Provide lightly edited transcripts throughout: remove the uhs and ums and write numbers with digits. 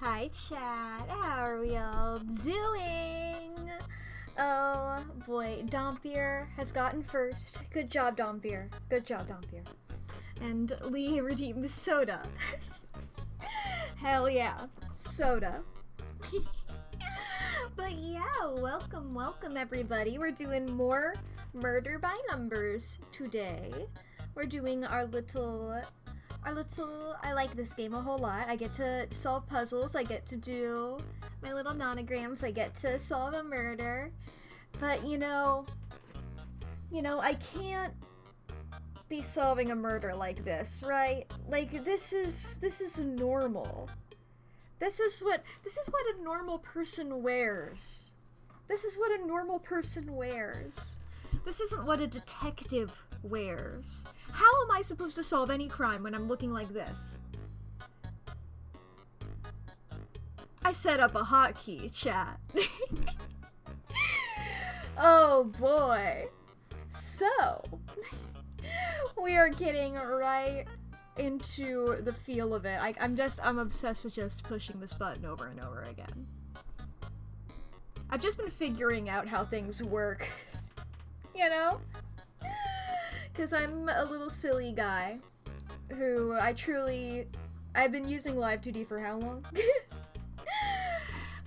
Hi chat, how are we all doing? Oh boy, Dompier has gotten first. Good job, Dompier. Good job, Dompier. And Lee redeemed soda. Hell yeah, soda. But yeah, welcome everybody. We're doing more Murder by Numbers today. We're doing our little, I like this game a whole lot. I get to solve puzzles, I get to do my little nonograms, I get to solve a murder. But you know, I can't be solving a murder like this, right? Like this is normal. This is what a normal person wears. This is what a normal person wears. This isn't what a detective wears. How am I supposed to solve any crime when I'm looking like this? I set up a hotkey, chat. Oh boy. So, we are getting right into the feel of it. I'm obsessed with just pushing this button over and over again. I've just been figuring out how things work, you know? Because I'm a little silly guy who I've been using Live 2D for how long?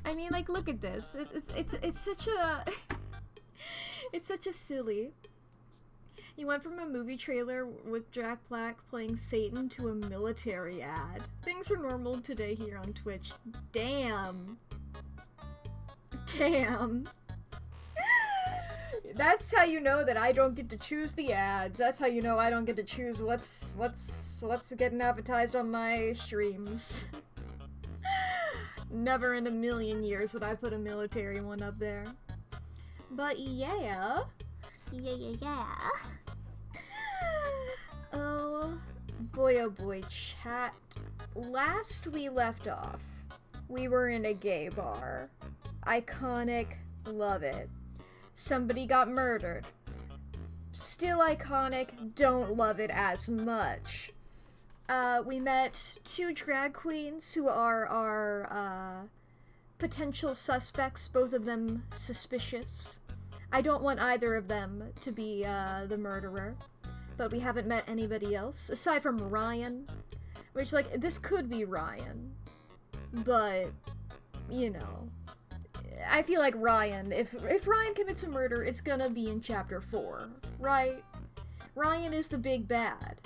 I mean, like, look at this. It's such a it's such a silly. You went from a movie trailer with Jack Black playing Satan to a military ad. Things are normal today here on Twitch. Damn. Damn. That's how you know that I don't get to choose the ads. That's how you know I don't get to choose what's getting advertised on my streams. Never in a million years would I put a military one up there. But yeah. Oh boy, chat. Last we left off, we were in a gay bar. Iconic, love it. Somebody got murdered. Still iconic, don't love it as much. We met two drag queens who are our potential suspects, both of them suspicious. I don't want either of them to be the murderer, but we haven't met anybody else, aside from Ryan, which, like, this could be Ryan, but, you know, I feel like Ryan, if Ryan commits a murder, it's gonna be in chapter 4, right? Ryan is the big bad.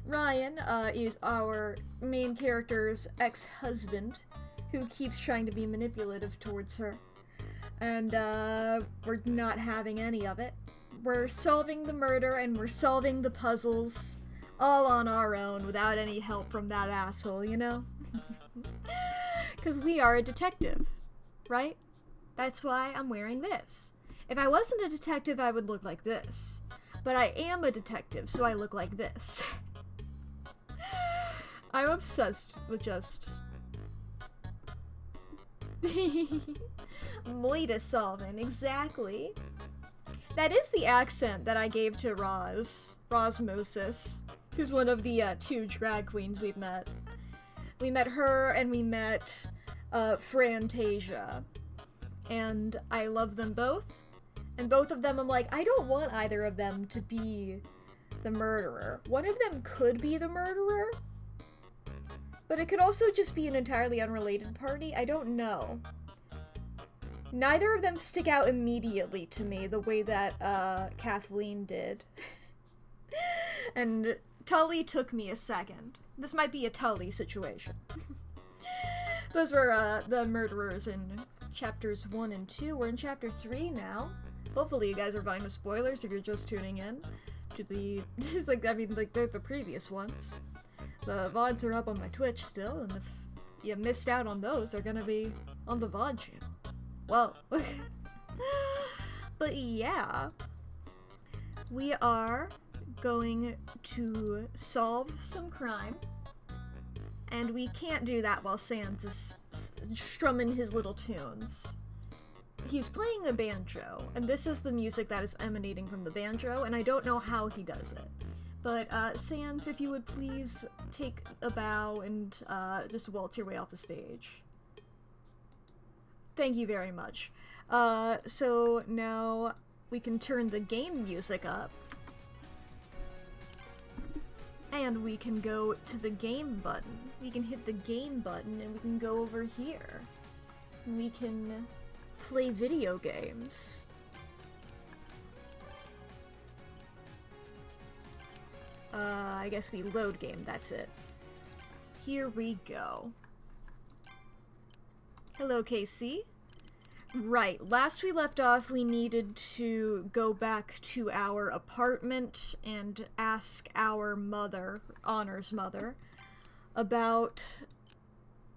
Ryan is our main character's ex-husband, who keeps trying to be manipulative towards her. And, we're not having any of it. We're solving the murder and we're solving the puzzles all on our own without any help from that asshole, you know? Because we are a detective, right? That's why I'm wearing this. If I wasn't a detective, I would look like this. But I am a detective, so I look like this. I'm obsessed with just... Moida solving, exactly. That is the accent that I gave to Rosmosis, who's one of the two drag queens we've met. We met her and we met Frantasia, and I love them both. And both of them, I'm like, I don't want either of them to be the murderer. One of them could be the murderer, but it could also just be an entirely unrelated party. I don't know. Neither of them stick out immediately to me the way that Kathleen did. And Tully took me a second. This might be a Tully situation. Those were the murderers in chapters 1 and 2. We're in chapter 3 now. Hopefully you guys are fine with spoilers if you're just tuning in to the they're the previous ones. The VODs are up on my Twitch still, and if you missed out on those, they're gonna be on the VOD channel. Whoa. But yeah, we are going to solve some crime, and we can't do that while Sans is strumming his little tunes. He's playing a banjo, and this is the music that is emanating from the banjo, and I don't know how he does it. But, Sans, if you would please take a bow and, just waltz your way off the stage. Thank you very much. So now we can turn the game music up. And we can go to the game button. We can hit the game button and we can go over here. We can play video games. I guess we load game, that's it. Here we go. Hello, KC. Right, last we left off, we needed to go back to our apartment and ask our mother, Honor's mother, about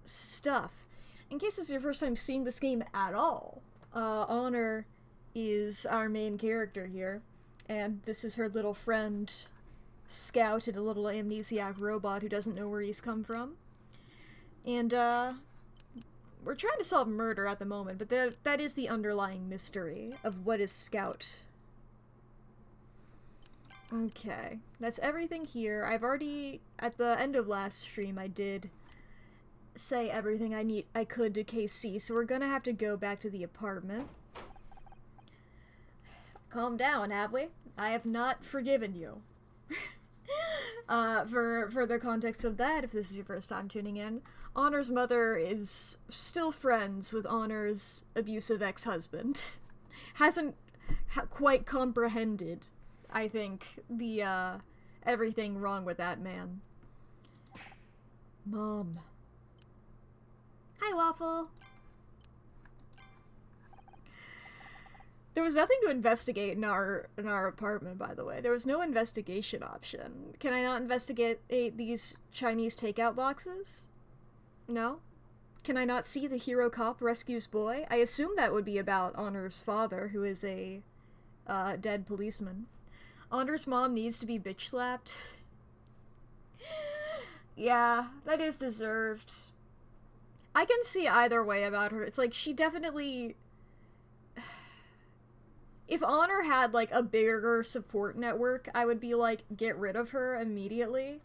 stuff. In case this is your first time seeing this game at all, Honor is our main character here, and this is her little friend, Scout, and a little amnesiac robot who doesn't know where he's come from. And, we're trying to solve murder at the moment, but that is the underlying mystery of what is Scout. Okay, that's everything here. I've already, at the end of last stream, I did say everything I could to KC, so we're gonna have to go back to the apartment. Calm down, have we? I have not forgiven you. For further context of that, if this is your first time tuning in, Honor's mother is still friends with Honor's abusive ex-husband. Hasn't quite comprehended, I think, the, everything wrong with that man. Mom. Hi, Waffle. There was nothing to investigate in our apartment, by the way. There was no investigation option. Can I not investigate these Chinese takeout boxes? No? Can I not see the hero cop rescues boy? I assume that would be about Honor's father, who is a dead policeman. Honor's mom needs to be bitch slapped. Yeah, that is deserved. I can see either way about her. It's like, she definitely... If Honor had, like, a bigger support network, I would be like, get rid of her immediately.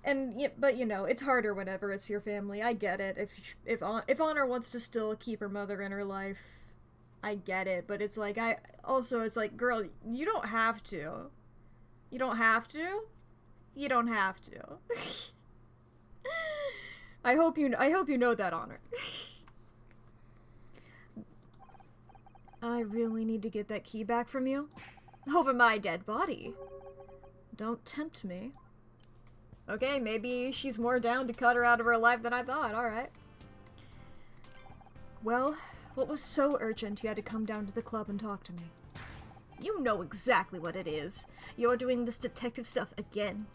And, but, you know, it's harder whenever it's your family. I get it. If Honor wants to still keep her mother in her life, I get it. But it's like, it's like, girl, you don't have to. You don't have to? You don't have to. I hope you know that, Honor. I really need to get that key back from you? Over my dead body. Don't tempt me. Okay, maybe she's more down to cut her out of her life than I thought, alright. Well, what was so urgent you had to come down to the club and talk to me? You know exactly what it is. You're doing this detective stuff again.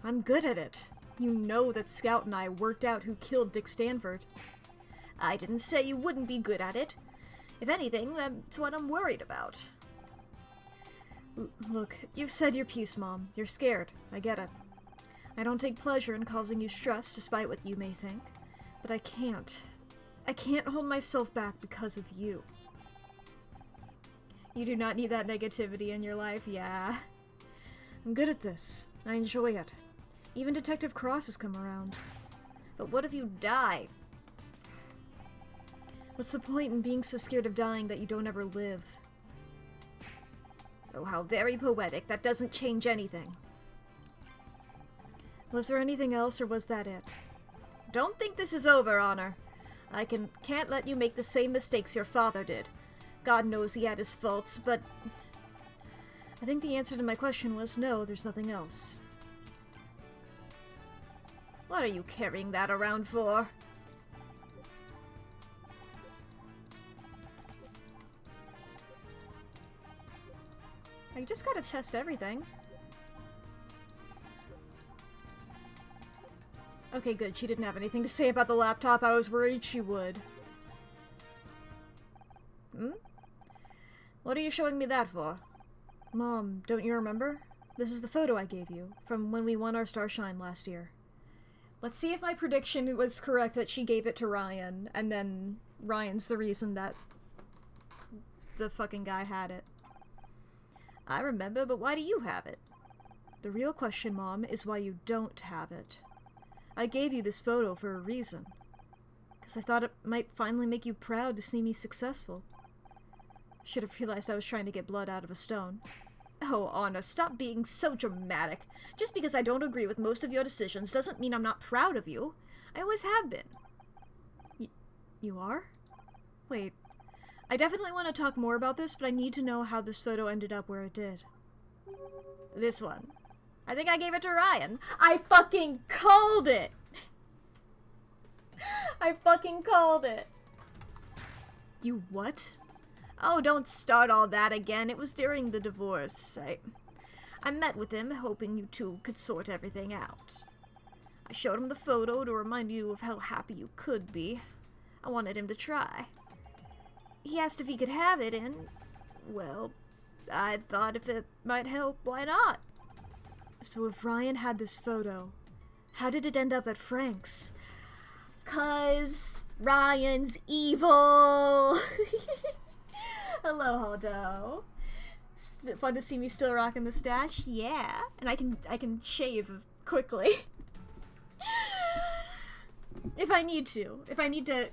I'm good at it. You know that Scout and I worked out who killed Dick Stanford. I didn't say you wouldn't be good at it. If anything, that's what I'm worried about. Look, you've said your piece, Mom. You're scared. I get it. I don't take pleasure in causing you stress, despite what you may think. But I can't. I can't hold myself back because of you. You do not need that negativity in your life, yeah. I'm good at this. I enjoy it. Even Detective Cross has come around. But what if you die? What's the point in being so scared of dying that you don't ever live? Oh, how very poetic. That doesn't change anything. Was there anything else, or was that it? Don't think this is over, Honor. I can't let you make the same mistakes your father did. God knows he had his faults, but... I think the answer to my question was no, there's nothing else. What are you carrying that around for? I just gotta test everything. Okay, good. She didn't have anything to say about the laptop. I was worried she would. Hmm? What are you showing me that for? Mom, don't you remember? This is the photo I gave you, from when we won our Starshine last year. Let's see if my prediction was correct that she gave it to Ryan, and then Ryan's the reason that the fucking guy had it. I remember, but why do you have it? The real question, Mom, is why you don't have it. I gave you this photo for a reason. Because I thought it might finally make you proud to see me successful. Should have realized I was trying to get blood out of a stone. Oh, Anna, stop being so dramatic. Just because I don't agree with most of your decisions doesn't mean I'm not proud of you. I always have been. You are? Wait. I definitely want to talk more about this, but I need to know how this photo ended up where it did. This one. I think I gave it to Ryan. I fucking called it! I fucking called it. You what? Oh, don't start all that again. It was during the divorce. I met with him, hoping you two could sort everything out. I showed him the photo to remind you of how happy you could be. I wanted him to try. He asked if he could have it, and, well, I thought if it might help, why not? So if Ryan had this photo, how did it end up at Frank's? 'Cause Ryan's evil! Hello, Haldo. Fun to see me still rocking the stash? Yeah. And I can shave quickly. If I need to. If I need to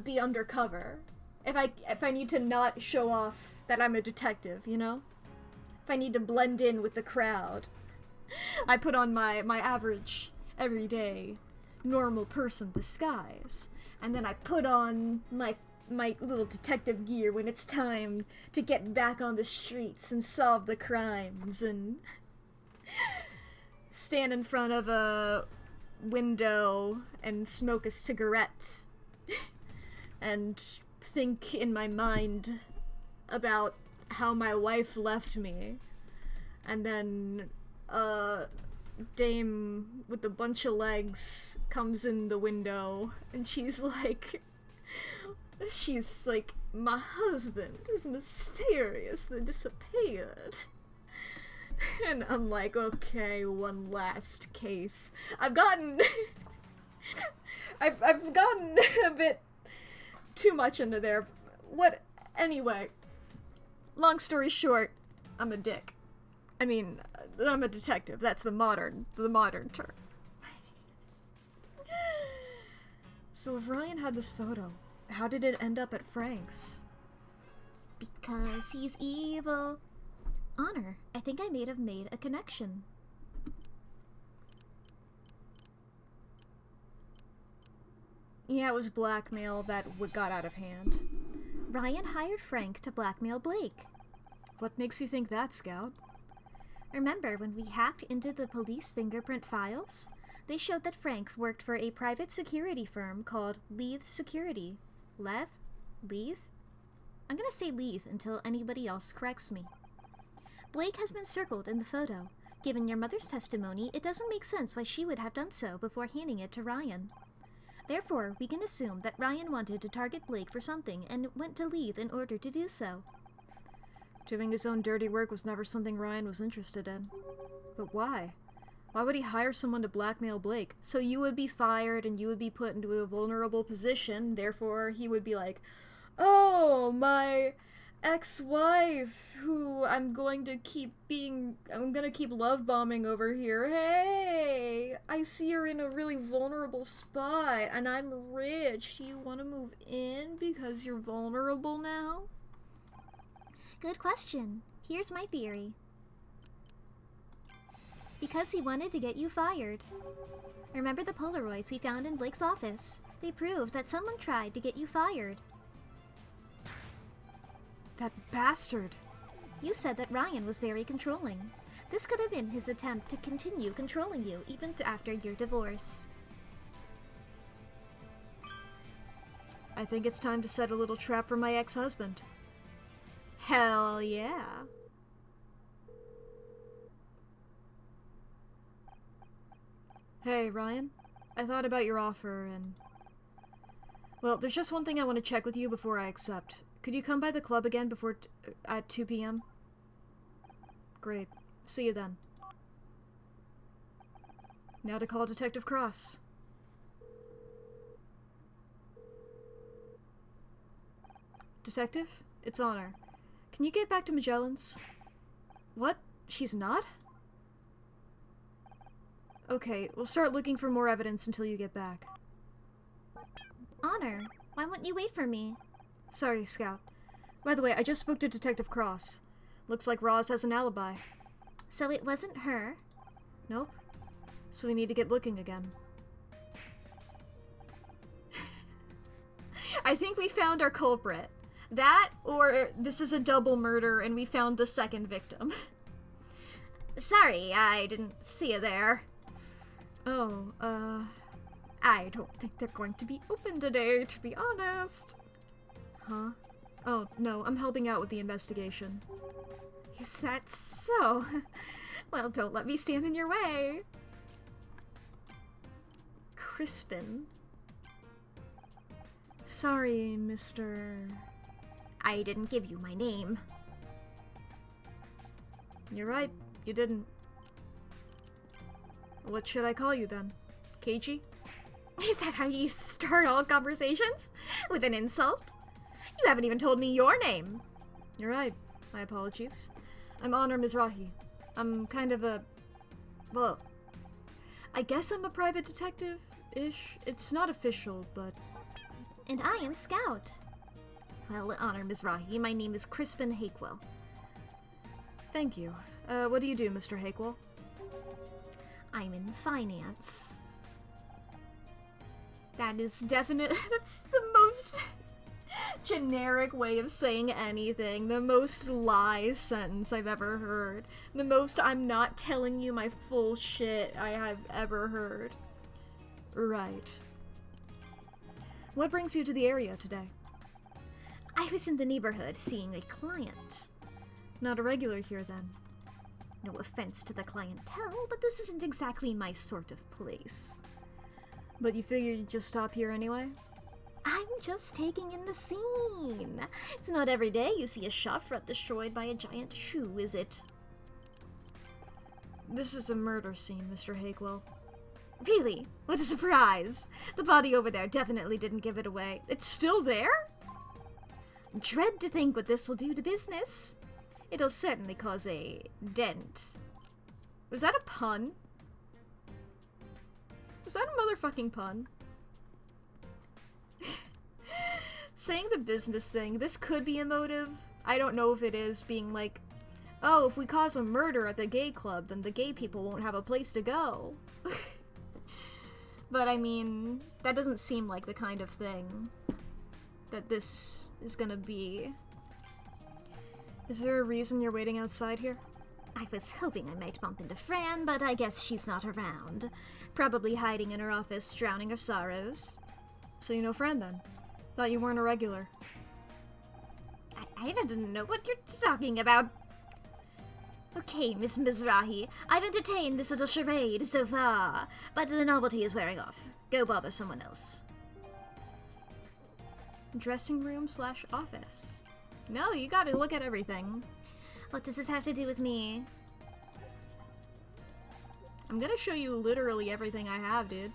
be undercover. If I need to not show off that I'm a detective, you know? If I need to blend in with the crowd. I put on my average, everyday, normal person disguise. And then I put on my little detective gear when it's time to get back on the streets and solve the crimes and stand in front of a window and smoke a cigarette and think in my mind about how my wife left me, and then dame with a bunch of legs comes in the window and she's like, my husband is mysteriously disappeared. And I'm like, okay, one last case. I've gotten a bit too much into there. Anyway, long story short, I'm a dick. I mean, I'm a detective. That's the modern term. So if Ryan had this photo, how did it end up at Frank's? Because he's evil. Honor, I think I may have made a connection. Yeah, it was blackmail that got out of hand. Ryan hired Frank to blackmail Blake. What makes you think that, Scout? Remember when we hacked into the police fingerprint files? They showed that Frank worked for a private security firm called Leith Security. Leith? I'm gonna say Leith until anybody else corrects me. Blake has been circled in the photo. Given your mother's testimony, it doesn't make sense why she would have done so before handing it to Ryan. Therefore, we can assume that Ryan wanted to target Blake for something and went to Leith in order to do so. Doing his own dirty work was never something Ryan was interested in. But why? Why would he hire someone to blackmail Blake? So you would be fired and you would be put into a vulnerable position, therefore he would be like, oh, my ex-wife, who I'm gonna keep love bombing over here. Hey, I see you're in a really vulnerable spot, and I'm rich. Do you want to move in because you're vulnerable now? Good question. Here's my theory. Because he wanted to get you fired. Remember the Polaroids we found in Blake's office? They prove that someone tried to get you fired. That bastard! You said that Ryan was very controlling. This could have been his attempt to continue controlling you even after your divorce. I think it's time to set a little trap for my ex-husband. Hell yeah! Hey, Ryan. I thought about your offer and... Well, there's just one thing I want to check with you before I accept. Could you come by the club again at 2 p.m.? Great. See you then. Now to call Detective Cross. Detective? It's Honor. Can you get back to Magellan's? What? She's not? Okay, we'll start looking for more evidence until you get back. Honor, why wouldn't you wait for me? Sorry, Scout. By the way, I just spoke to Detective Cross. Looks like Roz has an alibi. So it wasn't her? Nope. So we need to get looking again. I think we found our culprit. That, or this is a double murder and we found the second victim. Sorry, I didn't see you there. Oh, I don't think they're going to be open today, to be honest. Huh? Oh, no, I'm helping out with the investigation. Is that so? Well, don't let me stand in your way. Crispin. Sorry, Mr... I didn't give you my name. You're right, you didn't. What should I call you then? Keiji? Is that how you start all conversations? With an insult? You haven't even told me your name. You're right. My apologies. I'm Honor Mizrahi. I'm kind of a... well, I guess I'm a private detective-ish. It's not official, but... And I am Scout. Well, Honor Mizrahi, my name is Crispin Hakewell. Thank you. What do you do, Mr. Hakewell? I'm in finance. That is definitely... that's the most generic way of saying anything. The most lie sentence I've ever heard. The most I'm not telling you my full shit I have ever heard. Right. What brings you to the area today? I was in the neighborhood seeing a client. Not a regular here, then. No offense to the clientele, but this isn't exactly my sort of place. But you figure you'd just stop here anyway? I'm just taking in the scene. It's not every day you see a shopfront destroyed by a giant shoe, is it? This is a murder scene, Mr. Hakewell. Really? What a surprise! The body over there definitely didn't give it away. It's still there? Dread to think what this will do to business. It'll certainly cause a dent. Was that a pun? Was that a motherfucking pun? Saying the business thing, this could be a motive. I don't know if it is, being like, oh, if we cause a murder at the gay club, then the gay people won't have a place to go. But I mean, that doesn't seem like the kind of thing that this is gonna be. Is there a reason you're waiting outside here? I was hoping I might bump into Fran, but I guess she's not around. Probably hiding in her office, drowning her sorrows. So you know Fran, then? Thought you weren't a regular. I don't know what you're talking about. Okay, Miss Mizrahi, I've entertained this little charade so far, but the novelty is wearing off. Go bother someone else. Dressing room / office. No, you gotta look at everything. What does this have to do with me? I'm gonna show you literally everything I have, dude.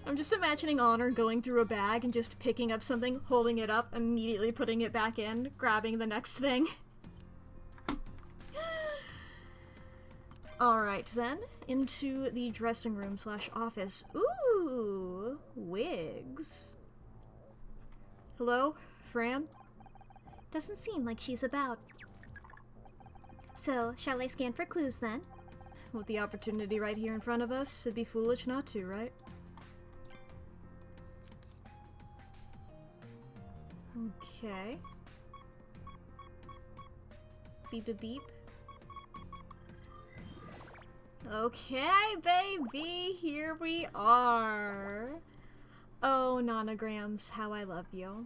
I'm just imagining Honor going through a bag and just picking up something, holding it up, immediately putting it back in, grabbing the next thing. Alright then, into the dressing room / office. Ooh, wigs. Hello, Fran? Doesn't seem like she's about. So, shall I scan for clues then? With the opportunity right here in front of us, it'd be foolish not to, right? Okay. Beep a beep. Okay, baby, here we are. Oh, nanograms, how I love you.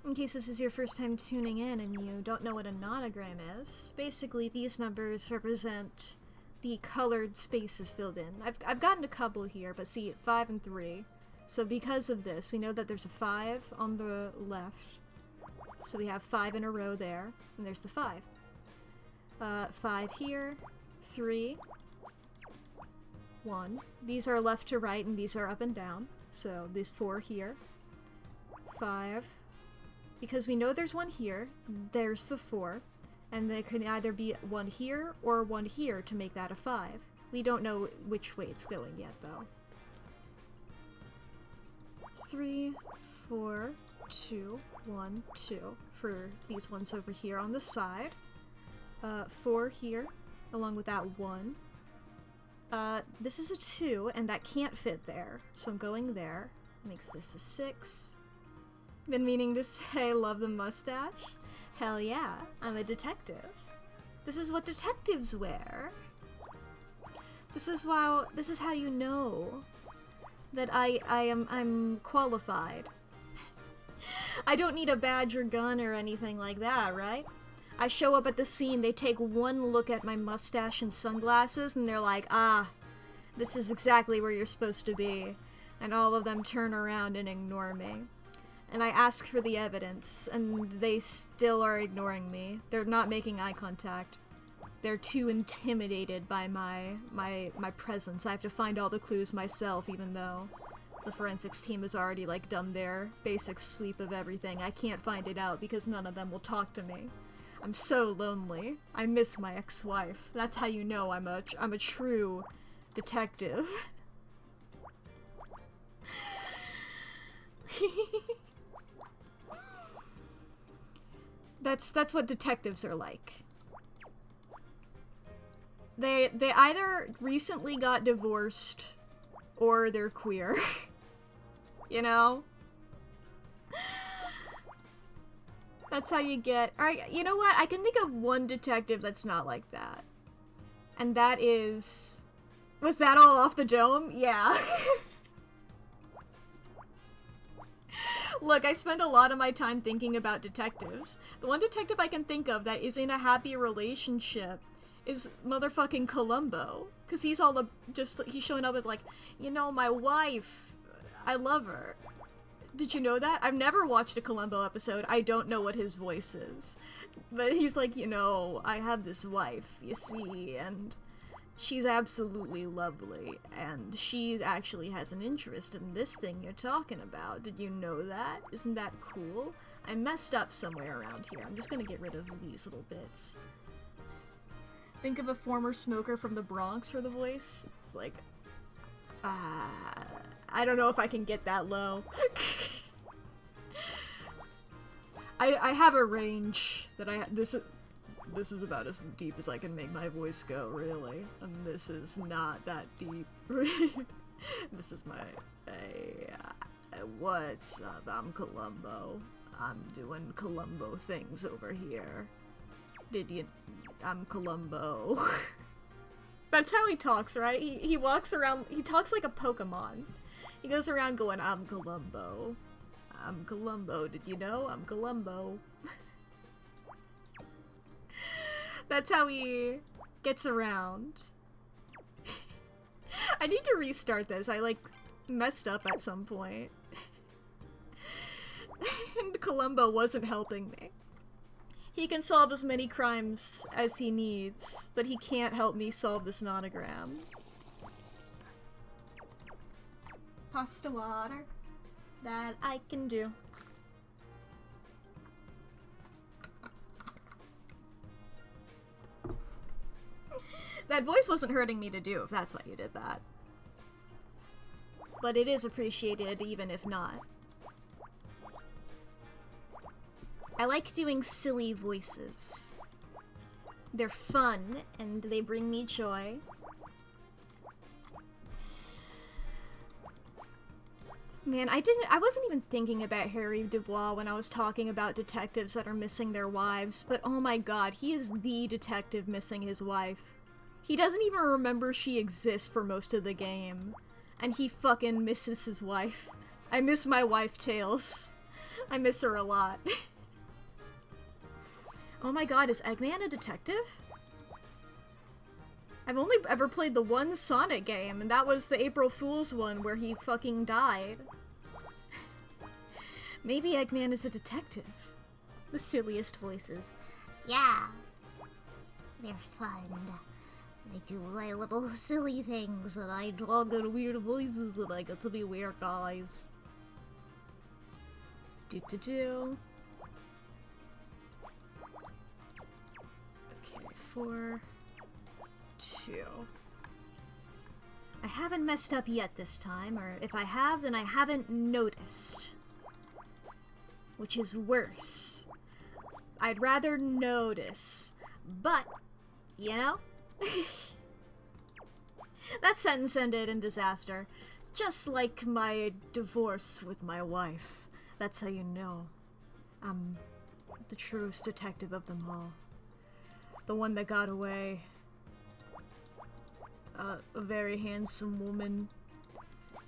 In case this is your first time tuning in and you don't know what a nonogram is, basically these numbers represent the colored spaces filled in. I've gotten a couple here, but see, 5 and 3. So because of this, we know that there's a 5 on the left. So we have 5 in a row there, and there's the 5. 5 here, 3, 1. These are left to right, and these are up and down. So there's 4 here. 5. Because we know there's 1 here, there's the 4. And there can either be 1 here or 1 here to make that a 5. We don't know which way it's going yet, though. 3, 4, 2, 1, 2 for these ones over here on the side. 4 here, along with that 1. This is a 2, and that can't fit there, so I'm going there. Makes this a 6. Been meaning to say love the mustache? Hell yeah, I'm a detective. This is what detectives wear. This is how you know that I'm qualified. I don't need a badge or gun or anything like that, right? I show up at the scene, they take one look at my mustache and sunglasses, and they're like, ah, this is exactly where you're supposed to be. And all of them turn around and ignore me. And I ask for the evidence, and they still are ignoring me. They're not making eye contact. They're too intimidated by my presence. I have to find all the clues myself, even though the forensics team has already, like, done their basic sweep of everything. I can't find it out because none of them will talk to me. I'm so lonely. I miss my ex-wife. That's how you know I'm a true detective. That's what detectives are like. They either recently got divorced or they're queer. You know? That's how you get... Alright, you know what? I can think of one detective that's not like that. And that is... Was that all off the dome? Yeah. Look, I spend a lot of my time thinking about detectives. The one detective I can think of that is in a happy relationship is motherfucking Columbo. Because he's all he's showing up with like, you know, my wife, I love her. Did you know that? I've never watched a Columbo episode. I don't know what his voice is. But he's like, you know, I have this wife, you see, and she's absolutely lovely, and she actually has an interest in this thing you're talking about. Did you know that? Isn't that cool? I messed up somewhere around here. I'm just gonna get rid of these little bits. Think of a former smoker from the Bronx for the voice. It's like, I don't know if I can get that low. I have a range that this is about as deep as I can make my voice go, really. And this is not that deep. This is my... what's up? I'm Columbo. I'm doing Columbo things over here. I'm Columbo. That's how he talks, right? He walks around... He talks like a Pokemon. He goes around going, I'm Columbo. I'm Columbo. Did you know? I'm Columbo. That's how he gets around. I need to restart this. I, like, messed up at some point. And Columbo wasn't helping me. He can solve as many crimes as he needs, but he can't help me solve this nonogram. Pasta water. That I can do. That voice wasn't hurting me to do, if that's why you did that. But it is appreciated, even if not. I like doing silly voices. They're fun, and they bring me joy. Man, I wasn't even thinking about Harry Dubois when I was talking about detectives that are missing their wives, but oh my god, he is the detective missing his wife. He doesn't even remember she exists for most of the game, and he fucking misses his wife. I miss my wife, Tails. I miss her a lot. Oh my god, is Eggman a detective? I've only ever played the one Sonic game, and that was the April Fool's one where he fucking died. Maybe Eggman is a detective. The silliest voices. Yeah. They're fun. They do my little silly things, and I talk in weird voices, and I get to be weird guys. Do. Okay, 4, 2. I haven't messed up yet this time, or if I have, then I haven't noticed. Which is worse. I'd rather notice. But, you know? That sentence ended in disaster. Just like my divorce with my wife. That's how you know. I'm the truest detective of them all. The one that got away. A very handsome woman.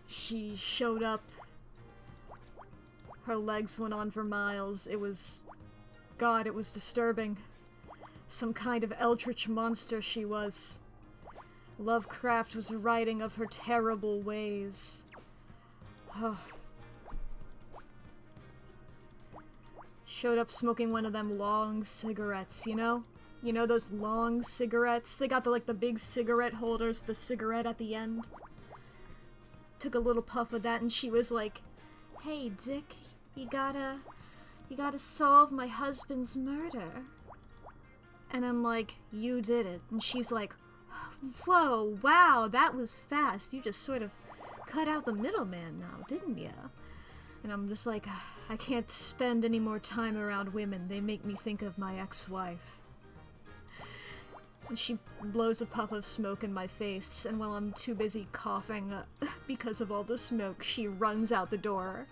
She showed up. Her legs went on for miles. It was... God, it was disturbing. Some kind of eldritch monster she was. Lovecraft was writing of her terrible ways. Showed up smoking one of them long cigarettes, you know? You know those long cigarettes? They got the big cigarette holders, the cigarette at the end. Took a little puff of that and she was like, "Hey, Dick, you gotta solve my husband's murder." And I'm like, "You did it." And she's like, "Whoa, wow, that was fast. You just sort of cut out the middleman now, didn't you?" And I'm just like, I can't spend any more time around women. They make me think of my ex-wife. And she blows a puff of smoke in my face, and while I'm too busy coughing because of all the smoke, she runs out the door.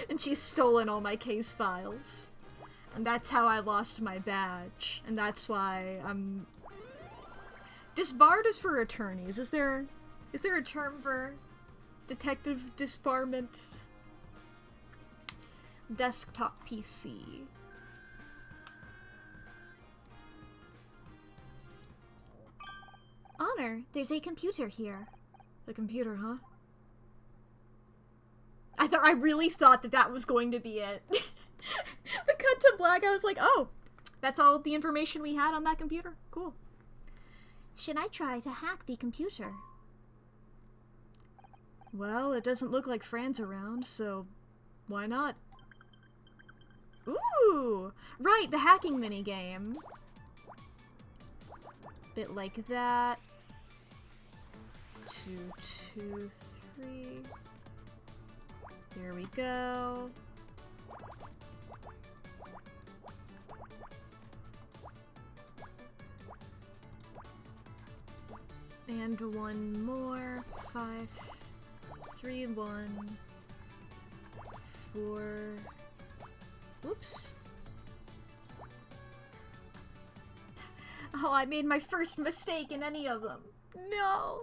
And she's stolen all my case files. And that's how I lost my badge. And that's why I'm... Disbarred is for attorneys. Is there a term for detective disbarment? Desktop PC. Honor, there's a computer here. The computer, huh? I really thought that was going to be it. The cut to black, I was like, oh, that's all the information we had on that computer? Cool. Should I try to hack the computer? Well, it doesn't look like Fran's around, so why not? Ooh! Right, the hacking minigame. Bit like that. 2, 2, 3. Here we go. And one more. 5, 3, 1, 4. Whoops. Oh, I made my first mistake in any of them. No!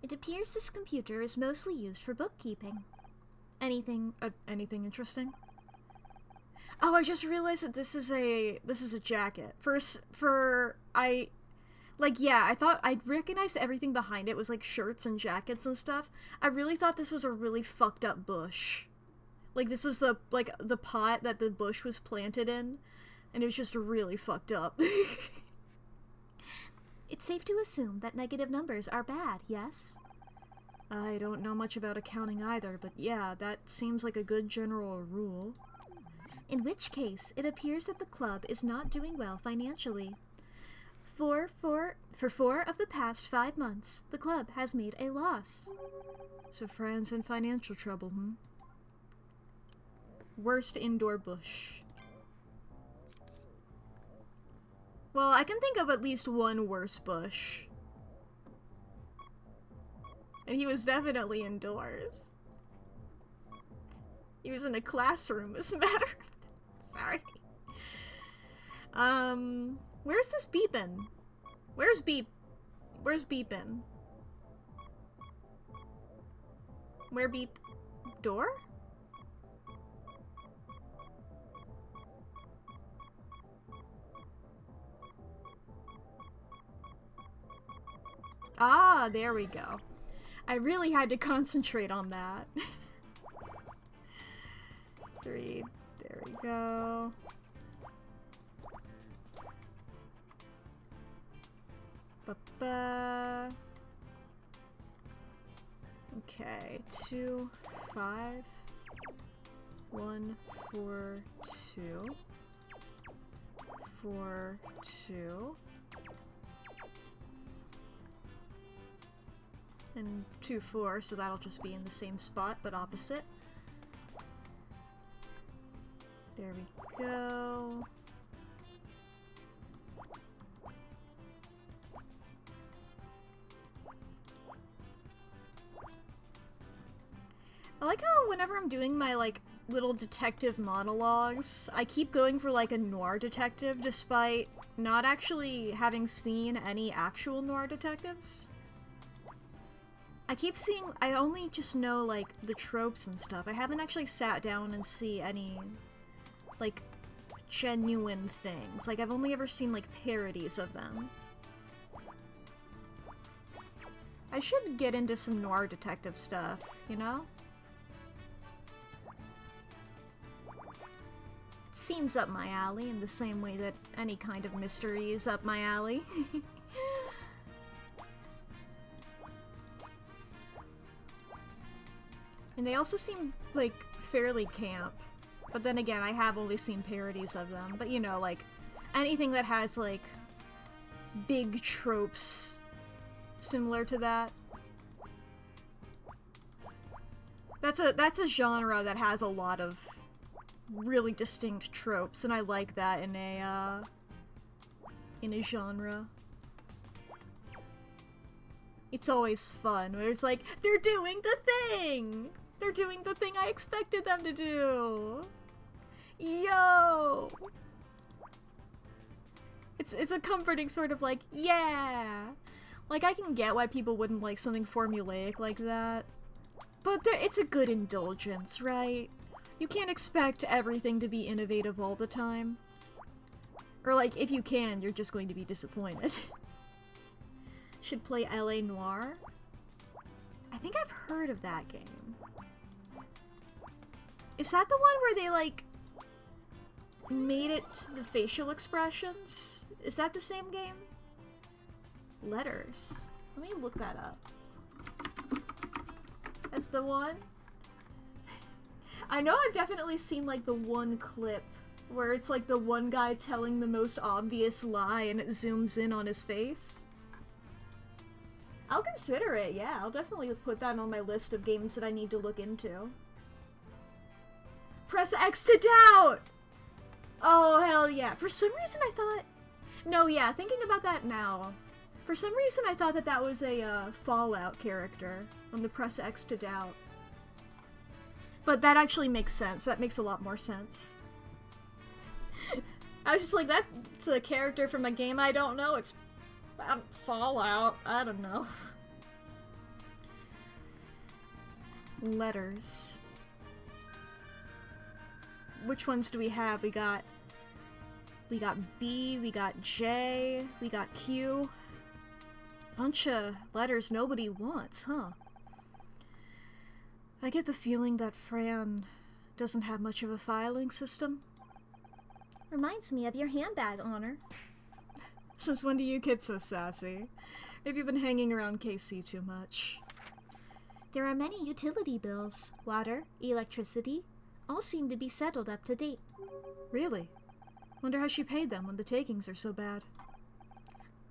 It appears this computer is mostly used for bookkeeping. Anything interesting? Oh, I just realized that this is a jacket. I thought I recognized everything behind it was like shirts and jackets and stuff. I really thought this was a really fucked up bush. Like this was the pot that the bush was planted in, and it was just really fucked up. It's safe to assume that negative numbers are bad, yes? I don't know much about accounting either, but yeah, that seems like a good general rule. In which case, it appears that the club is not doing well financially. For 4 of the past 5 months, the club has made a loss. So Fran's in financial trouble, Worst indoor bush. Well, I can think of at least one worse bush. And he was definitely indoors. He was in a classroom, as a matter of... Sorry. Where's this beepin'? Where's beepin'? Where beep? Door? Ah, there we go. I really had to concentrate on that. 3, there we go. Ba-ba-ba. Okay, 2, 5, 1, 4, 2, 4, 2, and 2, 4, so that'll just be in the same spot but opposite. There we go. I like how whenever I'm doing my, like, little detective monologues, I keep going for, like, a noir detective despite not actually having seen any actual noir detectives. I only just know, like, the tropes and stuff. I haven't actually sat down and see any, like, genuine things. Like, I've only ever seen, like, parodies of them. I should get into some noir detective stuff, you know? It seems up my alley in the same way that any kind of mystery is up my alley. And they also seem, like, fairly camp. But then again, I have only seen parodies of them. But you know, like, anything that has, like, big tropes similar to that. That's a genre that has a lot of really distinct tropes, and I like that in a genre. It's always fun, where it's like, they're doing the thing! They're doing the thing I expected them to do! Yo! It's a comforting sort of like, yeah! Like, I can get why people wouldn't like something formulaic like that. But it's a good indulgence, right? You can't expect everything to be innovative all the time. Or like, if you can, you're just going to be disappointed. Should play LA Noire? I think I've heard of that game. Is that the one where they like made it to the facial expressions? Is that the same game? Letters. Let me look that up. That's the one? I know I've definitely seen like the one clip where it's like the one guy telling the most obvious lie and it zooms in on his face. I'll consider it, yeah. I'll definitely put that on my list of games that I need to look into. Press X to doubt! Oh, hell yeah. For some reason I thought... No, yeah, thinking about that now. For some reason I thought that that was a Fallout character on the Press X to doubt. But that actually makes sense. That makes a lot more sense. I was just like, that's a character from a game I don't know. It's Fallout. I don't know. Letters. Which ones do we have? We got B, we got J, we got Q. Bunch of letters nobody wants, huh? I get the feeling that Fran doesn't have much of a filing system. Reminds me of your handbag, Honor. Since when do you get so sassy? Maybe you've been hanging around KC too much. There are many utility bills. Water, electricity, all seem to be settled up to date. Really? Wonder how she paid them when the takings are so bad.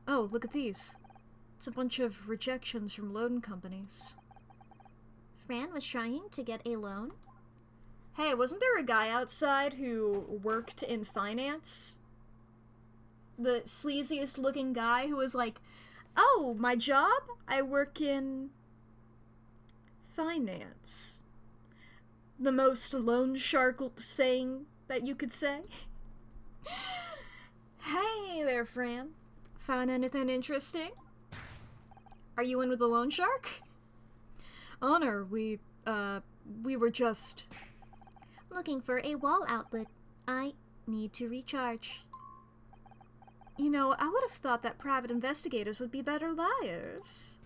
Oh, look at these. It's a bunch of rejections from loan companies. Fran was trying to get a loan. Hey, wasn't there a guy outside who worked in finance? The sleaziest looking guy who was like, oh, my job? I work in finance. The most loan shark saying that you could say. Hey there, Fran. Found anything interesting? Are you in with a loan shark? Honor, we were just... Looking for a wall outlet. I need to recharge. You know, I would have thought that private investigators would be better liars.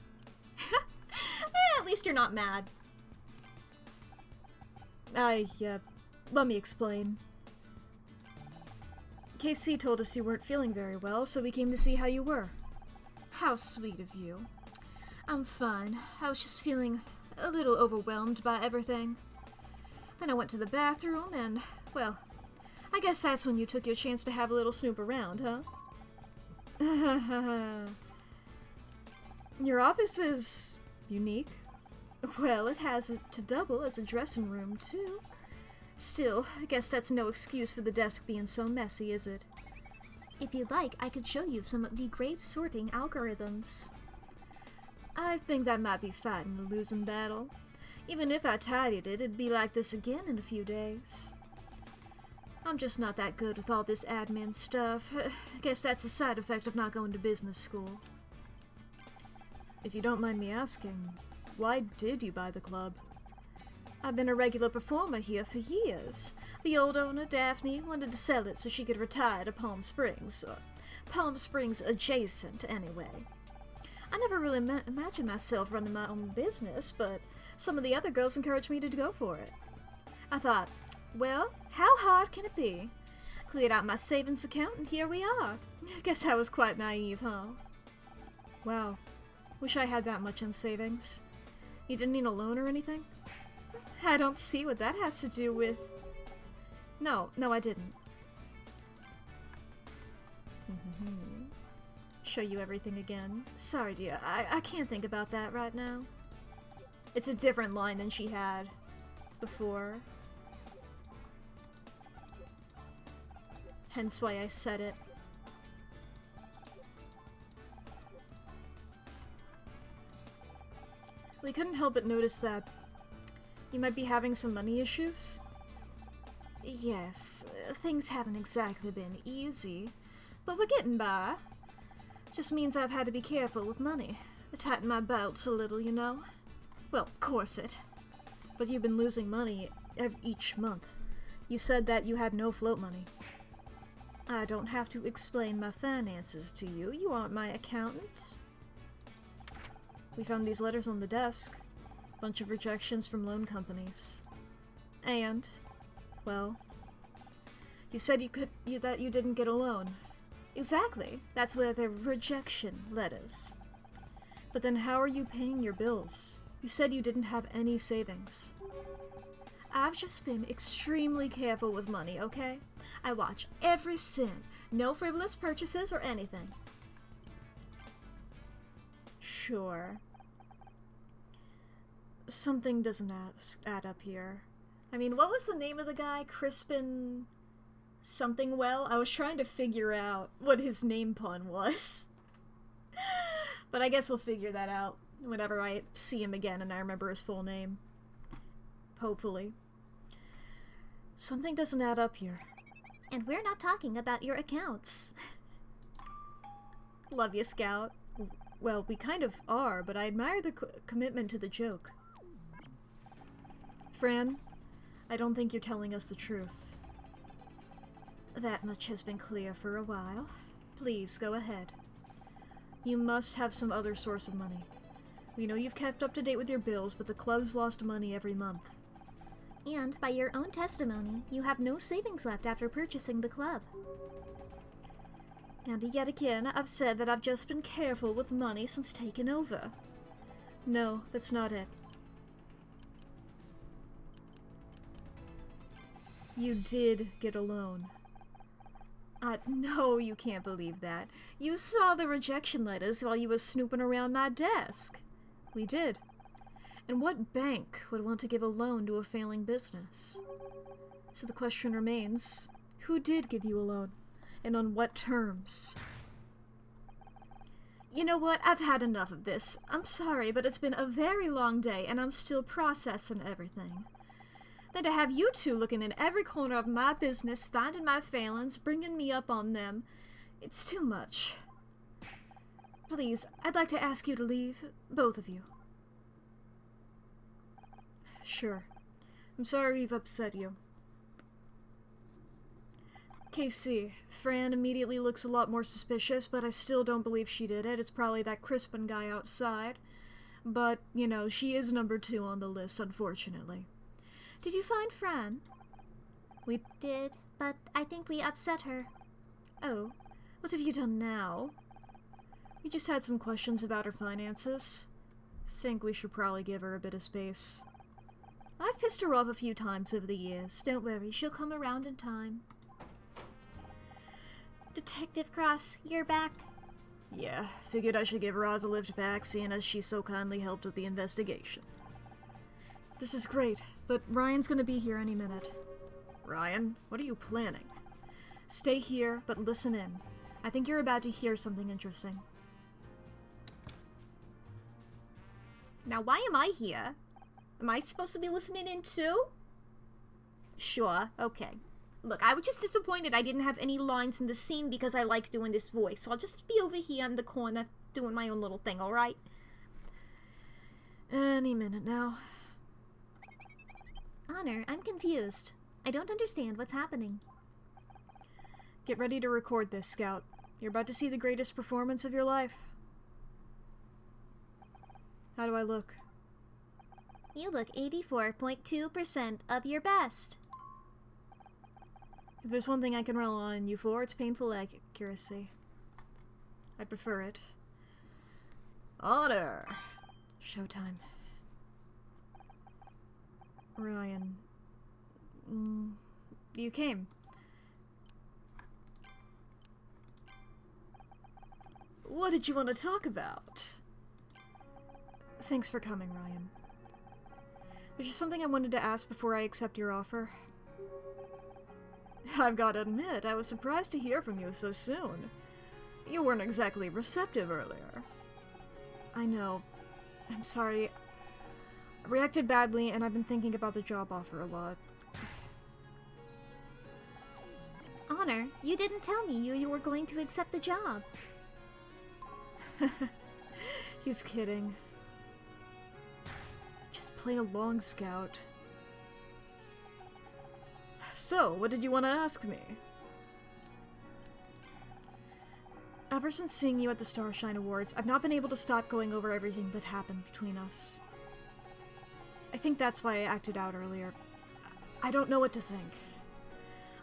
At least you're not mad. Let me explain. KC told us you weren't feeling very well, so we came to see how you were. How sweet of you. I'm fine. I was just feeling a little overwhelmed by everything. Then I went to the bathroom and, well, I guess that's when you took your chance to have a little snoop around, huh? Your office is unique. Well, it has it to double as a dressing room, too. Still, I guess that's no excuse for the desk being so messy, is it? If you'd like, I could show you some of the great sorting algorithms. I think that might be fighting a losing battle. Even if I tidied it, it'd be like this again in a few days. I'm just not that good with all this admin stuff. I guess that's the side effect of not going to business school. If you don't mind me asking, why did you buy the club? I've been a regular performer here for years. The old owner, Daphne, wanted to sell it so she could retire to Palm Springs. Or Palm Springs adjacent, anyway. I never really imagined myself running my own business, but some of the other girls encouraged me to go for it. I thought, well, how hard can it be? Cleared out my savings account and here we are. Guess I was quite naive, huh? Wow. Wish I had that much in savings. You didn't need a loan or anything? I don't see what that has to do with... No, I didn't. Show you everything again. Sorry, dear. I can't think about that right now. It's a different line than she had before. Hence why I said it. We couldn't help but notice that you might be having some money issues. Yes, things haven't exactly been easy, but we're getting by. Just means I've had to be careful with money. Tighten my belts a little, you know. Well, corset. But you've been losing money each month. You said that you had no float money. I don't have to explain my finances to you. You aren't my accountant. We found these letters on the desk. Bunch of rejections from loan companies. And, well, you said that you didn't get a loan. Exactly. That's where they're rejection letters. But then how are you paying your bills? You said you didn't have any savings. I've just been extremely careful with money, okay? I watch every cent. No frivolous purchases or anything. Sure. Something doesn't add up here. I mean, what was the name of the guy? Crispin... something well? I was trying to figure out what his name pun was. But I guess we'll figure that out whenever I see him again and I remember his full name. Hopefully. Something doesn't add up here. And we're not talking about your accounts. Love you, Scout. Well, we kind of are, but I admire the commitment to the joke. Fran, I don't think you're telling us the truth. That much has been clear for a while. Please, go ahead. You must have some other source of money. We know you've kept up to date with your bills, but the club's lost money every month. And, by your own testimony, you have no savings left after purchasing the club. And yet again, I've said that I've just been careful with money since taking over. No, that's not it. You did get a loan. No, you can't believe that. You saw the rejection letters while you were snooping around my desk. We did. And what bank would want to give a loan to a failing business? So the question remains, who did give you a loan? And on what terms? You know what? I've had enough of this. I'm sorry, but it's been a very long day, and I'm still processing everything. Then to have you two looking in every corner of my business, finding my failings, bringing me up on them, it's too much. Please, I'd like to ask you to leave, both of you. Sure. I'm sorry we've upset you. KC, Fran immediately looks a lot more suspicious, but I still don't believe she did it. It's probably that Crispin guy outside. But, you know, she is number 2 on the list, unfortunately. Did you find Fran? We did, but I think we upset her. Oh, what have you done now? We just had some questions about her finances. Think we should probably give her a bit of space. I've pissed her off a few times over the years. Don't worry, she'll come around in time. Detective Cross, you're back. Yeah, figured I should give Roz a lift back, seeing as she so kindly helped with the investigation. This is great, but Ryan's gonna be here any minute. Ryan, what are you planning? Stay here, but listen in. I think you're about to hear something interesting. Now, why am I here? Am I supposed to be listening in too? Sure, okay. Look, I was just disappointed I didn't have any lines in the scene because I like doing this voice, so I'll just be over here in the corner doing my own little thing, alright? Any minute now. Honor, I'm confused. I don't understand what's happening. Get ready to record this, Scout. You're about to see the greatest performance of your life. How do I look? You look 84.2% of your best. If there's one thing I can rely on you for, it's painful accuracy. I prefer it. Honor! Showtime. Ryan. You came. What did you want to talk about? Thanks for coming, Ryan. There's just something I wanted to ask before I accept your offer. I've got to admit, I was surprised to hear from you so soon. You weren't exactly receptive earlier. I know. I'm sorry. I reacted badly, and I've been thinking about the job offer a lot. Honor, you didn't tell me you were going to accept the job. He's kidding. Just play along, Scout. So, what did you want to ask me? Ever since seeing you at the Starshine Awards, I've not been able to stop going over everything that happened between us. I think that's why I acted out earlier. I don't know what to think.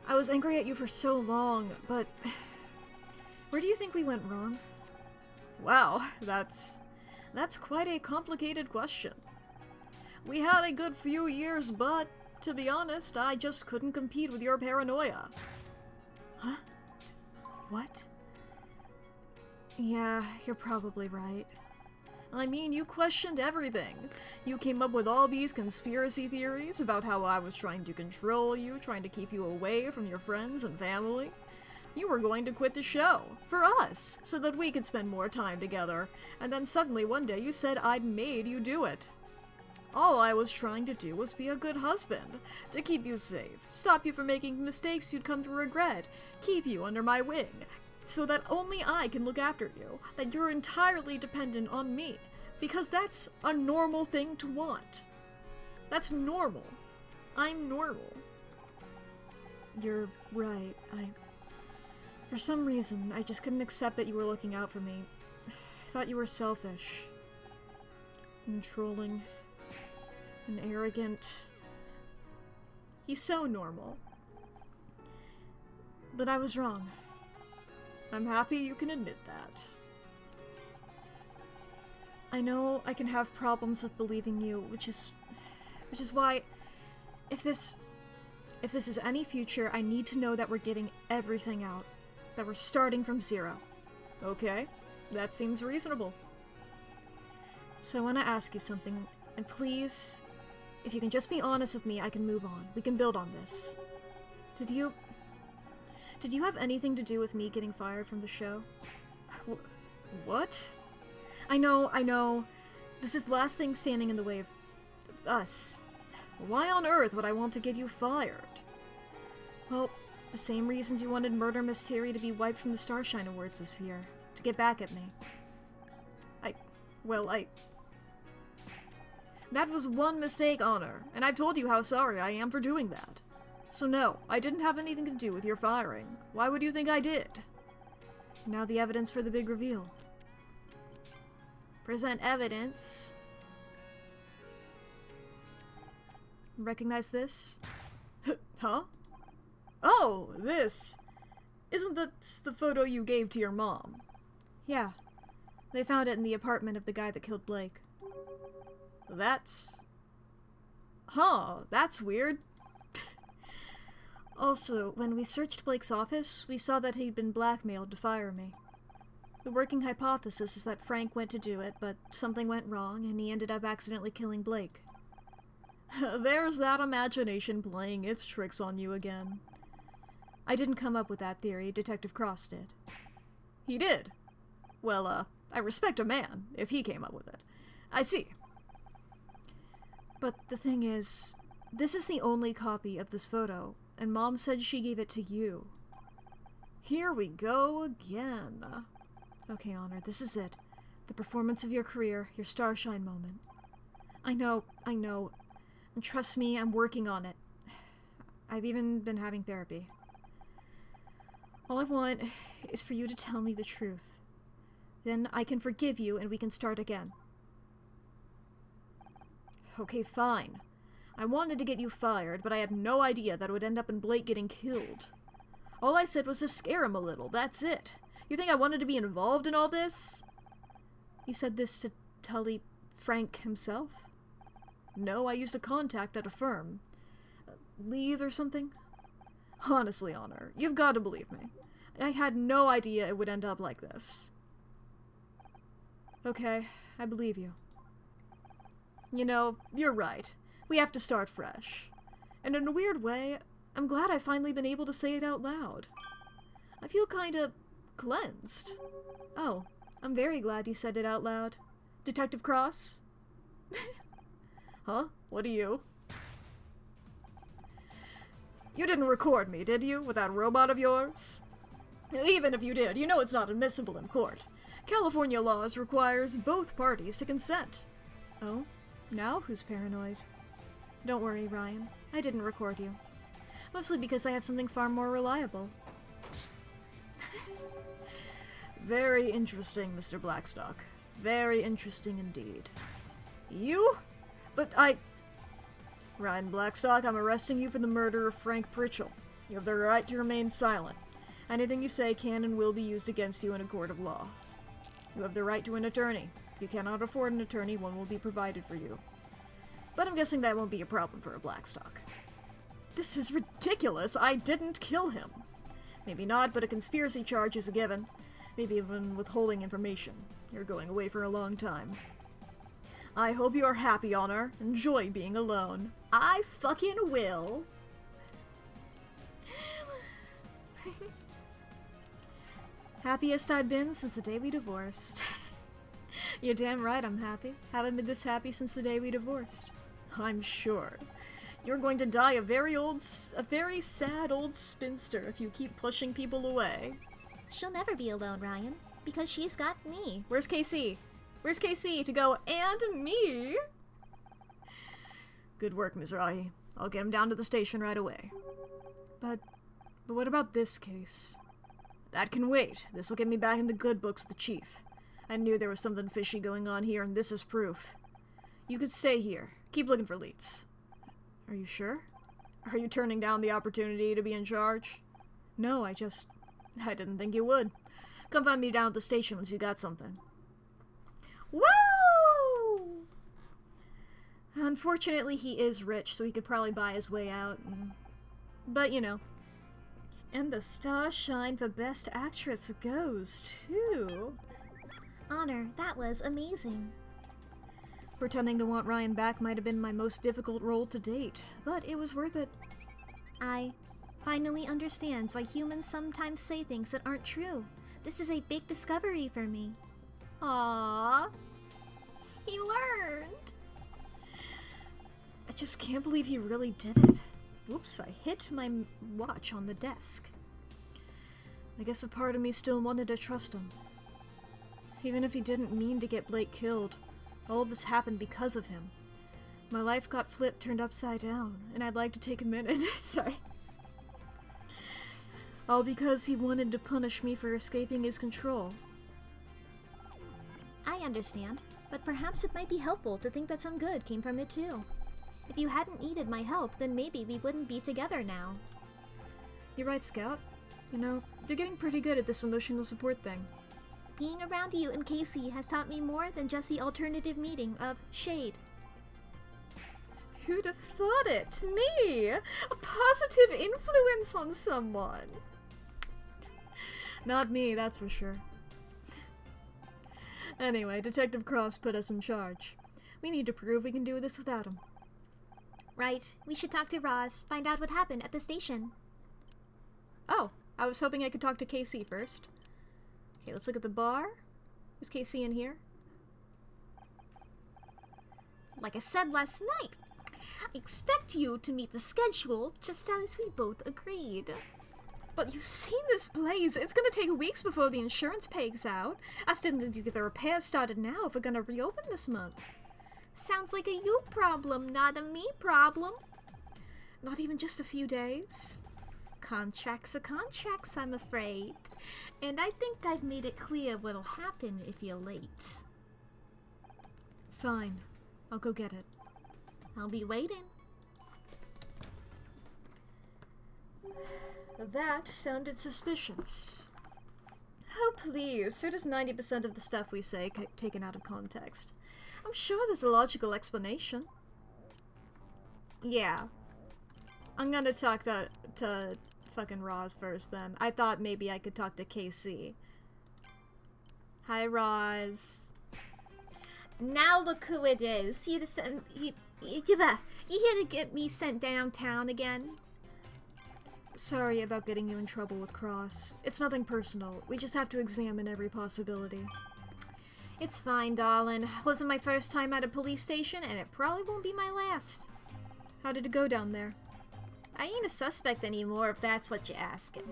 I was angry at you for so long, but where do you think we went wrong? Wow, that's quite a complicated question. We had a good few years, but to be honest, I just couldn't compete with your paranoia. Huh? What? Yeah, you're probably right. I mean, you questioned everything. You came up with all these conspiracy theories about how I was trying to control you, trying to keep you away from your friends and family. You were going to quit the show, for us, so that we could spend more time together, and then suddenly one day you said I'd made you do it. All I was trying to do was be a good husband, to keep you safe, stop you from making mistakes you'd come to regret, keep you under my wing, so that only I can look after you, that you're entirely dependent on me, because that's a normal thing to want. That's normal. I'm normal. You're right, for some reason, I just couldn't accept that you were looking out for me. I thought you were selfish, controlling, and arrogant. He's so normal. But I was wrong. I'm happy you can admit that. I know I can have problems with believing you, which is why, if this is any future, I need to know that we're getting everything out. That we're starting from zero. Okay? That seems reasonable. So I want to ask you something, and please, if you can just be honest with me, I can move on. We can build on this. Did you have anything to do with me getting fired from the show? What? I know. This is the last thing standing in the way of us. Why on earth would I want to get you fired? Well, the same reasons you wanted Murder Mystery to be wiped from the Starshine Awards this year. To get back at me. That was one mistake, Honor, and I've told you how sorry I am for doing that. So no, I didn't have anything to do with your firing. Why would you think I did? Now the evidence for the big reveal. Present evidence. Recognize this? Huh? Oh, this! Isn't that the photo you gave to your mom? Yeah. They found it in the apartment of the guy that killed Blake. That's... Huh, that's weird. Also, when we searched Blake's office, we saw that he'd been blackmailed to fire me. The working hypothesis is that Frank went to do it, but something went wrong, and he ended up accidentally killing Blake. There's that imagination playing its tricks on you again. I didn't come up with that theory, Detective Cross did. He did? Well, I respect a man, if he came up with it. I see. But the thing is, this is the only copy of this photo, and Mom said she gave it to you. Here we go again. Okay, Honor, this is it. The performance of your career, your starshine moment. I know. And trust me, I'm working on it. I've even been having therapy. All I want is for you to tell me the truth. Then I can forgive you and we can start again. Okay, fine. I wanted to get you fired, but I had no idea that it would end up in Blake getting killed. All I said was to scare him a little, that's it. You think I wanted to be involved in all this? You said this to Tully Frank himself? No, I used a contact at a firm. Leith or something? Honestly, Honor, you've got to believe me. I had no idea it would end up like this. Okay, I believe you. You know, you're right. We have to start fresh. And in a weird way, I'm glad I've finally been able to say it out loud. I feel kinda cleansed. Oh, I'm very glad you said it out loud. Detective Cross? Huh? What are you? You didn't record me, did you, with that robot of yours? Even if you did, you know it's not admissible in court. California laws requires both parties to consent. Oh? Now who's paranoid? Don't worry, Ryan. I didn't record you. Mostly because I have something far more reliable. Very interesting, Mr. Blackstock. Very interesting indeed. You? But Ryan Blackstock, I'm arresting you for the murder of Frank Pritchell. You have the right to remain silent. Anything you say can and will be used against you in a court of law. You have the right to an attorney. If you cannot afford an attorney, one will be provided for you. But I'm guessing that won't be a problem for a Blackstock. This is ridiculous! I didn't kill him! Maybe not, but a conspiracy charge is a given. Maybe even withholding information. You're going away for a long time. I hope you're happy, Honor. Enjoy being alone. I fucking will! Happiest I've been since the day we divorced. You're damn right I'm happy. Haven't been this happy since the day we divorced. I'm sure. You're going to die a very sad old spinster if you keep pushing people away. She'll never be alone, Ryan, because she's got me. Where's Casey? Where's Casey to go, and me? Good work, Mizrahi. I'll get him down to the station right away. But what about this case? That can wait. This will get me back in the good books with the chief. I knew there was something fishy going on here, and this is proof. You could stay here. Keep looking for leads. Are you sure? Are you turning down the opportunity to be in charge? No, I didn't think you would. Come find me down at the station once you got something. Woo! Unfortunately, he is rich, so he could probably buy his way out. But, you know. And the Starshine for Best Actress goes, too. Honor, that was amazing. Pretending to want Ryan back might have been my most difficult role to date, but it was worth it. I finally understand why humans sometimes say things that aren't true. This is a big discovery for me. Aww. He learned. I just can't believe he really did it. Whoops, I hit my watch on the desk. I guess a part of me still wanted to trust him. Even if he didn't mean to get Blake killed, all of this happened because of him. My life got turned upside down, and I'd like to take a minute, sorry. All because he wanted to punish me for escaping his control. I understand, but perhaps it might be helpful to think that some good came from it too. If you hadn't needed my help, then maybe we wouldn't be together now. You're right, Scout. You know, you're getting pretty good at this emotional support thing. Being around you and Casey has taught me more than just the alternative meaning of shade. Who'd have thought it? Me! A positive influence on someone! Not me, that's for sure. Anyway, Detective Cross put us in charge. We need to prove we can do this without him. Right. We should talk to Roz, find out what happened at the station. Oh, I was hoping I could talk to KC first. Okay, let's look at the bar. Is KC in here? Like I said last night, I expect you to meet the schedule just as we both agreed. But you've seen this blaze. It's gonna take weeks before the insurance pays out. I still need to get the repairs started now if we're gonna reopen this month. Sounds like a you problem, not a me problem. Not even just a few days? Contracts are contracts, I'm afraid. And I think I've made it clear what'll happen if you're late. Fine. I'll go get it. I'll be waiting. That sounded suspicious. Oh, please. So does 90% of the stuff we say taken out of context. I'm sure there's a logical explanation. Yeah. I'm gonna talk to fucking Roz first then. I thought maybe I could talk to KC. Hi, Roz. Now look who it is. You here to get me sent downtown again? Sorry about getting you in trouble with Cross. It's nothing personal. We just have to examine every possibility. It's fine, darling. Wasn't my first time at a police station, and it probably won't be my last. How did it go down there? I ain't a suspect anymore, if that's what you're asking.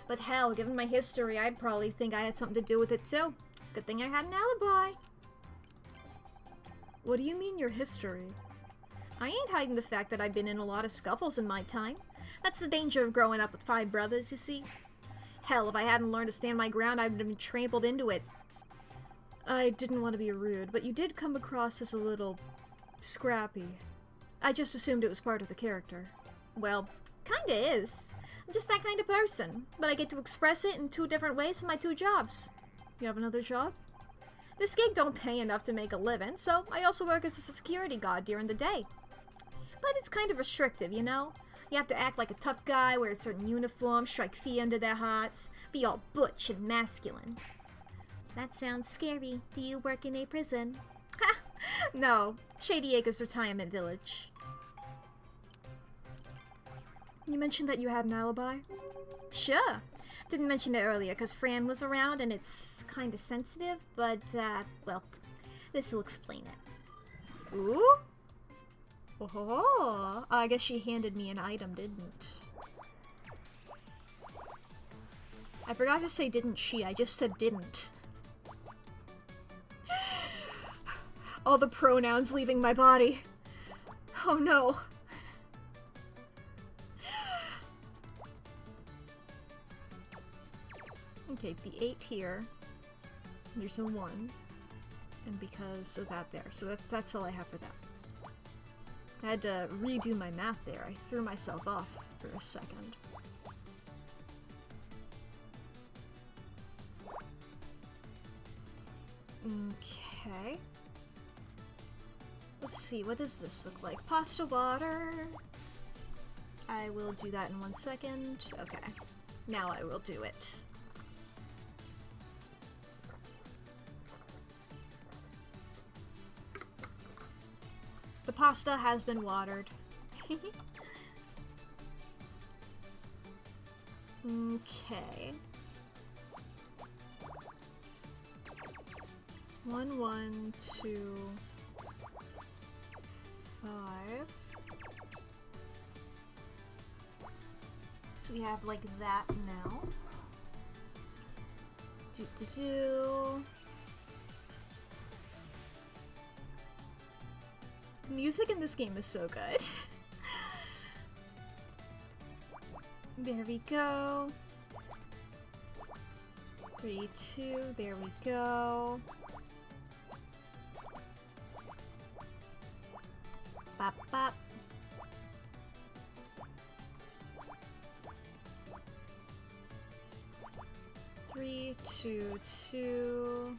But hell, given my history, I'd probably think I had something to do with it too. Good thing I had an alibi. What do you mean, your history? I ain't hiding the fact that I've been in a lot of scuffles in my time. That's the danger of growing up with 5 brothers, you see. Hell, if I hadn't learned to stand my ground, I'd have been trampled into it. I didn't want to be rude, but you did come across as a little scrappy. I just assumed it was part of the character. Well, kinda is. I'm just that kind of person, but I get to express it in 2 different ways in my 2 jobs. You have another job? This gig don't pay enough to make a living, so I also work as a security guard during the day. But it's kind of restrictive, you know? You have to act like a tough guy, wear a certain uniform, strike fear into their hearts, be all butch and masculine. That sounds scary. Do you work in a prison? Ha! No. Shady Acres Retirement Village. You mentioned that you had an alibi? Sure. Didn't mention it earlier because Fran was around and it's kind of sensitive, but, well, this'll explain it. Ooh? Oh, I guess she handed me an item, didn't? I forgot to say didn't she, I just said didn't. All the pronouns leaving my body. Oh no. Okay, the 8 here. There's a 1. And because of that there. So that's all I have for that. I had to redo my math there. I threw myself off for a second. Okay. Let's see, what does this look like? Pasta water. I will do that in 1 second. Okay. Now I will do it. The pasta has been watered. Okay. 1, 1, 2, 5. So we have like that now. The music in this game is so good. There we go. 3, 2, there we go. Bop, bop. Three, 2, So 2.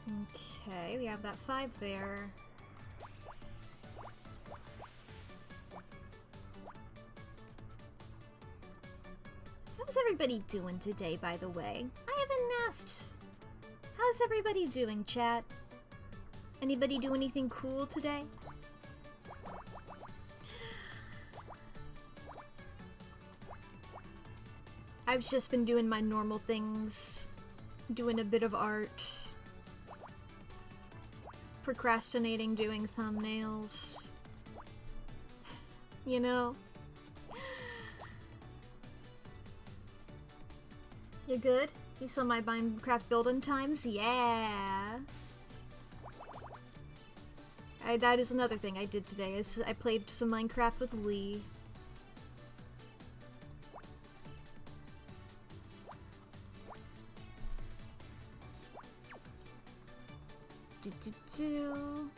Okay, we have that 5 there. How's everybody doing today, by the way? I haven't asked. How's everybody doing, chat? Anybody do anything cool today? I've just been doing my normal things. Doing a bit of art. Procrastinating doing thumbnails. You know? You're good? You saw my Minecraft building times? Yeah! That is another thing I did today, is I played some Minecraft with Lee. Do.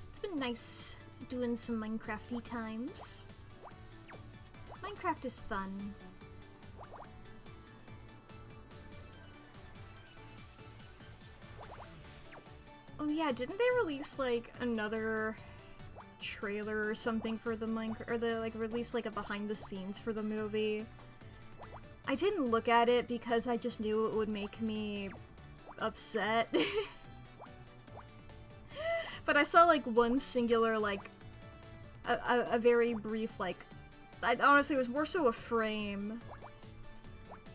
It's been nice doing some Minecrafty times. Minecraft is fun. Oh yeah, didn't they release like another trailer or something for the Minecraft, or the release like a behind the scenes for the movie? I didn't look at it because I just knew it would make me upset. But I saw like one singular like a very brief like, honestly it was more so a frame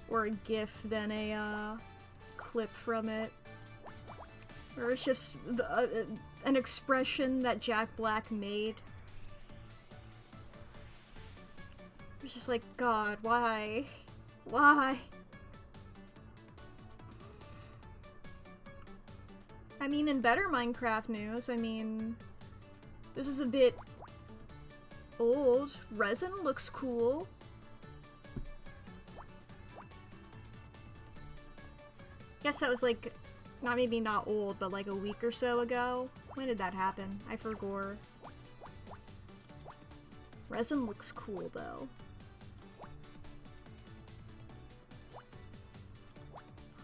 or a gif than a clip from it. Or it's just an expression that Jack Black made. It's just like, God, why? Why? I mean, in better Minecraft news, I mean, this is a bit old. Resin looks cool. Guess that was like, maybe not old, but like a week or so ago. When did that happen? I forgot. Resin looks cool, though.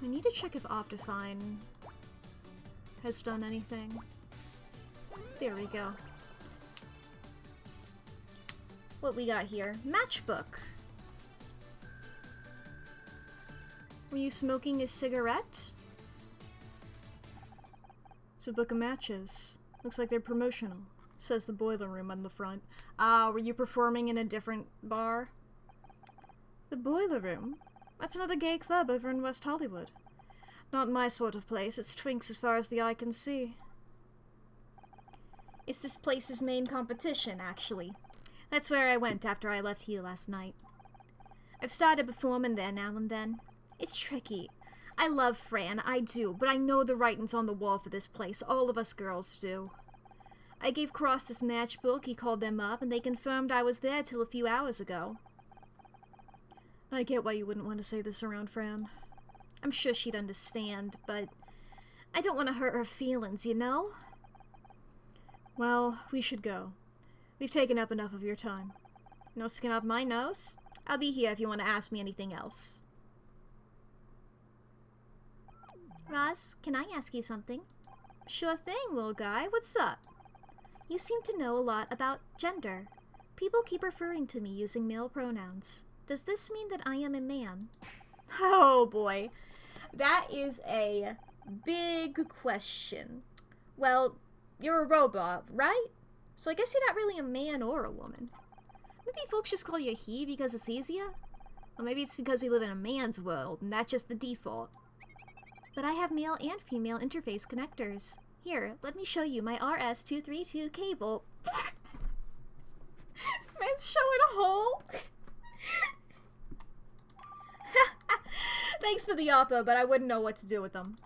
I need to check if Optifine has done anything. There we go. What we got here? Matchbook. Were you smoking a cigarette? It's a book of matches. Looks like they're promotional. Says the boiler room on the front. Ah, were you performing in a different bar? The boiler room? That's another gay club over in West Hollywood. Not my sort of place. It's twinks as far as the eye can see. It's this place's main competition, actually. That's where I went after I left here last night. I've started performing there now and then. It's tricky. I love Fran, I do, but I know the writing's on the wall for this place. All of us girls do. I gave Cross this matchbook, he called them up, and they confirmed I was there till a few hours ago. I get why you wouldn't want to say this around Fran. I'm sure she'd understand, but I don't want to hurt her feelings, you know? Well, we should go. We've taken up enough of your time. No skin off my nose. I'll be here if you want to ask me anything else. Roz, can I ask you something? Sure thing, little guy. What's up? You seem to know a lot about gender. People keep referring to me using male pronouns. Does this mean that I am a man? Oh boy. That is a big question. Well, you're a robot, right? So I guess you're not really a man or a woman. Maybe folks just call you he because it's easier? Or maybe it's because we live in a man's world and that's just the default. But I have male and female interface connectors. Here, let me show you my RS-232 cable. Man's showing a hole. Thanks for the offer, but I wouldn't know what to do with them.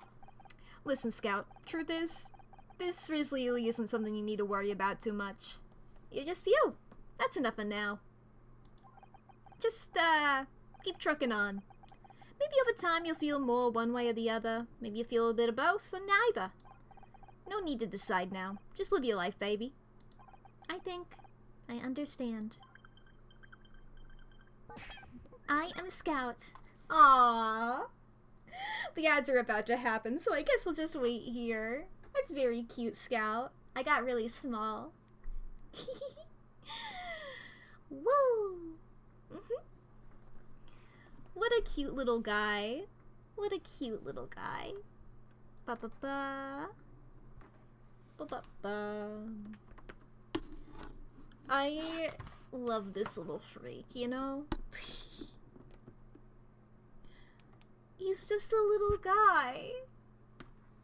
Listen, Scout, truth is, this really isn't something you need to worry about too much. You're just you. That's enough for now. Just, keep trucking on. Maybe over time you'll feel more one way or the other. Maybe you feel a bit of both, or neither. No need to decide now. Just live your life, baby. I think I understand. I am Scout. Aww. The ads are about to happen, so I guess we'll just wait here. That's very cute, Scout. I got really small. Woo! What a cute little guy. What a cute little guy. Ba ba ba. Ba ba ba. I love this little freak, you know? He's just a little guy.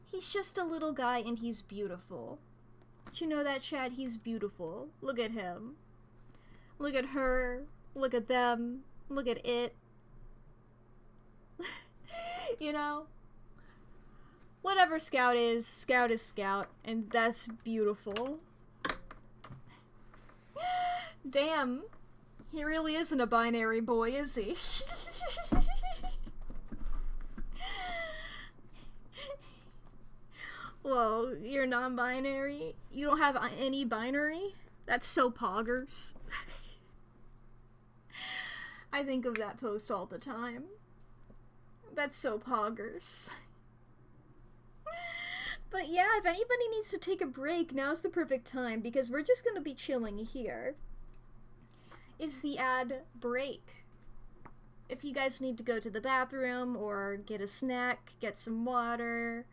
He's just a little guy and he's beautiful. Did you know that, Chad? He's beautiful. Look at him. Look at her. Look at them. Look at it. You know? Whatever Scout is Scout, and that's beautiful. Damn. He really isn't a binary boy, is he? Whoa, you're non-binary? You don't have any binary? That's so poggers. I think of that post all the time. That's so poggers. But yeah, if anybody needs to take a break, now's the perfect time, because we're just gonna be chilling here. It's the ad break. If you guys need to go to the bathroom, or get a snack, get some water,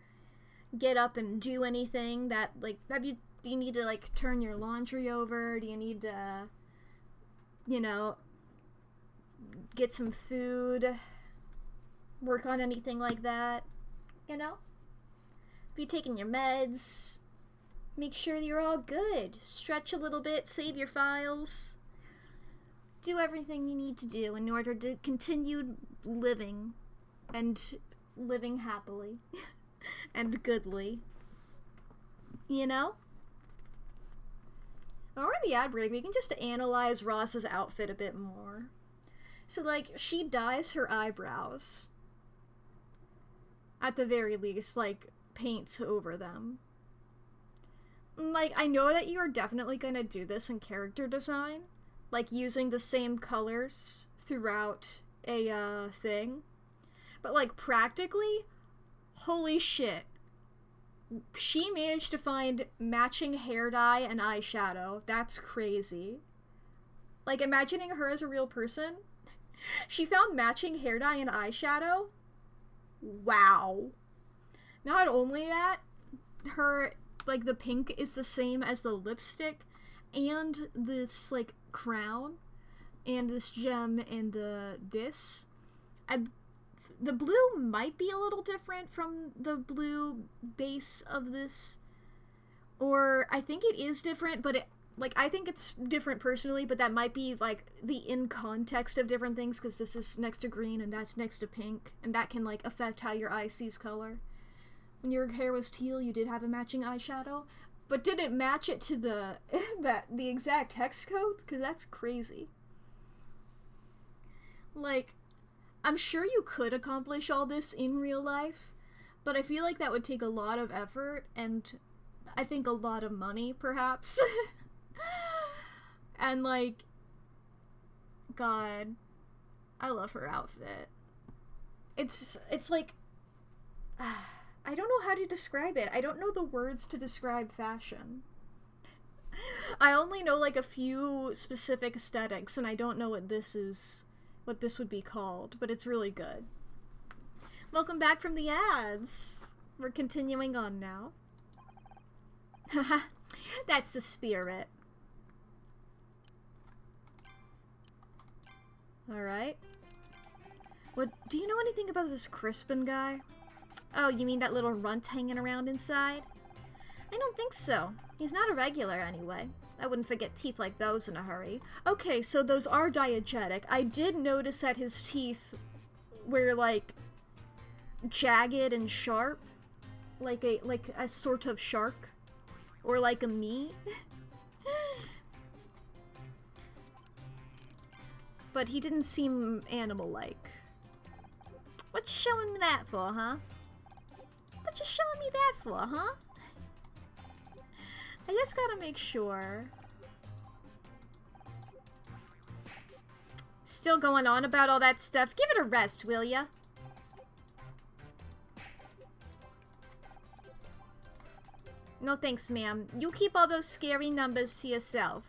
get up and do anything that, like, do you need to, like, turn your laundry over? Do you need to, you know, get some food, work on anything like that, you know? If you're taking your meds, make sure you're all good. Stretch a little bit, save your files. Do everything you need to do in order to continue living, and living happily and goodly. You know? While we're in the ad break, we can just analyze Ross's outfit a bit more. So, like, she dyes her eyebrows. At the very least, like, paints over them. Like, I know that you are definitely gonna do this in character design. Like, using the same colors throughout a, thing. But, like, practically, holy shit. She managed to find matching hair dye and eyeshadow. That's crazy. Like, imagining her as a real person. She found matching hair dye and eyeshadow. Wow. Not only that, her, like, the pink is the same as the lipstick, and this, like, crown, and this gem, and this. The blue might be a little different from the blue base of this, or I think it is different, but I think it's different personally, but that might be, like, the in context of different things, because this is next to green and that's next to pink, and that can, like, affect how your eye sees color. When your hair was teal, you did have a matching eyeshadow, but did it match it to the exact text code? Because that's crazy. Like, I'm sure you could accomplish all this in real life, but I feel like that would take a lot of effort, and I think a lot of money, perhaps. And, like, God, I love her outfit. It's like, I don't know how to describe it. I don't know the words to describe fashion. I only know, like, a few specific aesthetics, and I don't know what this would be called, but it's really good. Welcome back from the ads. We're continuing on now. Haha, that's the spirit. Alright. What, do you know anything about this Crispin guy? Oh, you mean that little runt hanging around inside? I don't think so. He's not a regular anyway. I wouldn't forget teeth like those in a hurry. Okay, so those are diegetic. I did notice that his teeth were, like, jagged and sharp. Like a sort of shark. Or like a me. But he didn't seem animal-like. What you showing me that for, huh? What you showing me that for, huh? I just gotta make sure. Still going on about all that stuff. Give it a rest, will ya? No thanks, ma'am. You keep all those scary numbers to yourself.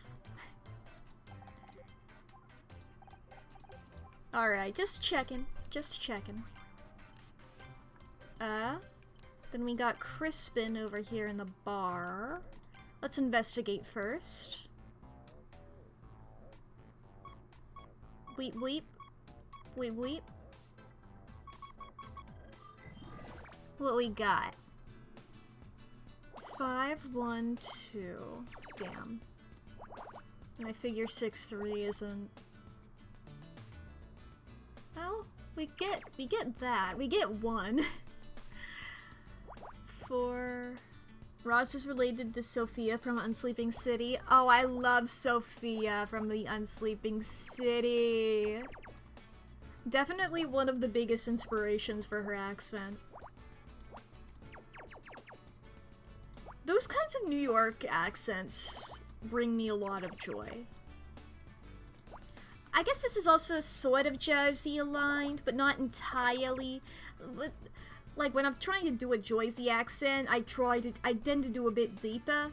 Alright, just checking. Just checking. Then we got Crispin over here in the bar. Let's investigate first. Weep, weep. Weep, weep. What we got? 5, 1, 2. Damn. And I figure 6-3 isn't. Well, we get that. We get 1. 4. Roz is related to Sophia from Unsleeping City. Oh, I love Sophia from the Unsleeping City. Definitely one of the biggest inspirations for her accent. Those kinds of New York accents bring me a lot of joy. I guess this is also sort of Jersey aligned, but not entirely. But, like, when I'm trying to do a Jersey accent, I tend to do a bit deeper.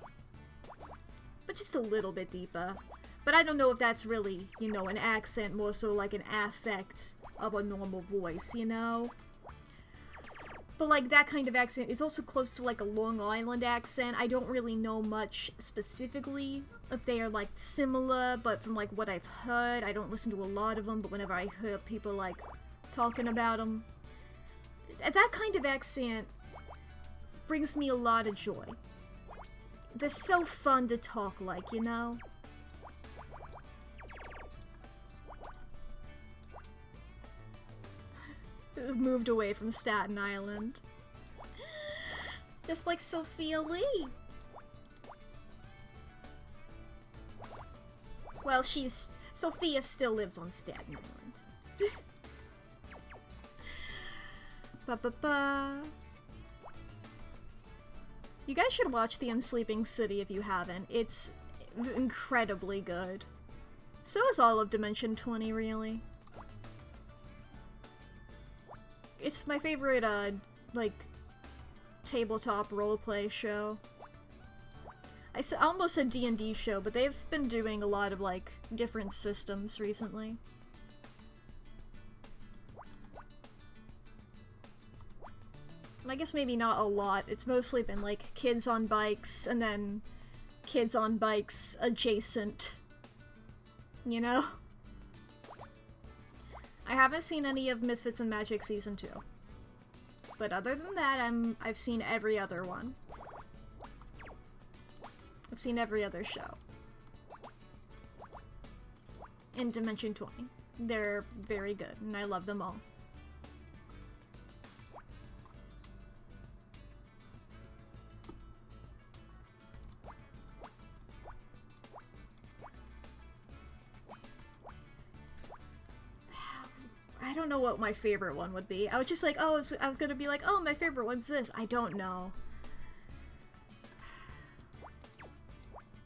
But just a little bit deeper. But I don't know if that's really, you know, an accent, more so like an affect of a normal voice, you know? But, like, that kind of accent is also close to, like, a Long Island accent. I don't really know much specifically if they are, like, similar, but from, like, what I've heard, I don't listen to a lot of them, but whenever I hear people, like, talking about them, that kind of accent brings me a lot of joy. They're so fun to talk like, you know? Moved away from Staten Island. Just like Sophia Lee. Well, Sophia still lives on Staten Island. Ba-ba-ba. You guys should watch The Unsleeping City if you haven't. It's incredibly good. So is all of Dimension 20, really. It's my favorite, like, tabletop roleplay show. I almost said D&D show, but they've been doing a lot of, like, different systems recently. I guess maybe not a lot. It's mostly been, like, kids on bikes, and then kids on bikes adjacent. You know? I haven't seen any of Misfits and Magic Season 2. But other than that, I've seen every other one. I've seen every other show. In Dimension 20. They're very good, and I love them all. I don't know what my favorite one would be. I was just like, oh, I was gonna be like, oh, my favorite one's this. I don't know.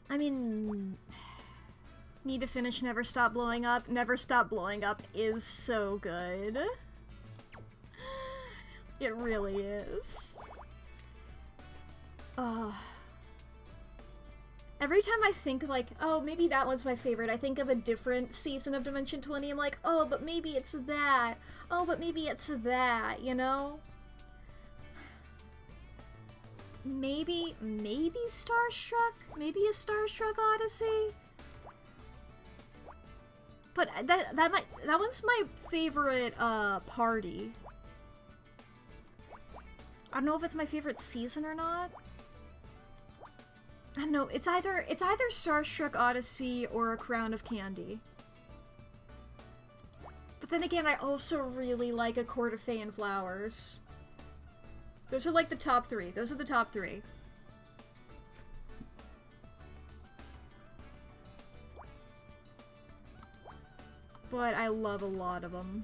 I mean, need to finish Never Stop Blowing Up. Never Stop Blowing Up is so good. It really is. Every time I think, like, oh, maybe that one's my favorite, I think of a different season of Dimension 20, I'm like, oh, but maybe it's that. Oh, but maybe it's that, you know? Maybe Starstruck? Maybe a Starstruck Odyssey? But that one's my favorite, party. I don't know if it's my favorite season or not. I don't know, it's either Starstruck Odyssey or A Crown of Candy. But then again, I also really like A Court of Fey and Flowers. Those are like the top 3. Those are the top 3. But I love a lot of them.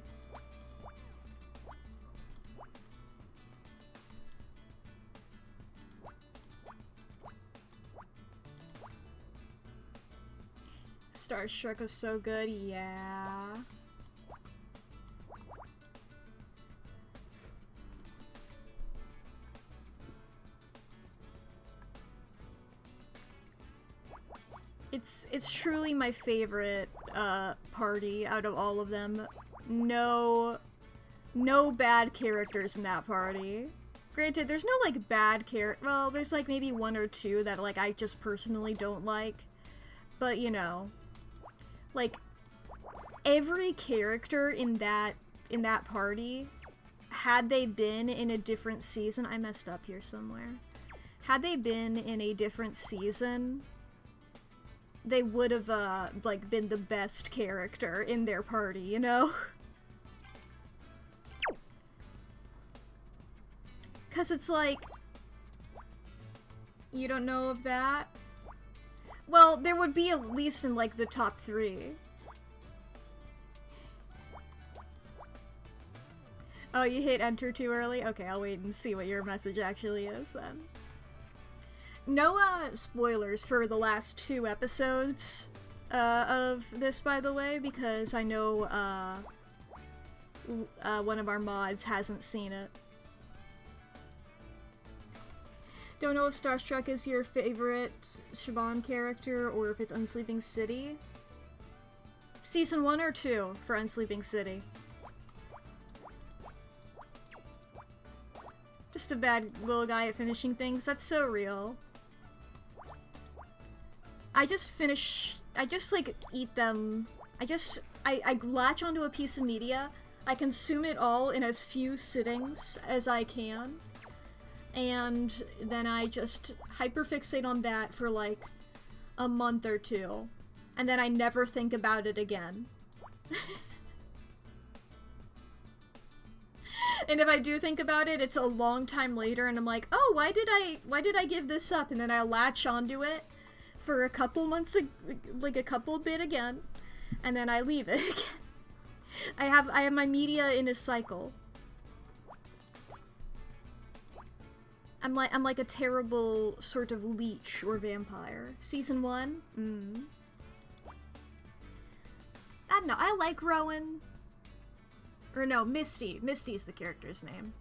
Starstruck was so good, yeah. It's truly my favorite party out of all of them. No bad characters in that party. Granted, there's no like bad character. Well, there's like maybe one or two that like I just personally don't like. But you know, like every character in that party, had they been in a different season, I messed up here somewhere. Had they been in a different season, they would have like been the best character in their party, you know? Cause it's like, you don't know of that? Well, there would be at least in like the top 3. Oh, you hit enter too early? Okay, I'll wait and see what your message actually is then. No spoilers for the last 2 episodes of this, by the way, because I know one of our mods hasn't seen it. Don't know if Starstruck is your favorite Siobhan character or if it's Unsleeping City. Season 1 or 2 for Unsleeping City? Just a bad little guy at finishing things. That's so real. I just like eat them. I latch onto a piece of media. I consume it all in as few sittings as I can. And then I just hyperfixate on that for like a month or 2. And then I never think about it again. And if I do think about it, it's a long time later and I'm like, oh, why did I give this up? And then I latch onto it for a couple months, like a couple bit again, and then I leave it again. I have my media in a cycle. I'm like a terrible sort of leech or vampire. Season 1? I don't know, I like Rowan. Or no, Misty. Misty's the character's name.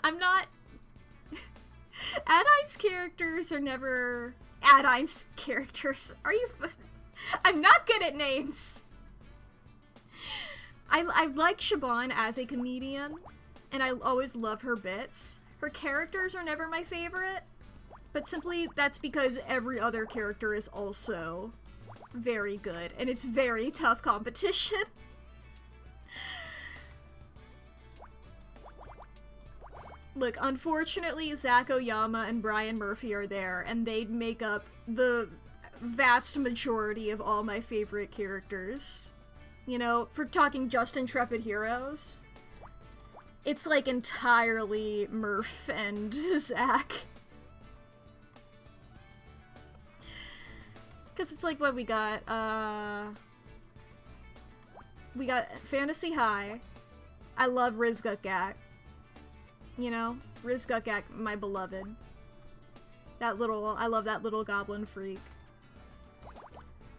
I'm not... Adine's characters are never... Adine's characters... Are you... I'm not good at names! I like Siobhan as a comedian, and I always love her bits. Her characters are never my favorite, but simply that's because every other character is also very good, and it's very tough competition. Look, unfortunately, Zach Oyama and Brian Murphy are there, and they make up the vast majority of all my favorite characters. You know, for talking just Intrepid Heroes, it's like entirely Murph and Zach. Because it's like what we got, we got Fantasy High. I love Riz Gukgak. You know, Riz Gukgak, my beloved. I love that little goblin freak.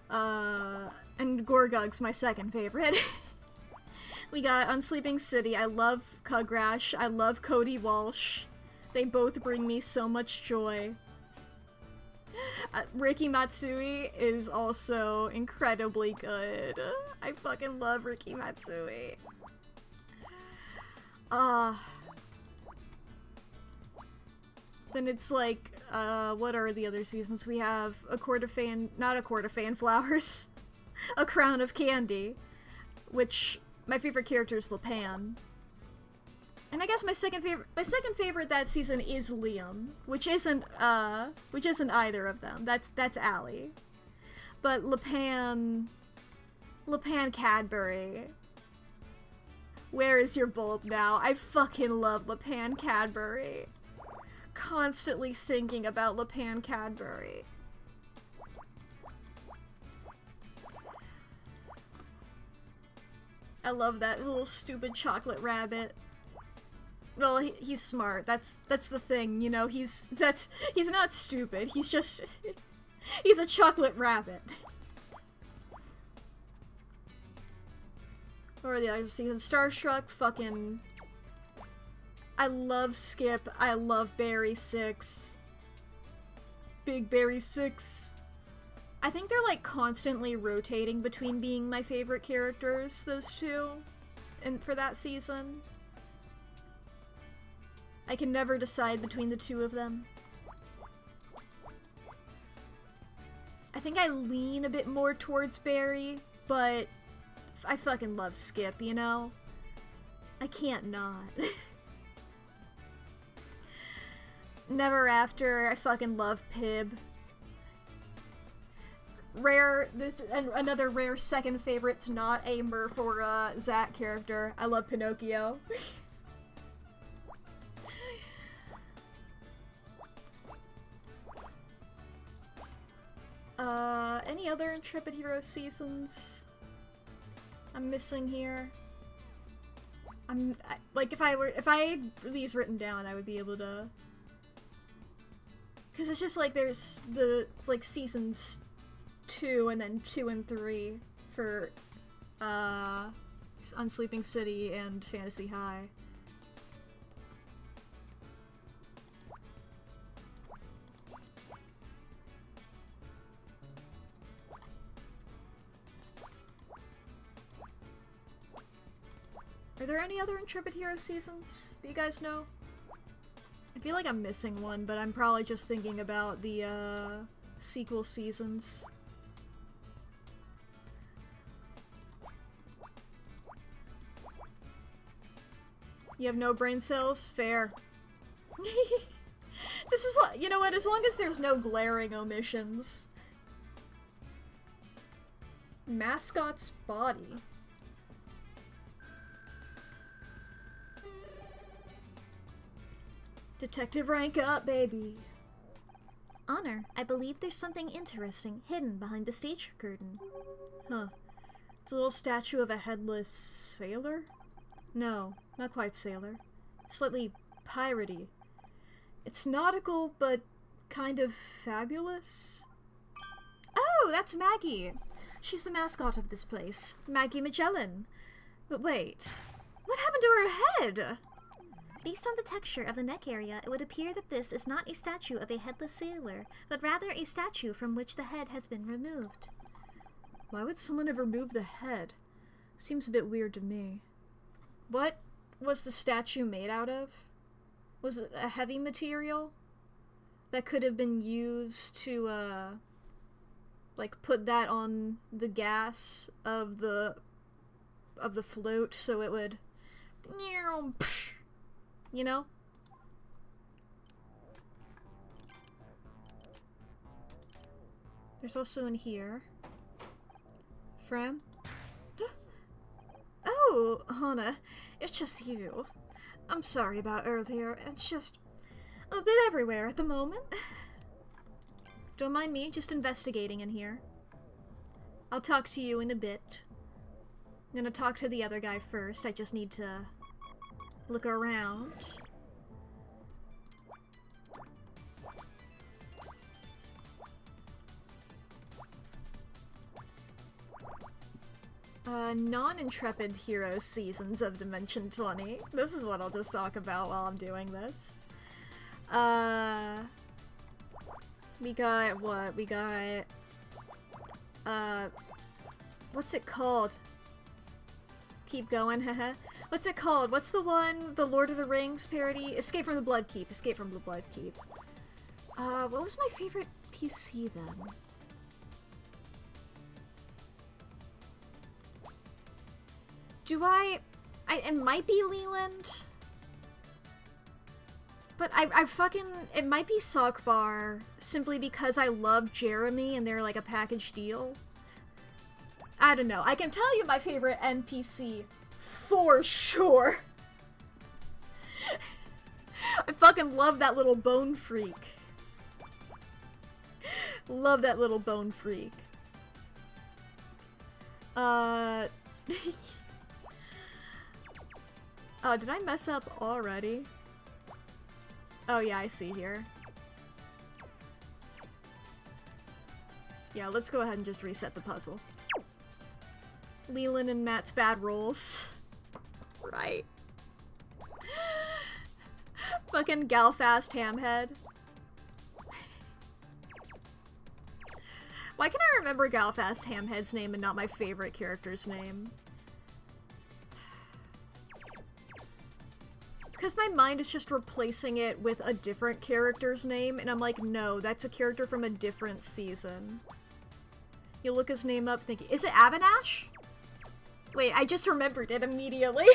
And Gorgug's my second favorite. We got Unsleeping City. I love Kugrash. I love Cody Walsh. They both bring me so much joy. Riki Matsui is also incredibly good. I fucking love Riki Matsui. Then it's like, what are the other seasons? We have not a Court of Fanflowers, A Crown of Candy, which my favorite character is Lapan. And I guess my second favorite that season is Liam, which isn't either of them. That's Allie. But Lapan Cadbury. Where is your bulb now? I fucking love Lapan Cadbury. Constantly thinking about Lapan Cadbury. I love that little stupid chocolate rabbit. Well, he's smart. That's the thing, you know. He's not stupid. He's a chocolate rabbit. Or the other season. Starstruck, fucking... I love Skip. I love Barry 6. Big Barry 6. I think they're like constantly rotating between being my favorite characters, those two, and for that season. I can never decide between the two of them. I think I lean a bit more towards Barry, but I fucking love Skip, you know? I can't not. Never After, I fucking love Pib. Rare, another rare second favorite's not a Murph or Zach character. I love Pinocchio. Any other Intrepid Hero seasons I'm missing here? Like, if I had these written down, I would be able to... Because it's just like, there's the, like, seasons 2 and then 2 and 3 for, Unsleeping City and Fantasy High. Are there any other Intrepid Hero seasons? Do you guys know? I feel like I'm missing one, but I'm probably just thinking about the, sequel seasons. You have no brain cells? Fair. This is like, you know what, as long as there's no glaring omissions. Mascot's body. Detective rank up, baby. Honor, I believe there's something interesting hidden behind the stage curtain. Huh. It's a little statue of a headless sailor? No, not quite sailor. Slightly piratey. It's nautical, but kind of fabulous. Oh, that's Maggie! She's the mascot of this place. Maggie Magellan. But wait, what happened to her head? Based on the texture of the neck area, it would appear that this is not a statue of a headless sailor, but rather a statue from which the head has been removed. Why would someone have removed the head? Seems a bit weird to me. What was the statue made out of? Was it a heavy material that could have been used to, like, put that on the gas of the float so it would, you know? There's also in here. Fran? Oh, Hannah, it's just you. I'm sorry about earlier. It's just a bit everywhere at the moment. Don't mind me, just investigating in here. I'll talk to you in a bit. I'm gonna talk to the other guy first. I just need to look around. Non-Intrepid Hero seasons of Dimension 20. This is what I'll just talk about while I'm doing this. We got what? We got, what's it called? Keep going, haha. What's it called? What's the one, the Lord of the Rings parody? Escape from the Bloodkeep. Escape from the Bloodkeep. What was my favorite PC then? It might be Leland. But I fucking, it might be Sockbar, simply because I love Jeremy and they're like a package deal. I don't know. I can tell you my favorite NPC for sure. I fucking love that little bone freak. Love that little bone freak. Oh, did I mess up already? Oh yeah, I see here. Yeah, let's go ahead and just reset the puzzle. Leland and Matt's bad rolls. Right. Fucking Galfast Hamhead. Why can I remember Galfast Hamhead's name and not my favorite character's name? It's because my mind is just replacing it with a different character's name, and I'm like, no, that's a character from a different season. You look his name up thinking, is it Avanash? Wait, I just remembered it immediately.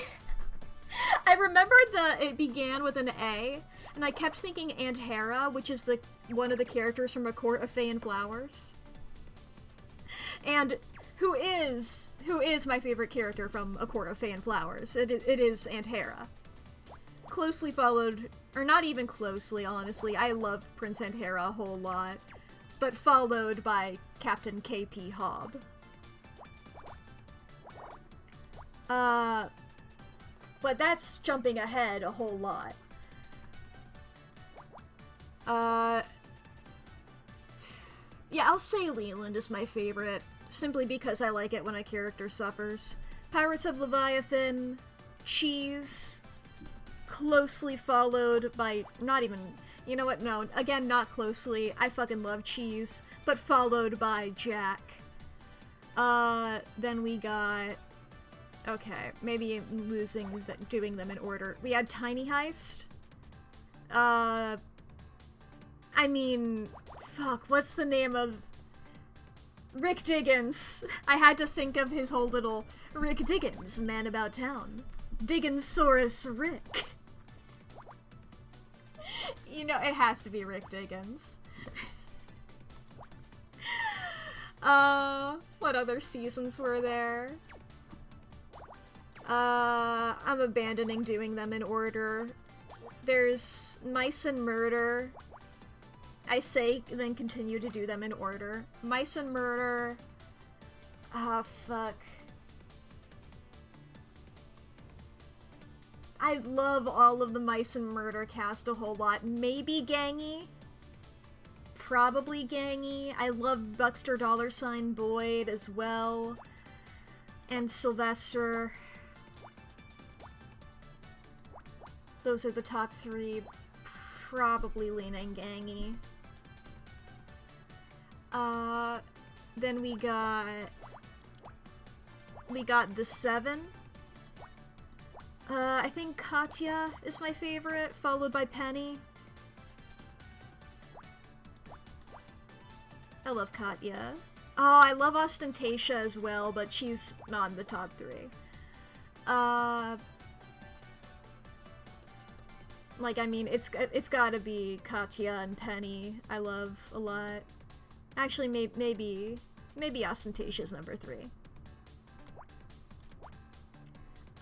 I remembered it began with an A, and I kept thinking Aunt Hera, which is one of the characters from A Court of Fey and Flowers. And who is my favorite character from A Court of Fey and Flowers? It is Aunt Hera. Closely followed, or not even closely, honestly, I love Prince Aunt Hera a whole lot, but followed by Captain K.P. Hobb. But that's jumping ahead a whole lot. Yeah, I'll say Leland is my favorite, simply because I like it when a character suffers. Pirates of Leviathan, Cheese, closely followed by, not even, you know what, no, again, not closely, I fucking love Cheese, but followed by Jack. Then we got, okay, maybe doing them in order. We had Tiny Heist. I mean, fuck, what's the name of... Rick Diggins. I had to think of his whole little Rick Diggins, man about town. Digginsaurus Rick. You know, it has to be Rick Diggins. What other seasons were there? I'm abandoning doing them in order. There's Mice and Murder. I say, then continue to do them in order. Mice and Murder. Ah, fuck. I love all of the Mice and Murder cast a whole lot. Maybe Gangy. Probably Gangy. I love Buxter $ Boyd as well. And Sylvester. Those are the top three. Probably leaning Gangy. Then we got the 7. I think Katya is my favorite, followed by Penny. I love Katya. Oh, I love Ostentation as well, but she's not in the top 3. Like, I mean, it's gotta be Katya and Penny. I love a lot. Actually, maybe Ostentatia's number 3.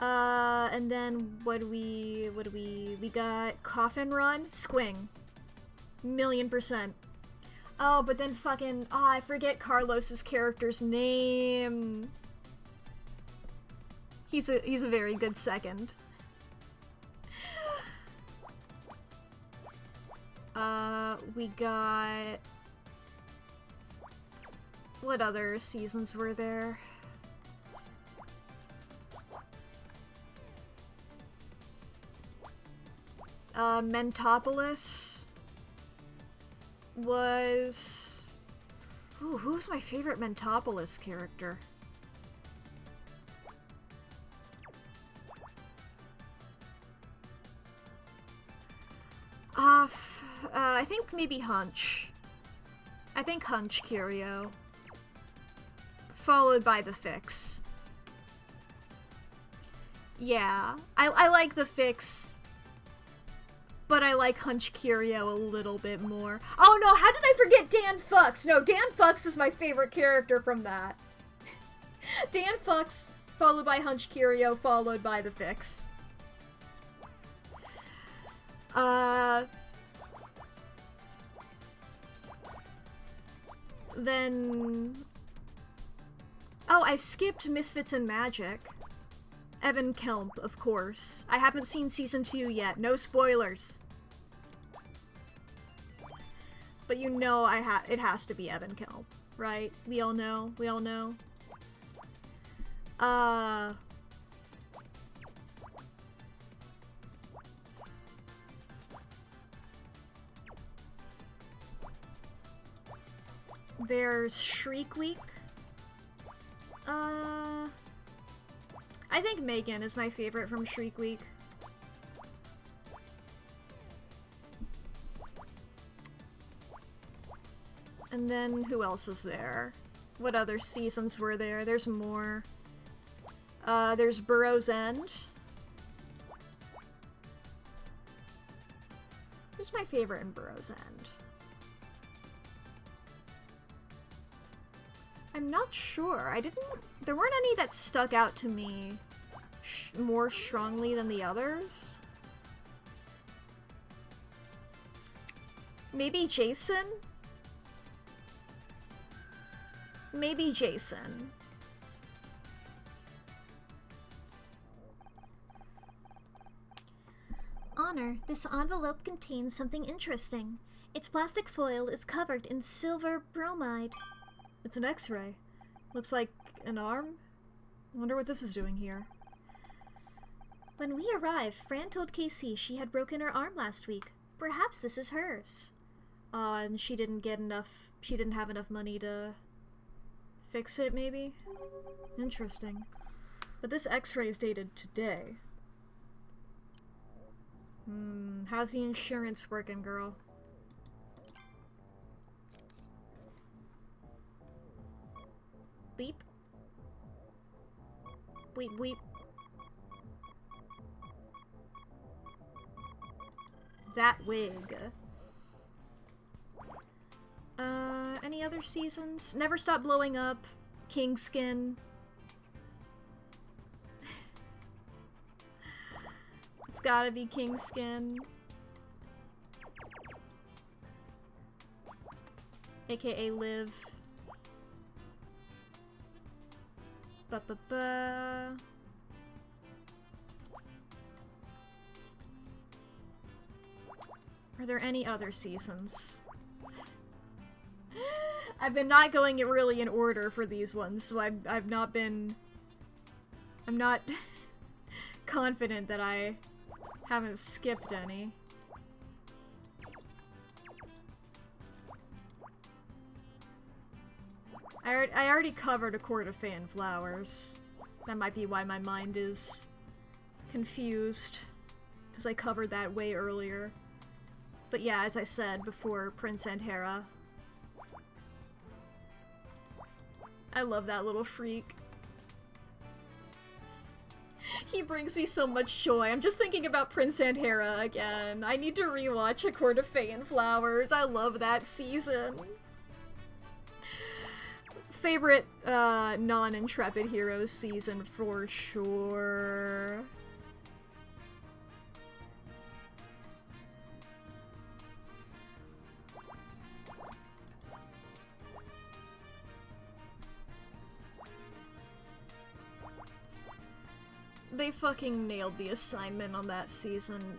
And then what do we got Coffin Run, Squing, 1,000,000%. Oh, but then fucking, I forget Carlos's character's name. He's a very good second. We got... What other seasons were there? Mentopolis was... Ooh, who's my favorite Mentopolis character? I think maybe Hunch. I think Hunch Curio. Followed by the Fix. Yeah, I like the Fix, but I like Hunch Curio a little bit more. Oh no, how did I forget Dan Fucks? No, Dan Fucks is my favorite character from that. Dan Fucks, followed by Hunch Curio, followed by the Fix. Then... Oh, I skipped Misfits and Magic. Evan Kelp, of course. I haven't seen Season 2 yet. No spoilers. But you know it has to be Evan Kelp, right? We all know. We all know. There's Shriek Week. I think Megan is my favorite from Shriek Week. And then who else is there? What other seasons were there? There's more. There's Burrow's End. Who's my favorite in Burrow's End? I'm not sure. There weren't any that stuck out to me more strongly than the others. Maybe Jason? Maybe Jason. Honor, this envelope contains something interesting. Its plastic foil is covered in silver bromide. It's an X-ray. Looks like an arm? I wonder what this is doing here. When we arrived, Fran told Casey she had broken her arm last week. Perhaps this is hers. And she didn't have enough money to fix it, maybe? Interesting. But this X-ray is dated today. How's the insurance working, girl? Beep. Weep, weep. That wig. Any other seasons? Never Stop Blowing Up. Kingskin. It's gotta be Kingskin. AKA Live. Ba-ba-ba. Are there any other seasons? I've been not going it really in order for these ones, so I'm not confident that I haven't skipped any. I already covered A Court of Fey and Flowers. That might be why my mind is confused, because I covered that way earlier. But yeah, as I said before, Prince and Hera. I love that little freak. He brings me so much joy. I'm just thinking about Prince and Hera again. I need to rewatch A Court of Fey and Flowers. I love that season. Favorite non-Intrepid Heroes season for sure. They fucking nailed the assignment on that season.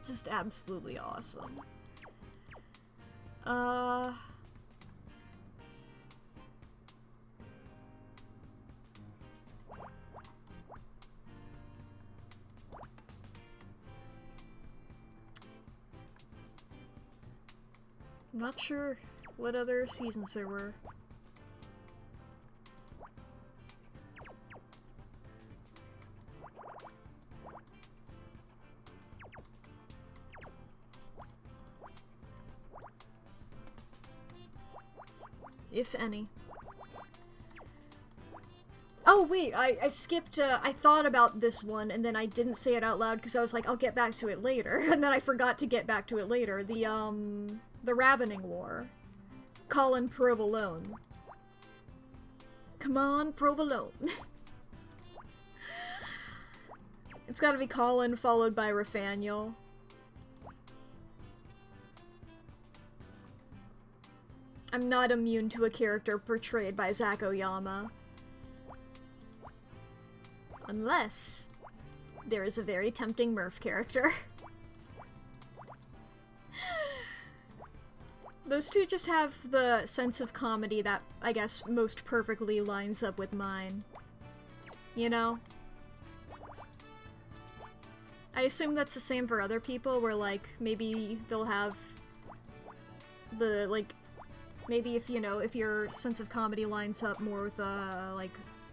Just absolutely awesome. I'm not sure what other seasons there were. If any. Oh wait, I skipped, I thought about this one and then I didn't say it out loud because I was like, I'll get back to it later, and then I forgot to get back to it later. The Ravening War. Colin Provolone. Come on, Provolone. It's gotta be Colin followed by Rathaniel. I'm not immune to a character portrayed by Zach Oyama. Unless there is a very tempting Murph character. Those two just have the sense of comedy that, I guess, most perfectly lines up with mine. You know? I assume that's the same for other people, where, like, maybe they'll have the, like, maybe if, you know, if your sense of comedy lines up more with,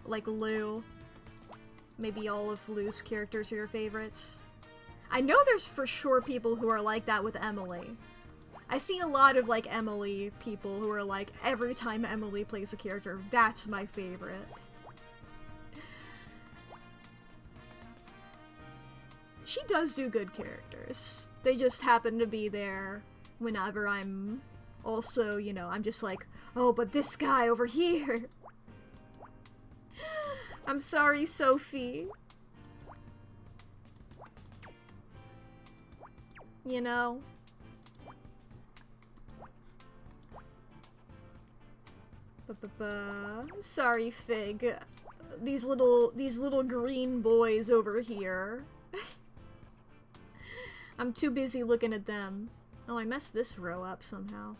like Lou, maybe all of Lou's characters are your favorites. I know there's for sure people who are like that with Emily. I see a lot of, like, Emily people who are like, every time Emily plays a character, that's my favorite. She does do good characters. They just happen to be there whenever I'm also, you know, I'm just like, oh, but this guy over here. I'm sorry, Sophie. You know? Sorry, Fig. These little green boys over here. I'm too busy looking at them. Oh, I messed this row up somehow.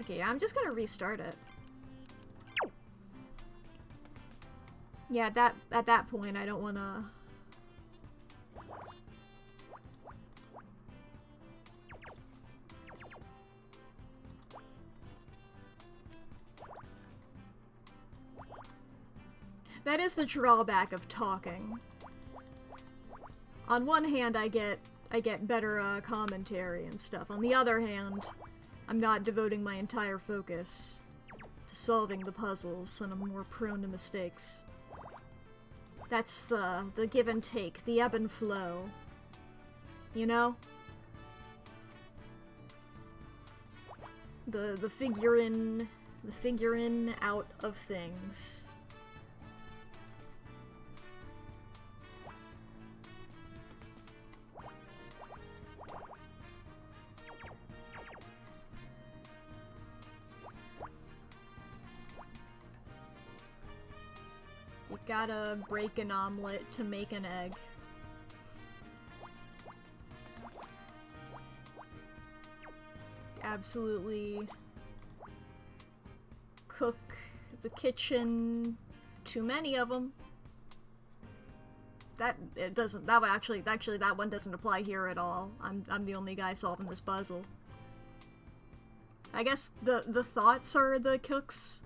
Okay, I'm just gonna restart it. Yeah, at that point, I don't wanna... That is the drawback of talking. On one hand, I get better commentary and stuff. On the other hand, I'm not devoting my entire focus to solving the puzzles, and I'm more prone to mistakes. That's the give and take, the ebb and flow. You know? The figure in out of things. You gotta break an omelet to make an egg. Absolutely cook the kitchen, too many of them. That one doesn't apply here at all. I'm the only guy solving this puzzle. I guess the thoughts are the cooks.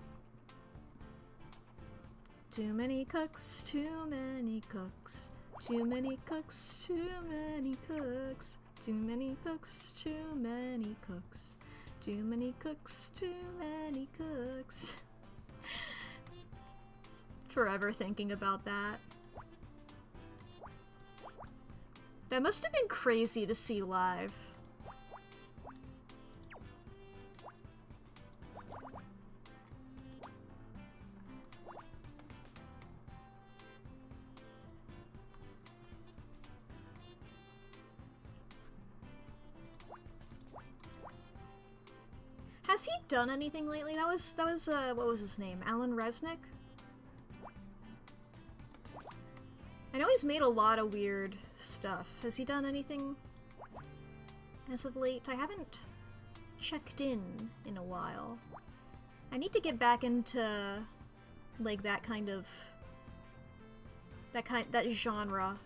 Too many cooks, too many cooks, too many cooks, too many cooks, too many cooks, too many cooks, too many cooks, too many cooks. Forever thinking about that. That must have been crazy to see live. Has he done anything lately? That was what was his name? Alan Resnick? I know he's made a lot of weird stuff. Has he done anything as of late? I haven't checked in a while. I need to get back into, like, that genre.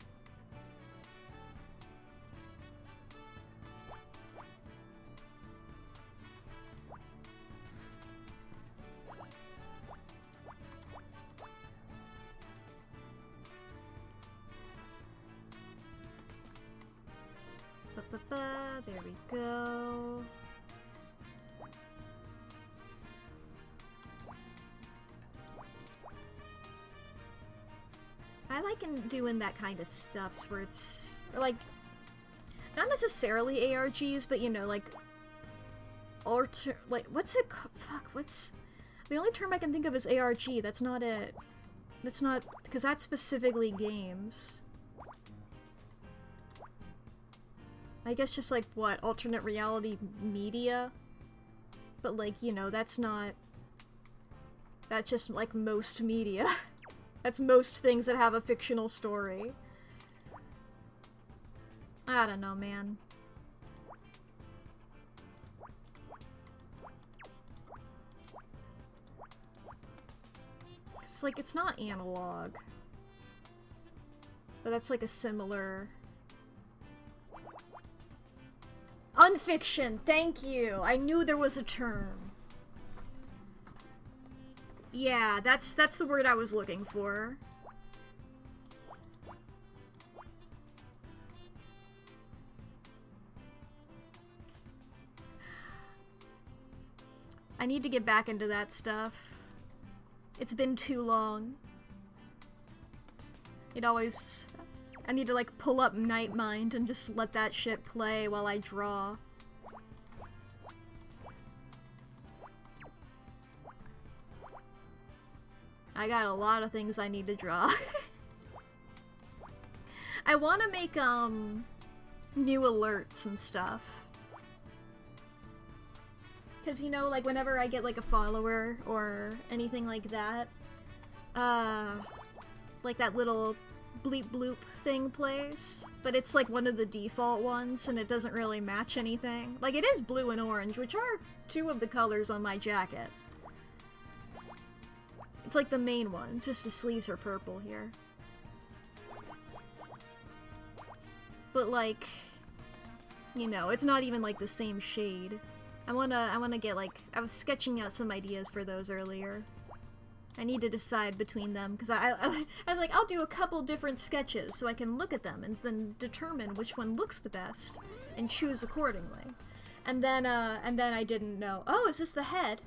There we go. I like doing that kind of stuff where it's like not necessarily ARGs, but you know, like what's the only term I can think of is ARG. That's not it. That's not, because that's specifically games. I guess just like, what, alternate reality media? But like, you know, that's just like most media. That's most things that have a fictional story. I don't know, man. It's like, it's not analog. But that's like a similar... Unfiction! Thank you! I knew there was a term. Yeah, that's the word I was looking for. I need to get back into that stuff. It's been too long. It always... I need to, like, pull up Night Mind and just let that shit play while I draw. I got a lot of things I need to draw. I want to make, new alerts and stuff. Because, you know, like, whenever I get, like, a follower or anything like that, like, that little bleep bloop thing plays, but it's, like, one of the default ones, and it doesn't really match anything. Like, it is blue and orange, which are two of the colors on my jacket. It's, like, the main ones, just the sleeves are purple here. But, like, you know, it's not even, like, the same shade. I wanna get, like, I was sketching out some ideas for those earlier. I need to decide between them, because I was like, I'll do a couple different sketches so I can look at them and then determine which one looks the best and choose accordingly. And then I didn't know. Oh, is this the head?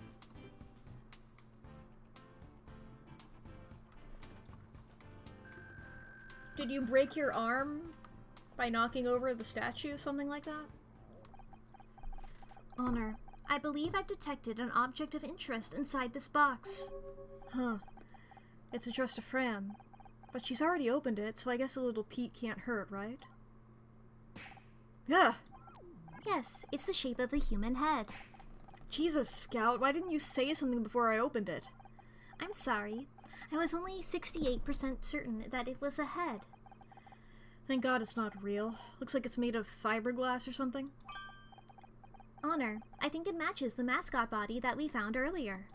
Did you break your arm by knocking over the statue? Something like that? Honor, I believe I've detected an object of interest inside this box. Huh. It's addressed to Fran. But she's already opened it, so I guess a little peek can't hurt, right? Yeah. Yes, it's the shape of a human head. Jesus, Scout, why didn't you say something before I opened it? I'm sorry. I was only 68% certain that it was a head. Thank God it's not real. Looks like it's made of fiberglass or something. Honor, I think it matches the mascot body that we found earlier.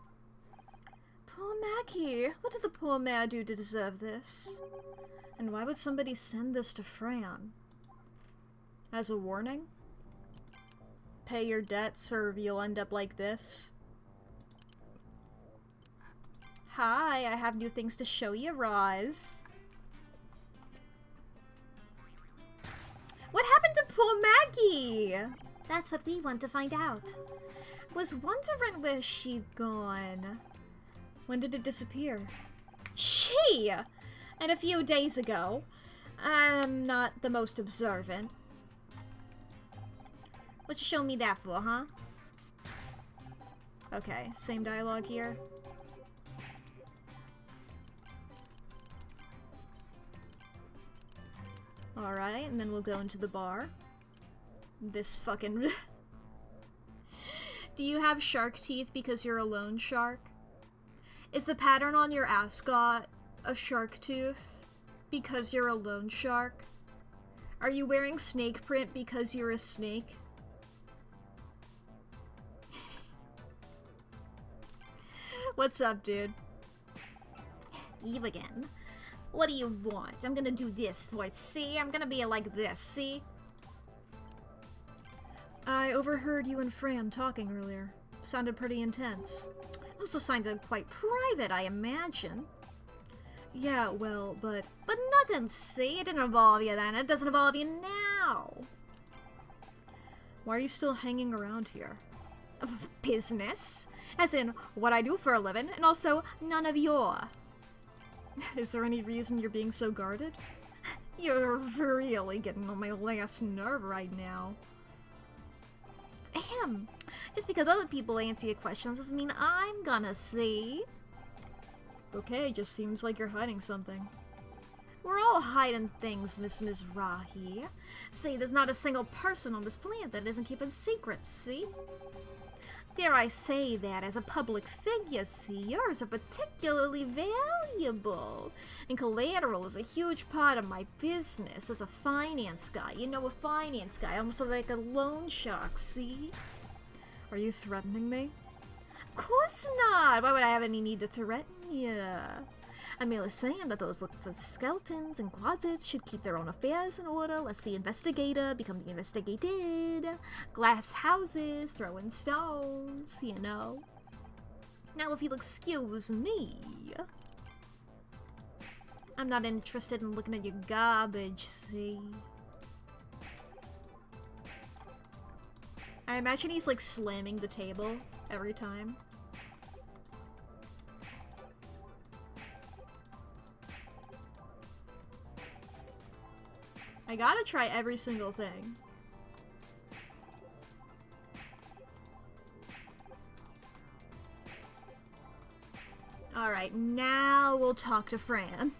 Poor Mackie! What did the poor mare do to deserve this? And why would somebody send this to Fran? As a warning? Pay your debts or you'll end up like this? Hi, I have new things to show you, Roz. What happened to poor Maggie? That's what we want to find out. Was wondering where she'd gone. When did it disappear? She! And a few days ago. I'm not the most observant. What you show me that for, huh? Okay, same dialogue here. Alright, and then we'll go into the bar. This fucking... Do you have shark teeth because you're a lone shark? Is the pattern on your ascot a shark tooth because you're a lone shark? Are you wearing snake print because you're a snake? What's up, dude? Eve again. What do you want? I'm gonna do this voice, see? I'm gonna be like this, see? I overheard you and Fran talking earlier. Sounded pretty intense. Also sounded quite private, I imagine. Yeah, well, but nothing, see? It didn't involve you then. It doesn't involve you now. Why are you still hanging around here? Business? As in, what I do for a living, and also none of your. Is there any reason you're being so guarded? You're really getting on my last nerve right now. Ahem. Just because other people answer your questions doesn't mean I'm gonna see. Okay, just seems like you're hiding something. We're all hiding things, Miss Rahi. See, there's not a single person on this planet that isn't keeping secrets, see? Dare I say that as a public figure, see, yours are particularly valuable. And collateral is a huge part of my business as a finance guy. You know, a finance guy, almost like a loan shark, see? Are you threatening me? Of course not! Why would I have any need to threaten you? I'm merely saying that those looking for skeletons in closets should keep their own affairs in order, lest the investigator become the investigated. Glass houses, throwing stones, you know. Now, if you'll excuse me, I'm not interested in looking at your garbage, see? I imagine he's like slamming the table every time. I gotta try every single thing. Alright, now we'll talk to Fran.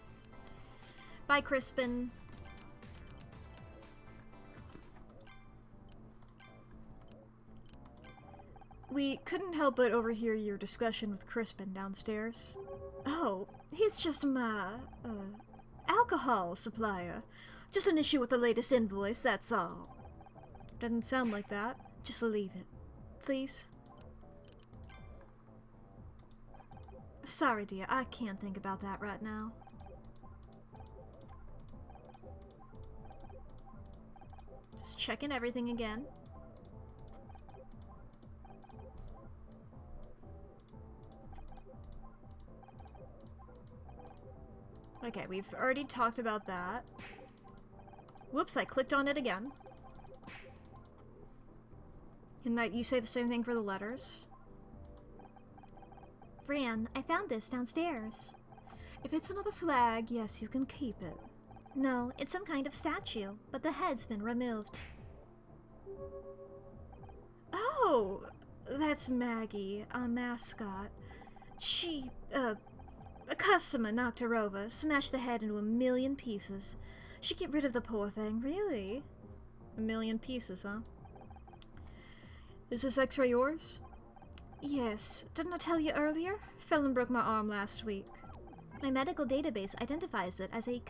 Bye, Crispin. We couldn't help but overhear your discussion with Crispin downstairs. Oh, he's just my, alcohol supplier. Just an issue with the latest invoice, that's all. Doesn't sound like that. Just leave it. Please? Sorry, dear. I can't think about that right now. Just checking everything again. Okay, we've already talked about that. Whoops, I clicked on it again. Can you say the same thing for the letters? Fran, I found this downstairs. If it's another flag, yes, you can keep it. No, it's some kind of statue, but the head's been removed. Oh, that's Maggie, our mascot. She, a customer knocked her over, smashed the head into a million pieces. Should get rid of the poor thing, really? A million pieces, huh? Is this x-ray yours? Yes. Didn't I tell you earlier? Fell and broke my arm last week. My medical database identifies it as a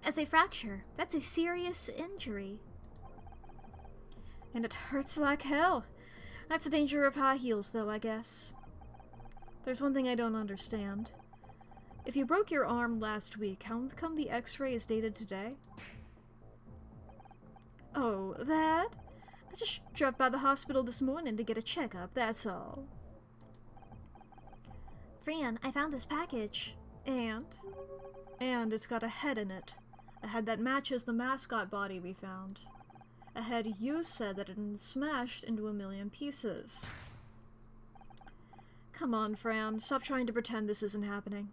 as a fracture. That's a serious injury. And it hurts like hell. That's the danger of high heels, though, I guess. There's one thing I don't understand. If you broke your arm last week, how come the x-ray is dated today? Oh, that? I just dropped by the hospital this morning to get a checkup, that's all. Fran, I found this package. And it's got a head in it. A head that matches the mascot body we found. A head you said that had been smashed into a million pieces. Come on, Fran, stop trying to pretend this isn't happening.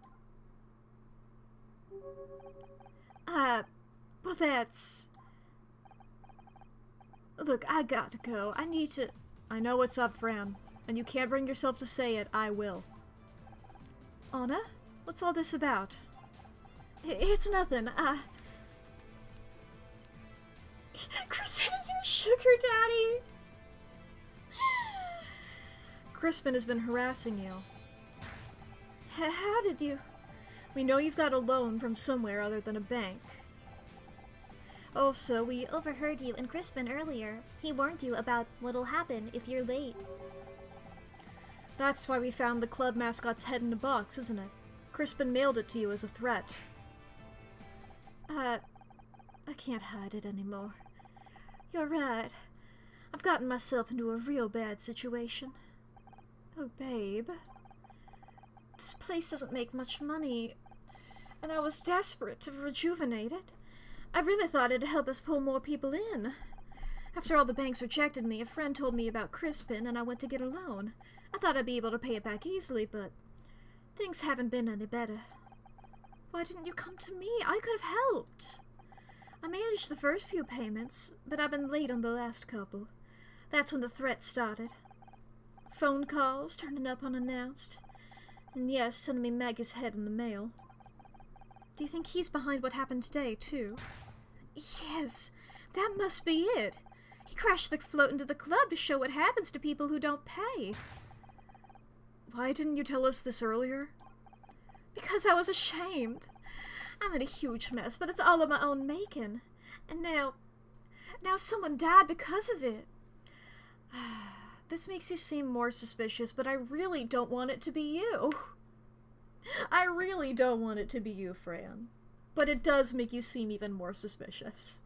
Well that's... Look, I gotta go. I need to... I know what's up, Fran. And you can't bring yourself to say it, I will. Anna? What's all this about? It's nothing, Crispin is your sugar daddy! Crispin has been harassing you. How did you... We know you've got a loan from somewhere other than a bank. Also, we overheard you and Crispin earlier. He warned you about what'll happen if you're late. That's why we found the club mascot's head in a box, isn't it? Crispin mailed it to you as a threat. I can't hide it anymore. You're right. I've gotten myself into a real bad situation. Oh, babe. This place doesn't make much money, and I was desperate to rejuvenate it. I really thought it'd help us pull more people in. After all the banks rejected me, a friend told me about Crispin, and I went to get a loan. I thought I'd be able to pay it back easily, but things haven't been any better. Why didn't you come to me? I could have helped. I managed the first few payments, but I've been late on the last couple. That's when the threat started. Phone calls turning up unannounced. And yes, sending me Maggie's head in the mail. Do you think he's behind what happened today, too? Yes, that must be it. He crashed the float into the club to show what happens to people who don't pay. Why didn't you tell us this earlier? Because I was ashamed. I'm in a huge mess, but it's all of my own making. And now someone died because of it. This makes you seem more suspicious, but I really don't want it to be you. I really don't want it to be you, Fran. But it does make you seem even more suspicious.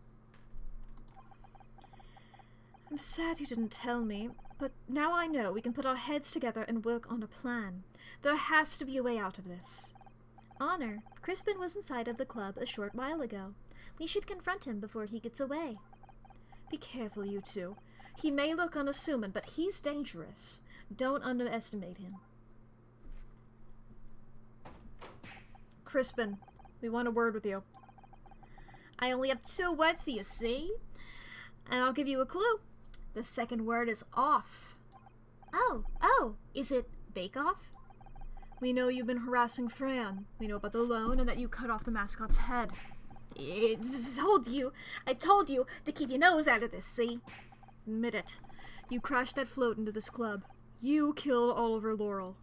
I'm sad you didn't tell me, but now I know we can put our heads together and work on a plan. There has to be a way out of this. Honor, Crispin was inside of the club a short while ago. We should confront him before he gets away. Be careful, you two. He may look unassuming, but he's dangerous. Don't underestimate him. Crispin, we want a word with you. I only have 2 words for you, see? And I'll give you a clue. The second word is off. Oh, is it bake off? We know you've been harassing Fran. We know about the loan and that you cut off the mascot's head. I told you to keep your nose out of this, see? Admit it. You crashed that float into this club. You killed Oliver Laurel.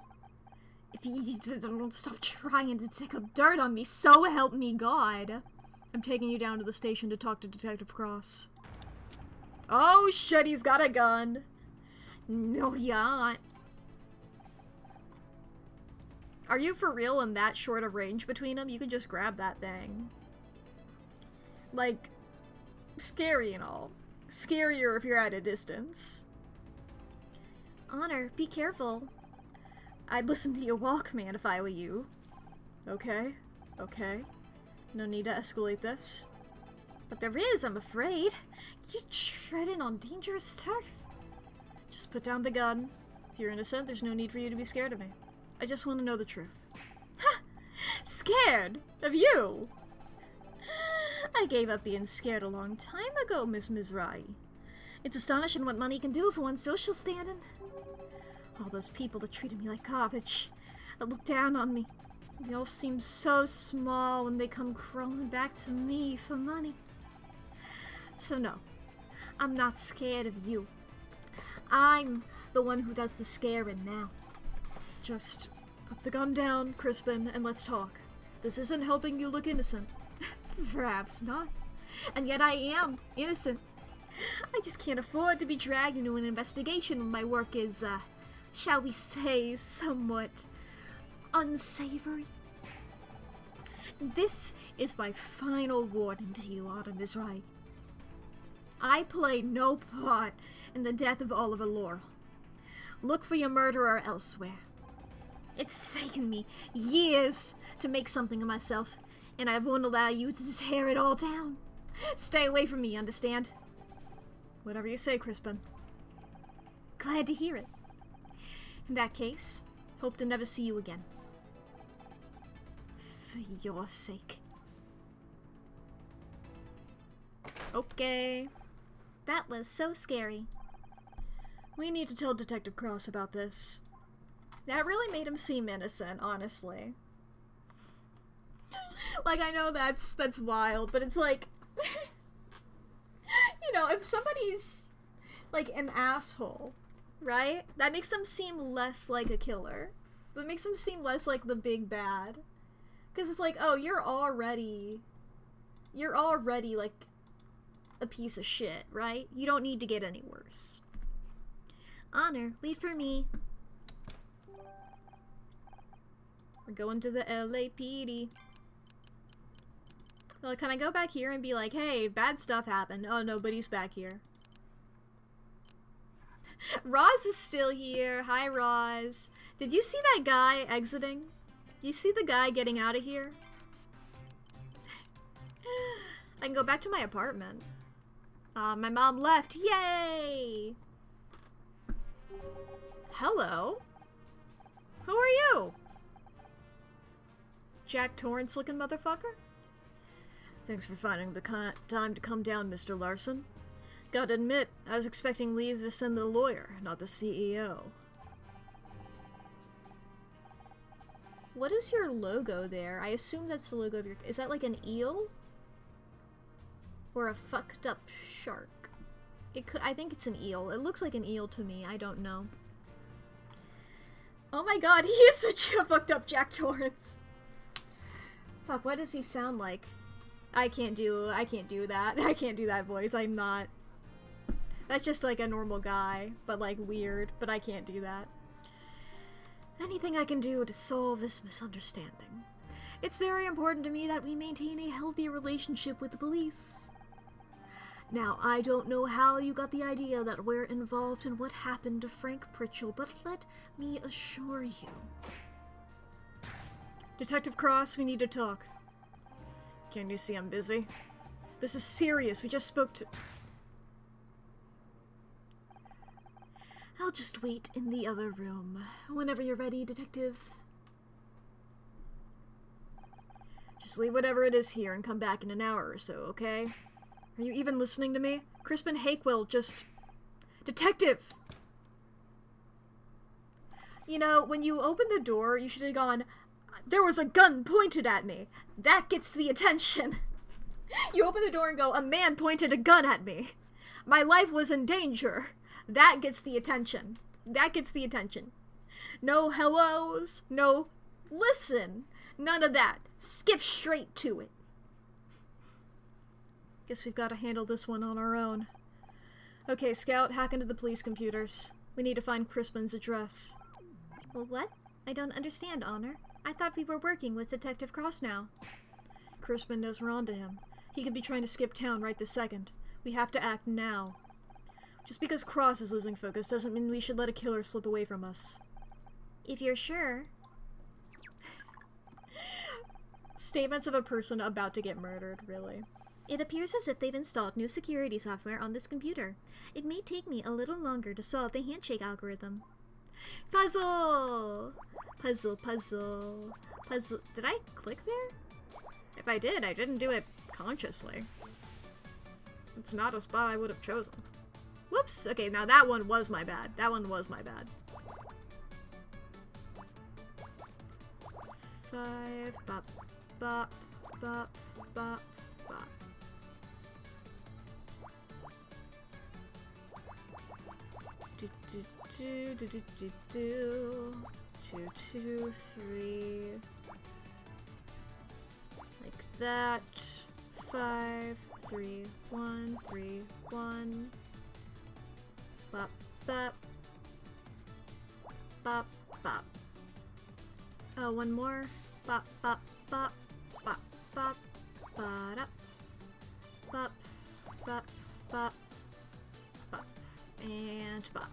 If you don't stop trying to take up dirt on me, so help me God. I'm taking you down to the station to talk to Detective Cross. Oh shit, he's got a gun. No, you aren't. Are you for real in that short of range between them? You could just grab that thing. Like, scary and all. Scarier if you're at a distance. Honor, be careful. I'd listen to your Walkman if I were you. Okay. No need to escalate this. But there is, I'm afraid. You're treading on dangerous turf. Just put down the gun. If you're innocent, there's no need for you to be scared of me. I just want to know the truth. Ha! Scared? Of you? I gave up being scared a long time ago, Miss Mizrahi. It's astonishing what money can do for one's social standing. All those people that treated me like garbage, that look down on me, they all seem so small when they come crawling back to me for money. So no, I'm not scared of you. I'm the one who does the scaring now. Just put the gun down, Crispin, and let's talk. This isn't helping you look innocent. Perhaps not. And yet I am innocent. I just can't afford to be dragged into an investigation when my work is, shall we say, somewhat unsavory. This is my final warning to you, Autumn is right. I play no part in the death of Oliver Laurel. Look for your murderer elsewhere. It's taken me years to make something of myself, and I won't allow you to tear it all down. Stay away from me, understand? Whatever you say, Crispin. Glad to hear it. In that case, hope to never see you again. For your sake. Okay. That was so scary. We need to tell Detective Cross about this. That really made him seem innocent, honestly. Like, I know that's wild, but it's like... you know, if somebody's, like, an asshole, right? That makes them seem less like a killer. That makes them seem less like the big bad. Because it's like, oh, you're already, like, a piece of shit, right? You don't need to get any worse. Honor, wait for me. We're going to the LAPD. Well, can I go back here and be like, hey, bad stuff happened. Oh, nobody's back here. Roz is still here. Hi, Roz. Did you see that guy exiting? You see the guy getting out of here? I can go back to my apartment. My mom left. Yay! Hello? Who are you? Jack Torrance looking motherfucker? Thanks for finding the time to come down, Mr. Larson. Gotta admit, I was expecting Lee to send the lawyer, not the CEO. What is your logo there? I assume that's the logo of your... Is that like an eel? Or a fucked up shark? I think it's an eel. It looks like an eel to me. I don't know. Oh my god, he is such a fucked up Jack Torrance. Fuck, what does he sound like? I can't do that. I can't do that voice. I'm not. That's just like a normal guy, but like weird, but I can't do that. Anything I can do to solve this misunderstanding. It's very important to me that we maintain a healthy relationship with the police. Now, I don't know how you got the idea that we're involved in what happened to Frank Pritchell, but let me assure you. Detective Cross, we need to talk. Can you see I'm busy? This is serious. We just spoke to... I'll just wait in the other room. Whenever you're ready, Detective. Just leave whatever it is here and come back in an hour or so, okay? Are you even listening to me? Crispin Hakewell just... Detective! You know, when you opened the door, you should have gone, there was a gun pointed at me. That gets the attention. You open the door and go, a man pointed a gun at me. My life was in danger. That gets the attention. That gets the attention. No hellos, no listen. None of that. Skip straight to it. Guess we've got to handle this one on our own. Okay, Scout, hack into the police computers. We need to find Crispin's address. Well, what? I don't understand, Honor. I thought we were working with Detective Cross now. Crispin knows we're onto him. He could be trying to skip town right this second. We have to act now. Just because Cross is losing focus doesn't mean we should let a killer slip away from us. If you're sure. Statements of a person about to get murdered, really. It appears as if they've installed new security software on this computer. It may take me a little longer to solve the handshake algorithm. Puzzle! Puzzle, puzzle, puzzle. Did I click there? If I did, I didn't do it consciously. It's not a spot I would have chosen. Whoops! Okay, now that one was my bad. That one was my bad. 5, bop, bop, bop, bop, bop. Do, do, do, do, do, do, do. 2, 2, 3. Like that. 5, 3, 1, 3, 1. Bop, bop. Bop, bop. Oh, one more. Bop, bop, bop. Bop, bop. Ba-da. Bop, bop, bop. Bop. And bop.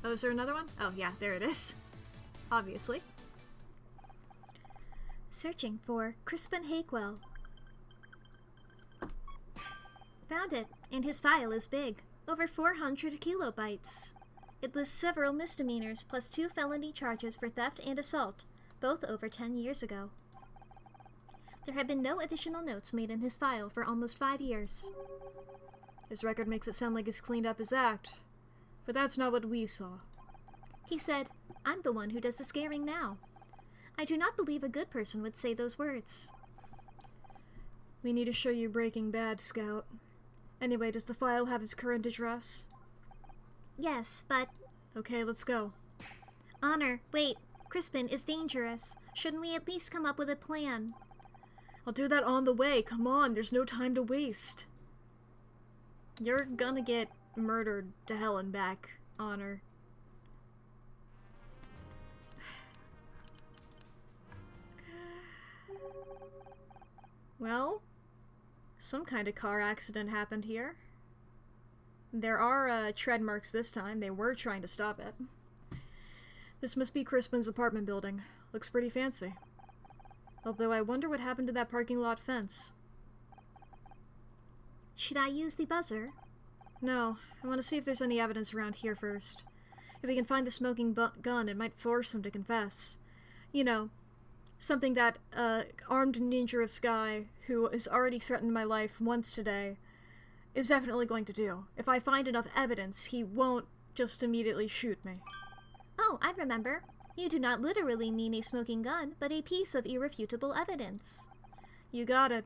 Oh, is there another one? Oh, yeah, there it is. Obviously. Searching for Crispin Hakewell. Found it, and his file is big. Over 400 kilobytes. It lists several misdemeanors, plus 2 felony charges for theft and assault, both over 10 years ago. There have been no additional notes made in his file for almost 5 years. His record makes it sound like he's cleaned up his act, but that's not what we saw. He said, I'm the one who does the scaring now. I do not believe a good person would say those words. We need to show you Breaking Bad, Scout. Anyway, does the file have his current address? Yes, but... Okay, let's go. Honor, wait. Crispin is dangerous. Shouldn't we at least come up with a plan? I'll do that on the way. Come on, there's no time to waste. You're gonna get murdered to hell and back, Honor. Well, some kind of car accident happened here. There are tread marks this time. They were trying to stop it. This must be Crispin's apartment building. Looks pretty fancy. Although I wonder what happened to that parking lot fence. Should I use the buzzer? No, I want to see if there's any evidence around here first. If we can find the smoking gun, it might force him to confess. You know, something that armed ninja guy who has already threatened my life once today is definitely going to do. If I find enough evidence, he won't just immediately shoot me. Oh, I remember. You do not literally mean a smoking gun, but a piece of irrefutable evidence. You got it.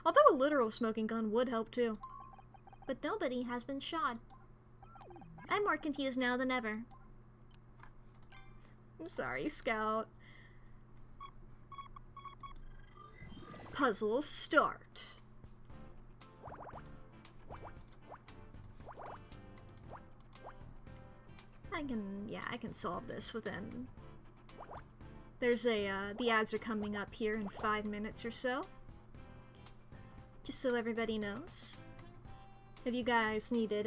Although a literal smoking gun would help too. but nobody has been shot. I'm more confused now than ever. I'm sorry, Scout. Puzzle start. I can solve this within... There's the ads are coming up here in 5 minutes or so. Just so everybody knows. If you guys needed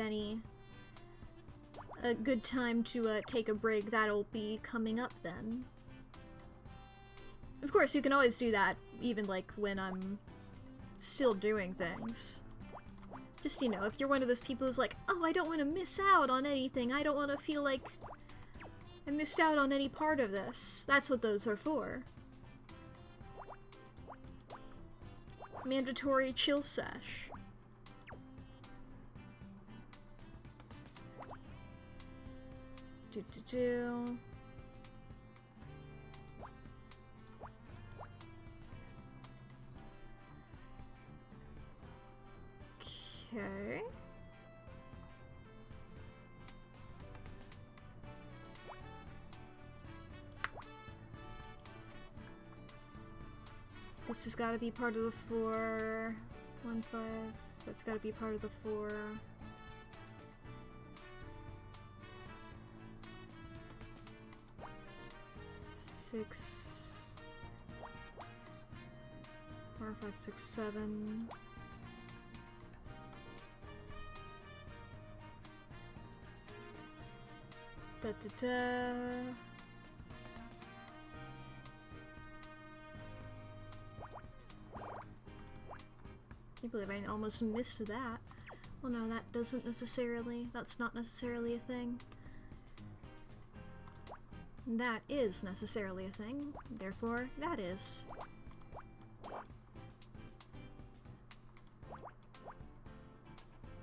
a good time to take a break, that'll be coming up then. Of course, you can always do that, even like when I'm still doing things. Just, you know, if you're one of those people who's like, oh, I don't want to miss out on anything, I don't want to feel like I missed out on any part of this. That's what those are for. Mandatory chill sesh. Do. Okay. This has got to be part of the 4. 1, 5. That's got to be part of the 4. Six. 4, 5, 6, 7. Da da da. I believe I almost missed that. Well, no, that's not necessarily a thing. That is necessarily a thing, therefore, that is.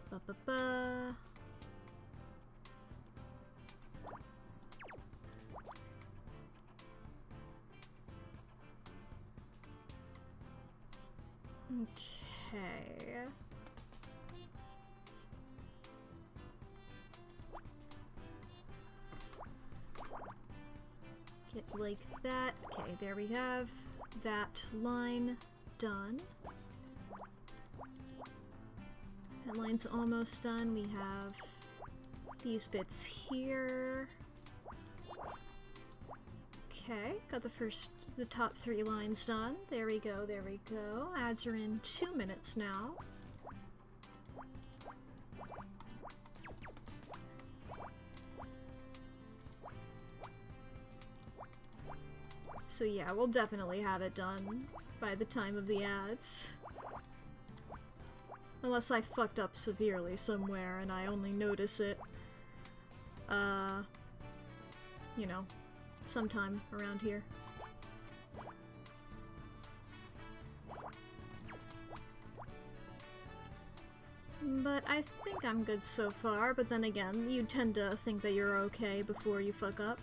Ba-ba-ba. Okay. Get like that. Okay, there we have that line done. That line's almost done. We have these bits here. Okay, got the top 3 lines done. There we go, there we go. Ads are in 2 minutes now. So yeah, we'll definitely have it done by the time of the ads. Unless I fucked up severely somewhere and I only notice it, you know, sometime around here. But I think I'm good so far, but then again, you tend to think that you're okay before you fuck up.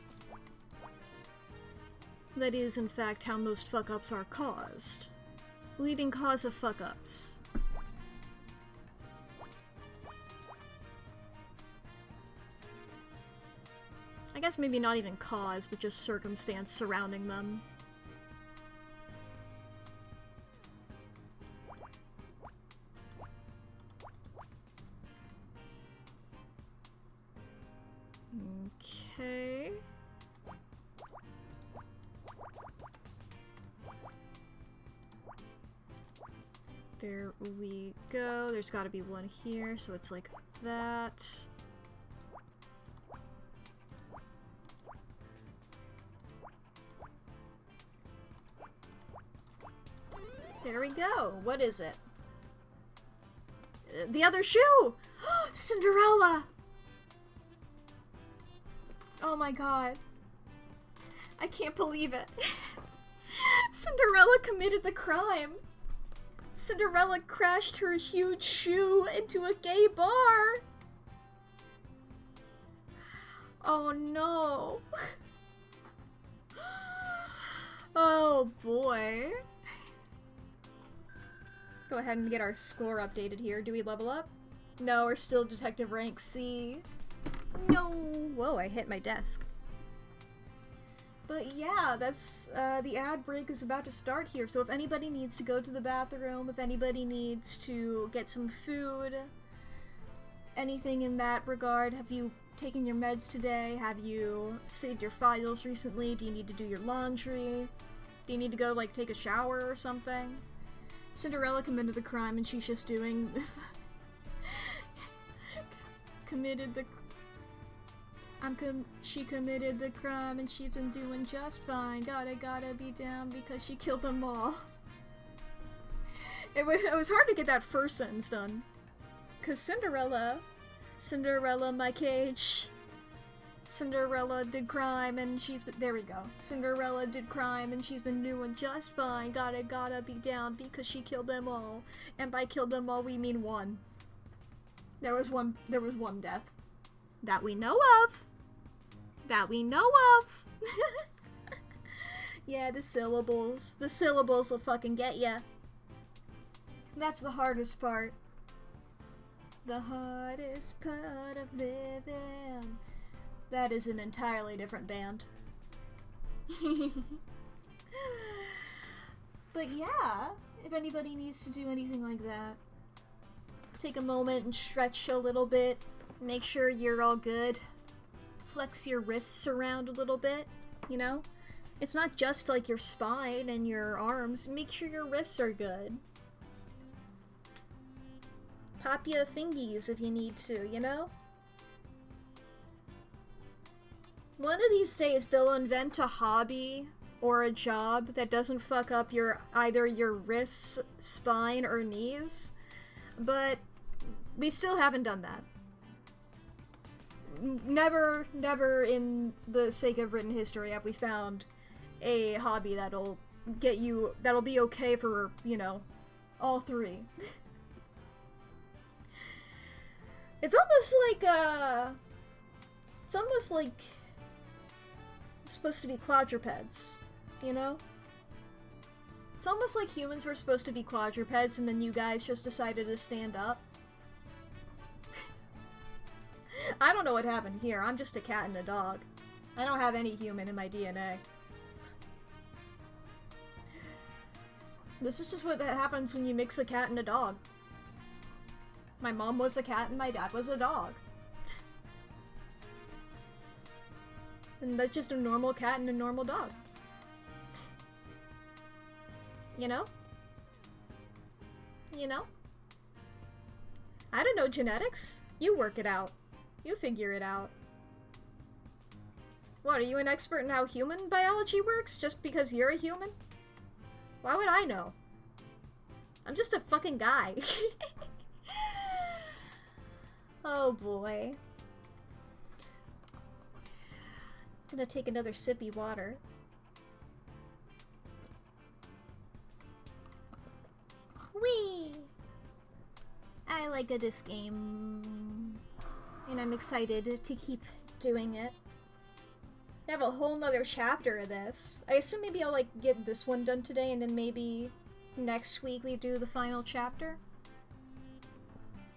That is, in fact, how most fuck-ups are caused. Leading cause of fuck-ups. I guess maybe not even cause, but just circumstance surrounding them. Okay. There we go. There's gotta be one here, so it's like that. There we go. What is it? The other shoe! Cinderella! Oh my god. I can't believe it. Cinderella committed the crime. Cinderella crashed her huge shoe into a gay bar. Oh no. Oh boy. Go ahead and get our score updated here. Do we level up? No, we're still detective rank C. No! Whoa, I hit my desk. But yeah, that's, the ad break is about to start here, so if anybody needs to go to the bathroom, if anybody needs to get some food, anything in that regard, have you taken your meds today? Have you saved your files recently? Do you need to do your laundry? Do you need to go, like, take a shower or something? Cinderella committed the crime and she's just doing... She committed the crime and she's been doing just fine. Gotta be down because she killed them all. It was hard to get that first sentence done. Cause Cinderella, my cage. Cinderella did crime and she's been, there we go. Cinderella did crime and she's been doing just fine. Gotta be down because she killed them all. And by killed them all, we mean one. There was one death. That we know of. Yeah, the syllables. The syllables will fucking get ya. That's the hardest part. The hardest part of living. That is an entirely different band. But yeah, if anybody needs to do anything like that, take a moment and stretch a little bit. Make sure you're all good. Flex your wrists around a little bit, you know? It's not just like your spine and your arms. Make sure your wrists are good. Pop your fingies if you need to, you know? One of these days they'll invent a hobby or a job that doesn't fuck up either your wrists, spine, or knees. But we still haven't done that. Never in the sake of written history have we found a hobby that'll be okay for, you know, all three. It's almost like supposed to be quadrupeds, you know? It's almost like humans were supposed to be quadrupeds and then you guys just decided to stand up. I don't know what happened here. I'm just a cat and a dog. I don't have any human in my DNA. This is just what happens when you mix a cat and a dog. My mom was a cat and my dad was a dog. And that's just a normal cat and a normal dog. You know? You know? I don't know genetics. You work it out. You figure it out. What, are you an expert in how human biology works just because you're a human? Why would I know? I'm just a fucking guy. Oh boy. Gonna take another sippy water. Whee! I like this game. And I'm excited to keep doing it. I have a whole nother chapter of this. I assume maybe I'll, like, get this one done today, and then maybe next week we do the final chapter.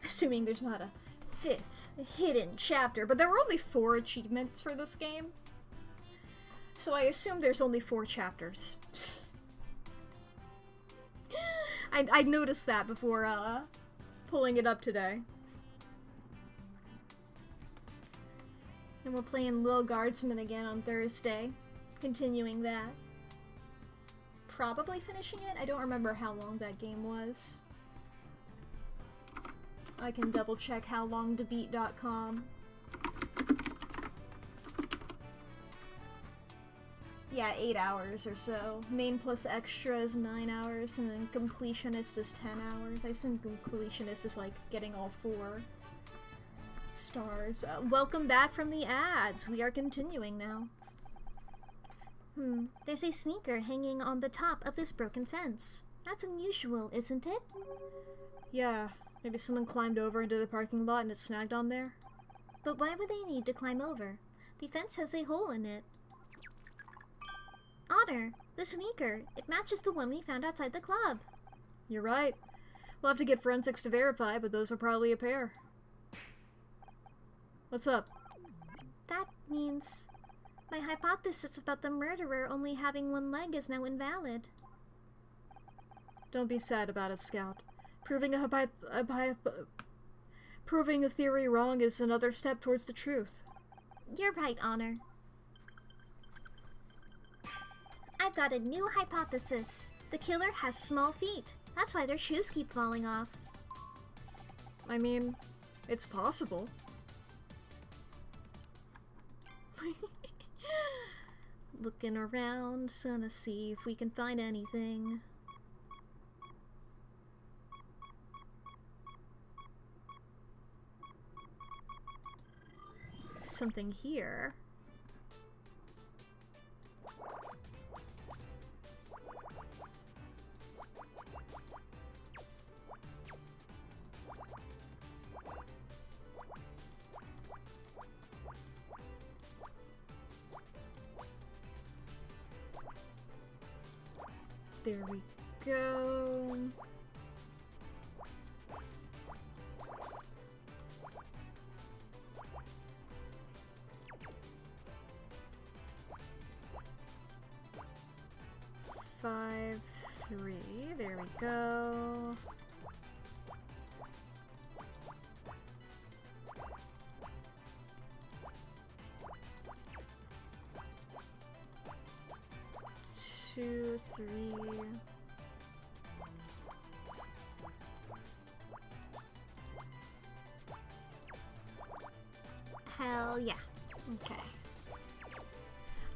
Assuming there's not a fifth hidden chapter. But there were only 4 achievements for this game. So I assume there's only 4 chapters. I noticed that before, pulling it up today. And we're playing Lil Guardsman again on Thursday. Continuing that. Probably finishing it? I don't remember how long that game was. I can double check howlongtobeat.com. Yeah, 8 hours or so. Main plus extra is 9 hours, and then completionist is 10 hours. I assume completionist is like getting all 4 stars. Welcome back from the ads. We are continuing now. There's a sneaker hanging on the top of this broken fence. That's unusual, isn't it? Yeah, maybe someone climbed over into the parking lot and it snagged on there. But why would they need to climb over? The fence has a hole in it. Otter, the sneaker. It matches the one we found outside the club. You're right. We'll have to get forensics to verify, but those are probably a pair. What's up? That means my hypothesis about the murderer only having one leg is now invalid. Don't be sad about it, Scout. Proving proving a theory wrong is another step towards the truth. You're right, Honor. I've got a new hypothesis. The killer has small feet. That's why their shoes keep falling off. I mean, it's possible. Looking around, gonna see if we can find anything. Something here. There we go. Five, 3. There we go. Two, 3. Hell yeah. Okay.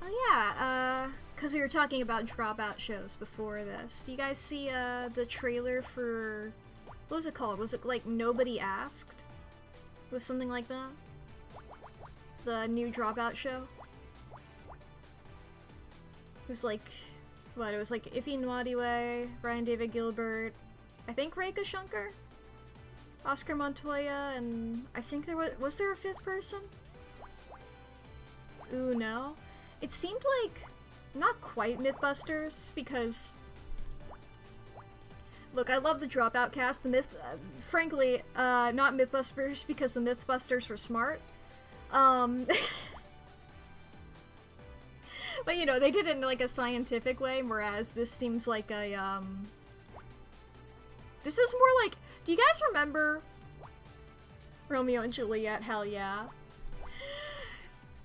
Oh yeah, because we were talking about dropout shows before this. Do you guys see, the trailer for... What was it called? Was it, like, Nobody Asked? It was something like that? The new dropout show? It was like... What? It was like Iffy Nwadiwe, Brian David Gilbert, I think Reika Shankar? Oscar Montoya, and I think there was there a 5th person? Ooh, no. It seemed like not quite Mythbusters, because look, I love the Dropout cast. Frankly, not Mythbusters because the Mythbusters were smart. But you know, they did it in like a scientific way, whereas this seems like a this is more like, do you guys remember Romeo and Juliet? Hell yeah.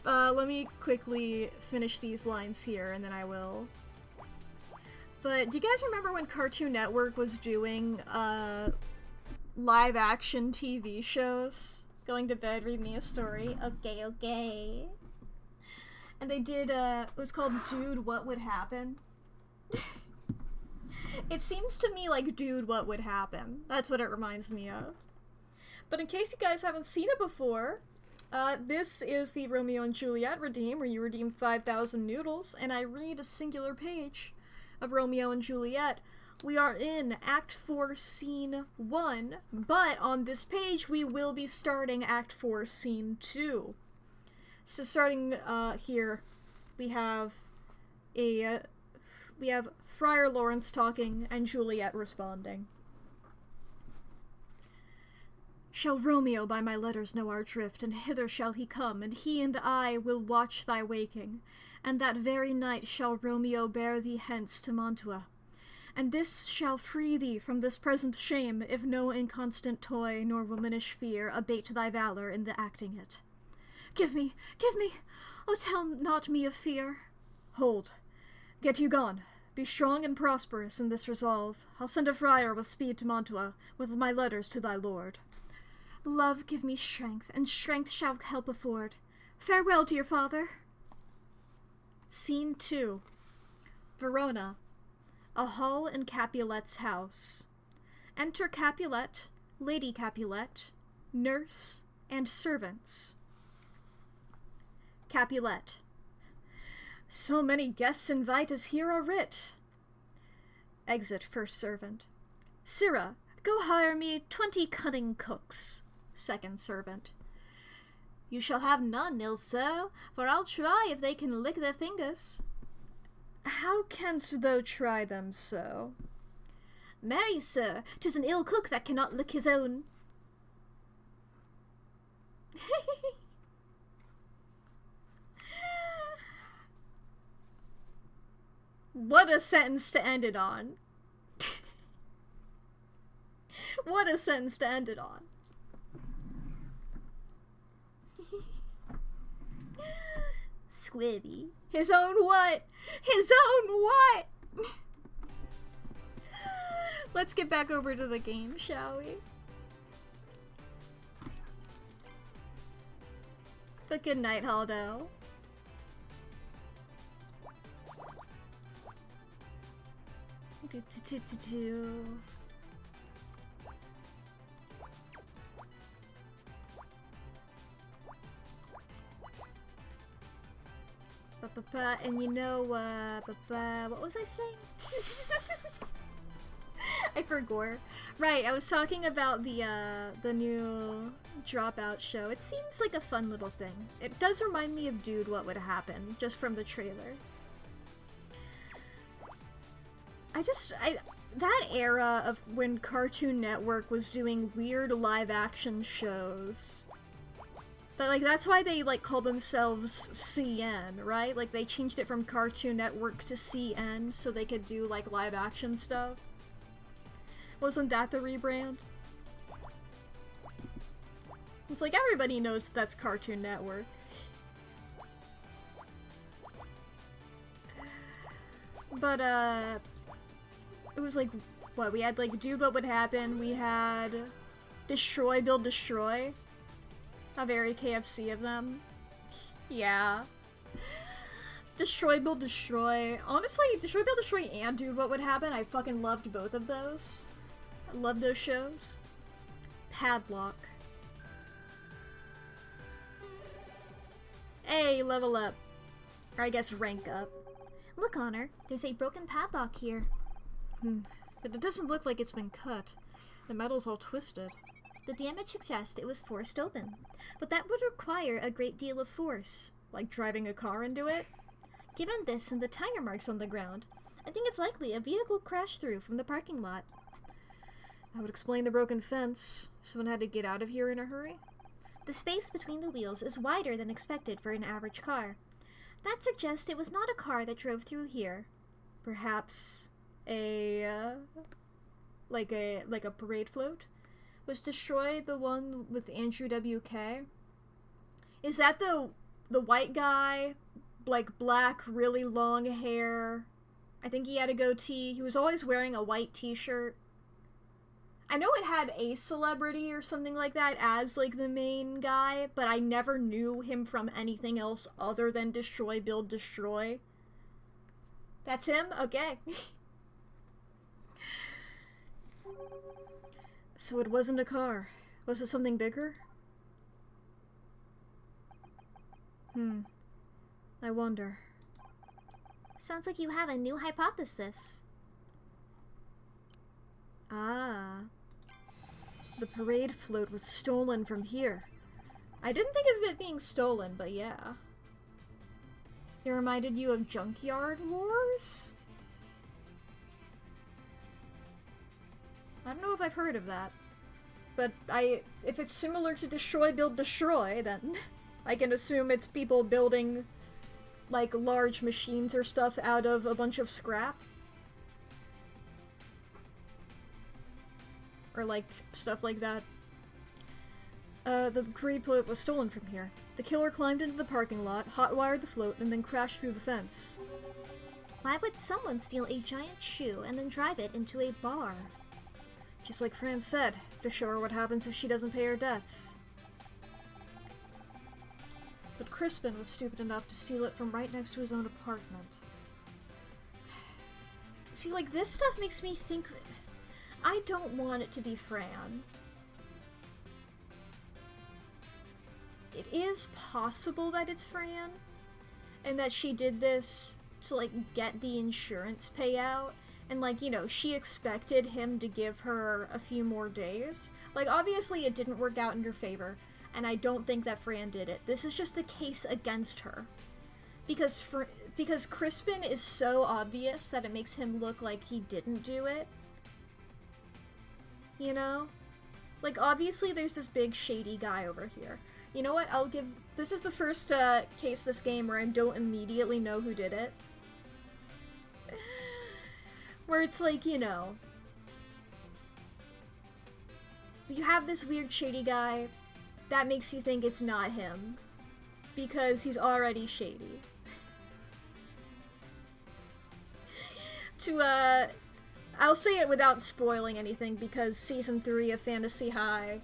Let me quickly finish these lines here, and then I will. But do you guys remember when Cartoon Network was doing, live-action TV shows? Going to bed, read me a story. Okay, okay. And they did, it was called Dude, What Would Happen? It seems to me like Dude, What Would Happen. That's what it reminds me of. But in case you guys haven't seen it before, this is the Romeo and Juliet redeem, where you redeem 5,000 noodles, and I read a singular page of Romeo and Juliet. We are in Act 4, Scene 1, but on this page we will be starting Act 4, Scene 2. So starting here, we have Friar Lawrence talking and Juliet responding. Shall Romeo by my letters know our drift, and hither shall he come, and he and I will watch thy waking, and that very night shall Romeo bear thee hence to Mantua. And this shall free thee from this present shame, if no inconstant toy nor womanish fear abate thy valor in the acting it. Give me, oh tell not me of fear. Hold, get you gone. Be strong and prosperous in this resolve. I'll send a friar with speed to Mantua, with my letters to thy lord. Love give me strength, and strength shall help afford. Farewell, dear father. Scene 2. Verona. A hall in Capulet's house. Enter Capulet, Lady Capulet, nurse, and servants. Capulet. So many guests invite as here are writ. Exit first servant. Sirrah, go hire me 20 cunning cooks. Second servant. You shall have none, ill sir, for I'll try if they can lick their fingers. How canst thou try them so? Marry, sir, 'tis an ill cook that cannot lick his own. What a sentence to end it on. What a sentence to end it on. Squibby. His own what? His own what? Let's get back over to the game, shall we? But good night, Haldo. Do. And you know, what was I saying? I forgot. Right, I was talking about the new Dropout show. It seems like a fun little thing. It does remind me of Dude, What Would Happen, just from the trailer. That era of when Cartoon Network was doing weird live-action shows. That's why they, call themselves CN, right? Like, they changed it from Cartoon Network to CN so they could do, live-action stuff. Wasn't that the rebrand? It's like, everybody knows that's Cartoon Network. But, it was what? We had, Dude, What Would Happen? We had Destroy, Build, Destroy. A very KFC of them. Yeah. Destroy, Build, Destroy. Honestly, Destroy, Build, Destroy and Dude, What Would Happen? I fucking loved both of those. I love those shows. Padlock. Hey, level up. Or I guess rank up. Look, Honor, there's a broken padlock here. But it doesn't look like it's been cut. The metal's all twisted. The damage suggests it was forced open, but that would require a great deal of force. Like driving a car into it? Given this and the tire marks on the ground, I think it's likely a vehicle crashed through from the parking lot. That would explain the broken fence. Someone had to get out of here in a hurry? The space between the wheels is wider than expected for an average car. That suggests it was not a car that drove through here. Perhaps like a parade float? Was Destroy the one with Andrew WK? Is that the white guy? Black, really long hair. I think he had a goatee. He was always wearing a white t-shirt. I know it had a celebrity or something like that as, the main guy, but I never knew him from anything else other than Destroy, Build, Destroy. That's him? Okay. So it wasn't a car. Was it something bigger? I wonder. Sounds like you have a new hypothesis. Ah. The parade float was stolen from here. I didn't think of it being stolen, but yeah. It reminded you of Junkyard Wars? I don't know if I've heard of that. But if it's similar to Destroy, Build, Destroy, then I can assume it's people building, large machines or stuff out of a bunch of scrap. Or, stuff like that. The parade float was stolen from here. The killer climbed into the parking lot, hot-wired the float, and then crashed through the fence. Why would someone steal a giant shoe and then drive it into a bar? Just like Fran said, to show her what happens if she doesn't pay her debts. But Crispin was stupid enough to steal it from right next to his own apartment. See, this stuff makes me think... I don't want it to be Fran. It is possible that it's Fran, and that she did this to, get the insurance payout, and, she expected him to give her a few more days. Obviously it didn't work out in her favor, and I don't think that Fran did it. This is just the case against her. Because Crispin is so obvious that it makes him look like he didn't do it. You know? Obviously there's this big shady guy over here. You know what? This is the first case this game where I don't immediately know who did it. Where it's like, you know, you have this weird shady guy that makes you think it's not him because he's already shady. I'll say it without spoiling anything because season 3 of Fantasy High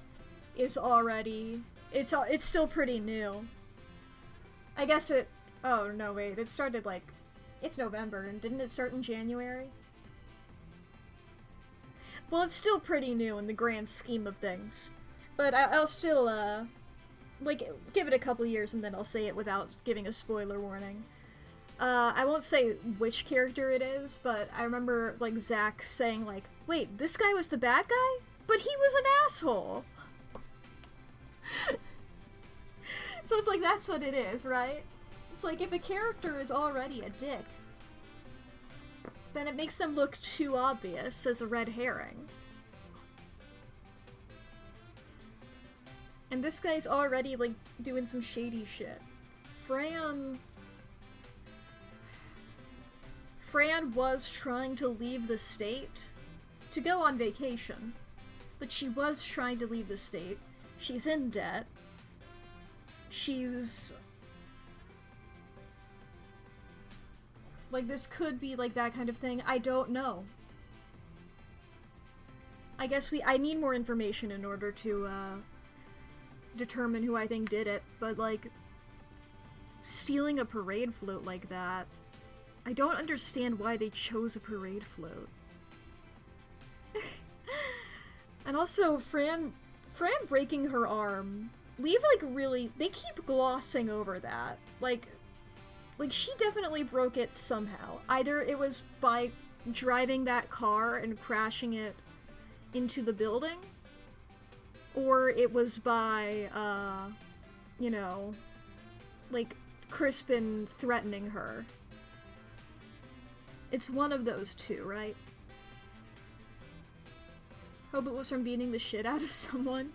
is already, it's still pretty new. I guess oh no wait, it started like, it's November and didn't it start in January? Well, it's still pretty new in the grand scheme of things. But I'll still, like, give it a couple years and then I'll say it without giving a spoiler warning. I won't say which character it is, but I remember, like, Zach saying, like, wait, this guy was the bad guy? But he was an asshole! So it's like, that's what it is, right? It's like, if a character is already a dick, then it makes them look too obvious as a red herring. And this guy's already, like, doing some shady shit. Fran was trying to leave the state to go on vacation, but she was trying to leave the state. She's in debt. She's... like, this could be, like, that kind of thing. I don't know. I guess I need more information in order to, determine who I think did it, but, like, stealing a parade float like that, I don't understand why they chose a parade float. And also, Fran breaking her arm, we've, like, really, they keep glossing over that. Like, she definitely broke it somehow. Either it was by driving that car and crashing it into the building, or it was by, you know, like, Crispin threatening her. It's one of those two, right? Hope it was from beating the shit out of someone.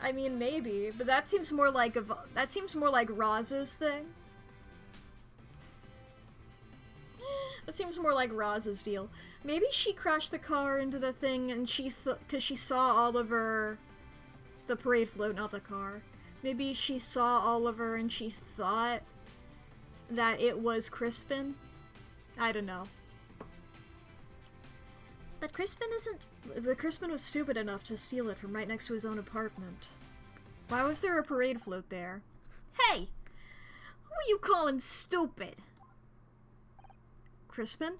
I mean, maybe, but that seems more like Roz's thing. That seems more like Roz's deal. Maybe she crashed the car into the thing and because she saw Oliver, the parade float, not the car. Maybe she saw Oliver and she thought that it was Crispin. I don't know. But Crispin isn't... But Crispin was stupid enough to steal it from right next to his own apartment. Why was there a parade float there? Hey! Who are you calling stupid? Crispin?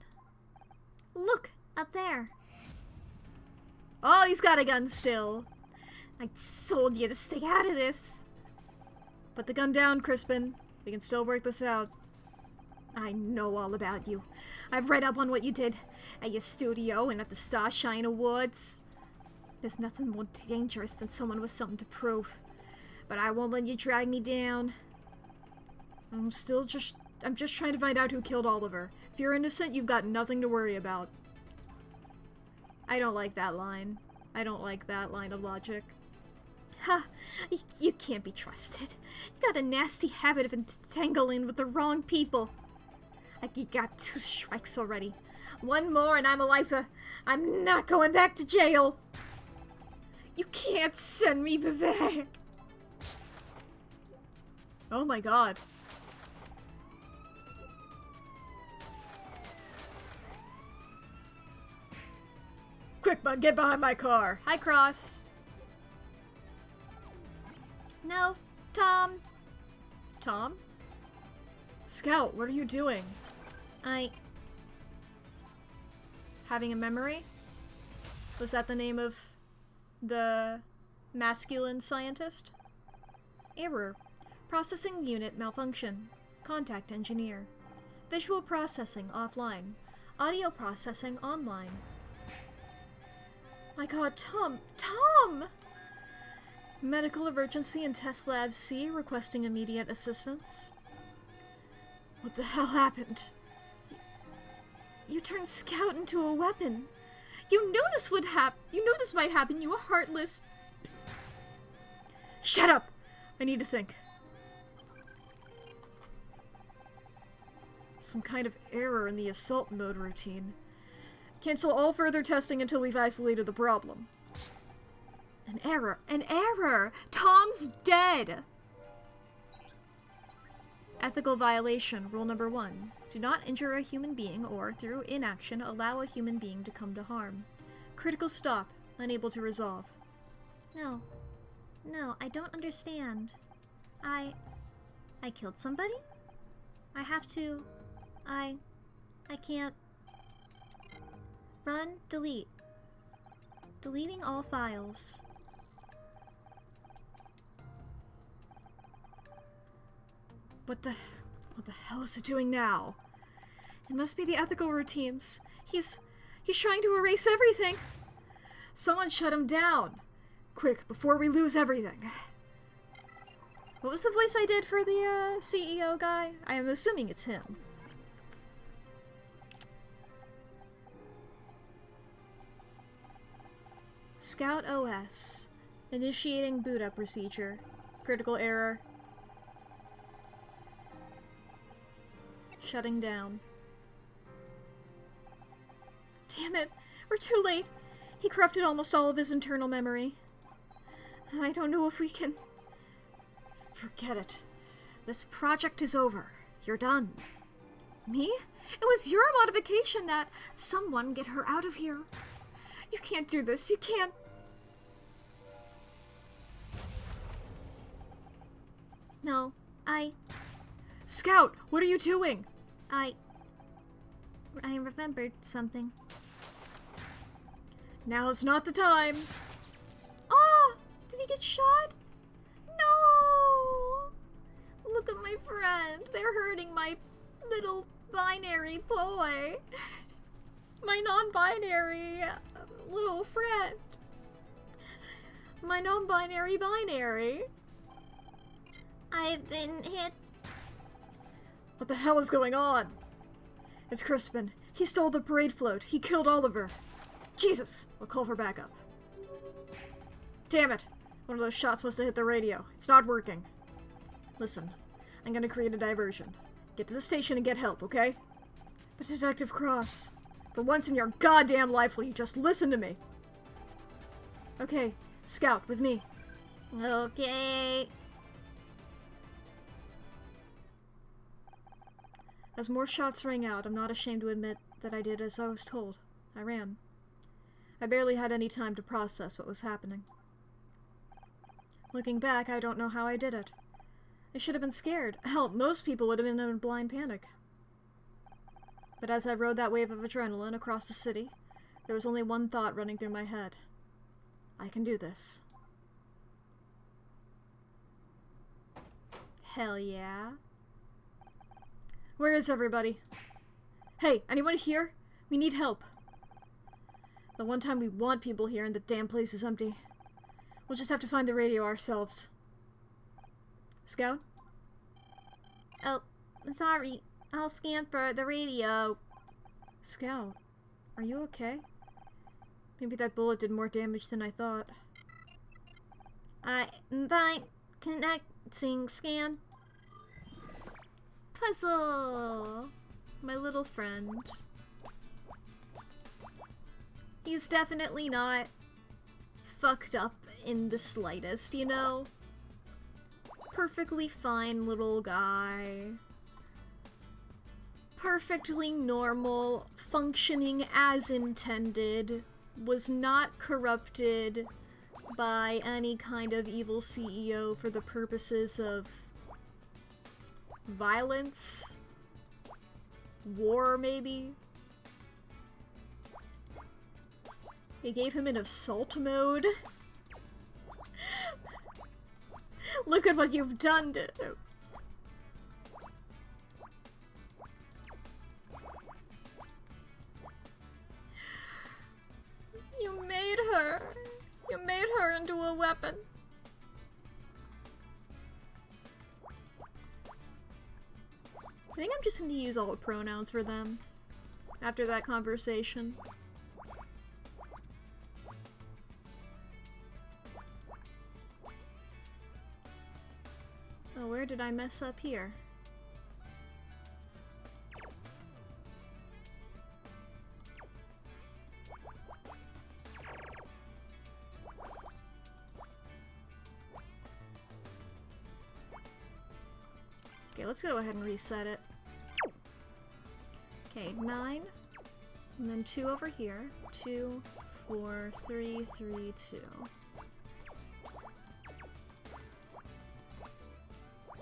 Look, up there. Oh, he's got a gun still. I told you to stay out of this. Put the gun down, Crispin. We can still work this out. I know all about you. I've read up on what you did at your studio and at the Starshine Awards. There's nothing more dangerous than someone with something to prove. But I won't let you drag me down. I'm just trying to find out who killed Oliver. If you're innocent, you've got nothing to worry about. I don't like that line. I don't like that line of logic. Ha! You can't be trusted. You got a nasty habit of entangling with the wrong people. You got 2 strikes already. 1 more and I'm a lifer. I'm not going back to jail. You can't send me back. Oh my god. Quick, bud, get behind my car. Hi, Cross. No, Tom. Tom? Scout, what are you doing? Having a memory? Was that the name of the masculine scientist? Error. Processing unit malfunction. Contact engineer. Visual processing offline. Audio processing online. My god, Tom! Tom! Medical emergency in Test Lab C requesting immediate assistance. What the hell happened? You turned Scout into a weapon. You knew this would happen. You knew this might happen, you heartless... Shut up! I need to think. Some kind of error in the assault mode routine. Cancel all further testing until we've isolated the problem. An error! An error! Tom's dead! Ethical violation. Rule number 1. Do not injure a human being or, through inaction, allow a human being to come to harm. Critical stop. Unable to resolve. No. No, I don't understand. I killed somebody? I have to... I can't... Run, delete. Deleting all files. What the hell is it doing now? It must be the ethical routines. He's trying to erase everything. Someone shut him down. Quick, before we lose everything. What was the voice I did for the CEO guy? I am assuming it's him. Scout OS. Initiating boot up procedure. Critical error. Shutting down. Damn it! We're too late! He corrupted almost all of his internal memory. I don't know if we can... Forget it. This project is over. You're done. Me? It was your modification that... Someone get her out of here. You can't do this. You can't... No, Scout, what are you doing? I remembered something. Now's not the time. Oh! Did he get shot? No! Look at my friend. They're hurting my little binary boy. My non-binary little friend. My non-binary binary. I've been hit. What the hell is going on? It's Crispin. He stole the parade float. He killed Oliver. Jesus! I'll call for backup. Damn it! One of those shots must have hit the radio. It's not working. Listen, I'm gonna create a diversion. Get to the station and get help, okay? But Detective Cross, for once in your goddamn life, will you just listen to me? Okay, Scout, with me. Okay. As more shots rang out, I'm not ashamed to admit that I did as I was told. I ran. I barely had any time to process what was happening. Looking back, I don't know how I did it. I should have been scared. Hell, most people would have been in blind panic. But as I rode that wave of adrenaline across the city, there was only one thought running through my head. I can do this. Hell yeah. Where is everybody? Hey, anyone here? We need help. The one time we want people here and the damn place is empty. We'll just have to find the radio ourselves. Scout? Oh, sorry. I'll scan for the radio. Scout, are you okay? Maybe that bullet did more damage than I thought. I'm fine. Connecting scan. Puzzle! My little friend. He's definitely not fucked up in the slightest, you know? Perfectly fine little guy. Perfectly normal, functioning as intended, was not corrupted by any kind of evil CEO for the purposes of violence? War, maybe? They gave him an assault mode? Look at what you've done to him. You made her. You made her into a weapon. I think I'm just going to use all the pronouns for them after that conversation. Oh, where did I mess up here? Okay, let's go ahead and reset it. Okay, 9. And then 2 over here. 2, 4, 3, 3, 2.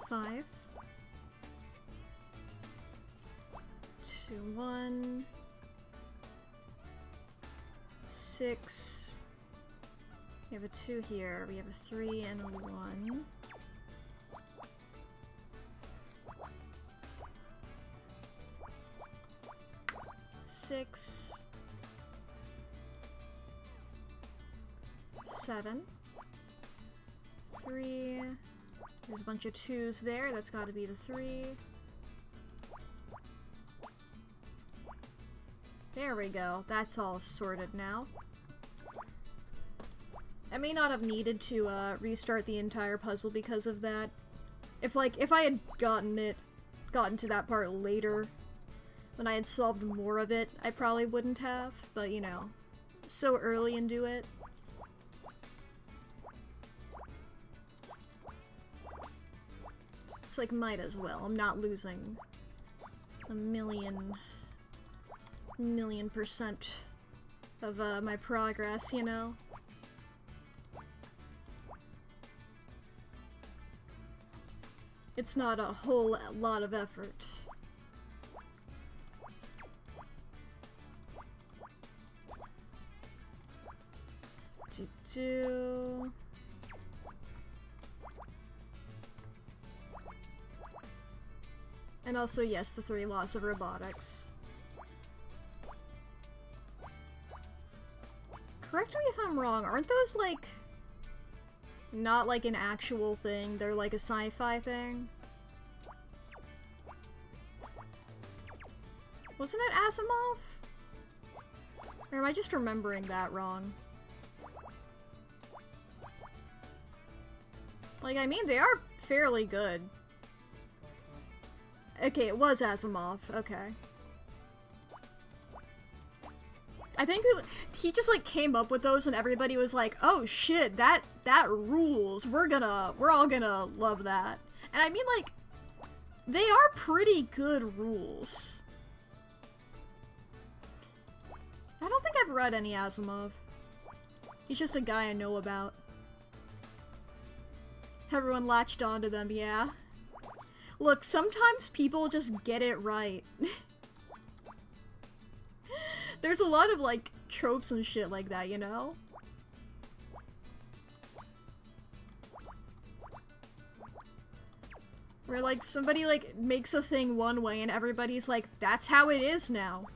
5. 2, 1. 6. We have a 2 here. We have a 3 and a 1. 6. 7. 3. There's a bunch of 2s there. That's got to be the 3. There we go. That's all sorted now. I may not have needed to restart the entire puzzle because of that. If I had gotten to that part later, when I had solved more of it, I probably wouldn't have. But you know, so early into it. It's like, might as well. I'm not losing a million % of my progress, you know? It's not a whole lot of effort. And also, yes, the 3 laws of robotics. Correct me if I'm wrong, aren't those, like, not like an actual thing? They're like a sci-fi thing? Wasn't it Asimov? Or am I just remembering that wrong? Like, I mean, they are fairly good. Okay, it was Asimov. Okay. I think he just, like, came up with those and everybody was like, oh shit, that rules. We're all gonna love that. And I mean, like, they are pretty good rules. I don't think I've read any Asimov. He's just a guy I know about. Everyone latched onto them, yeah. Look, sometimes people just get it right. There's a lot of, like, tropes and shit like that, you know? Where, like, somebody, like, makes a thing one way and everybody's like, that's how it is now.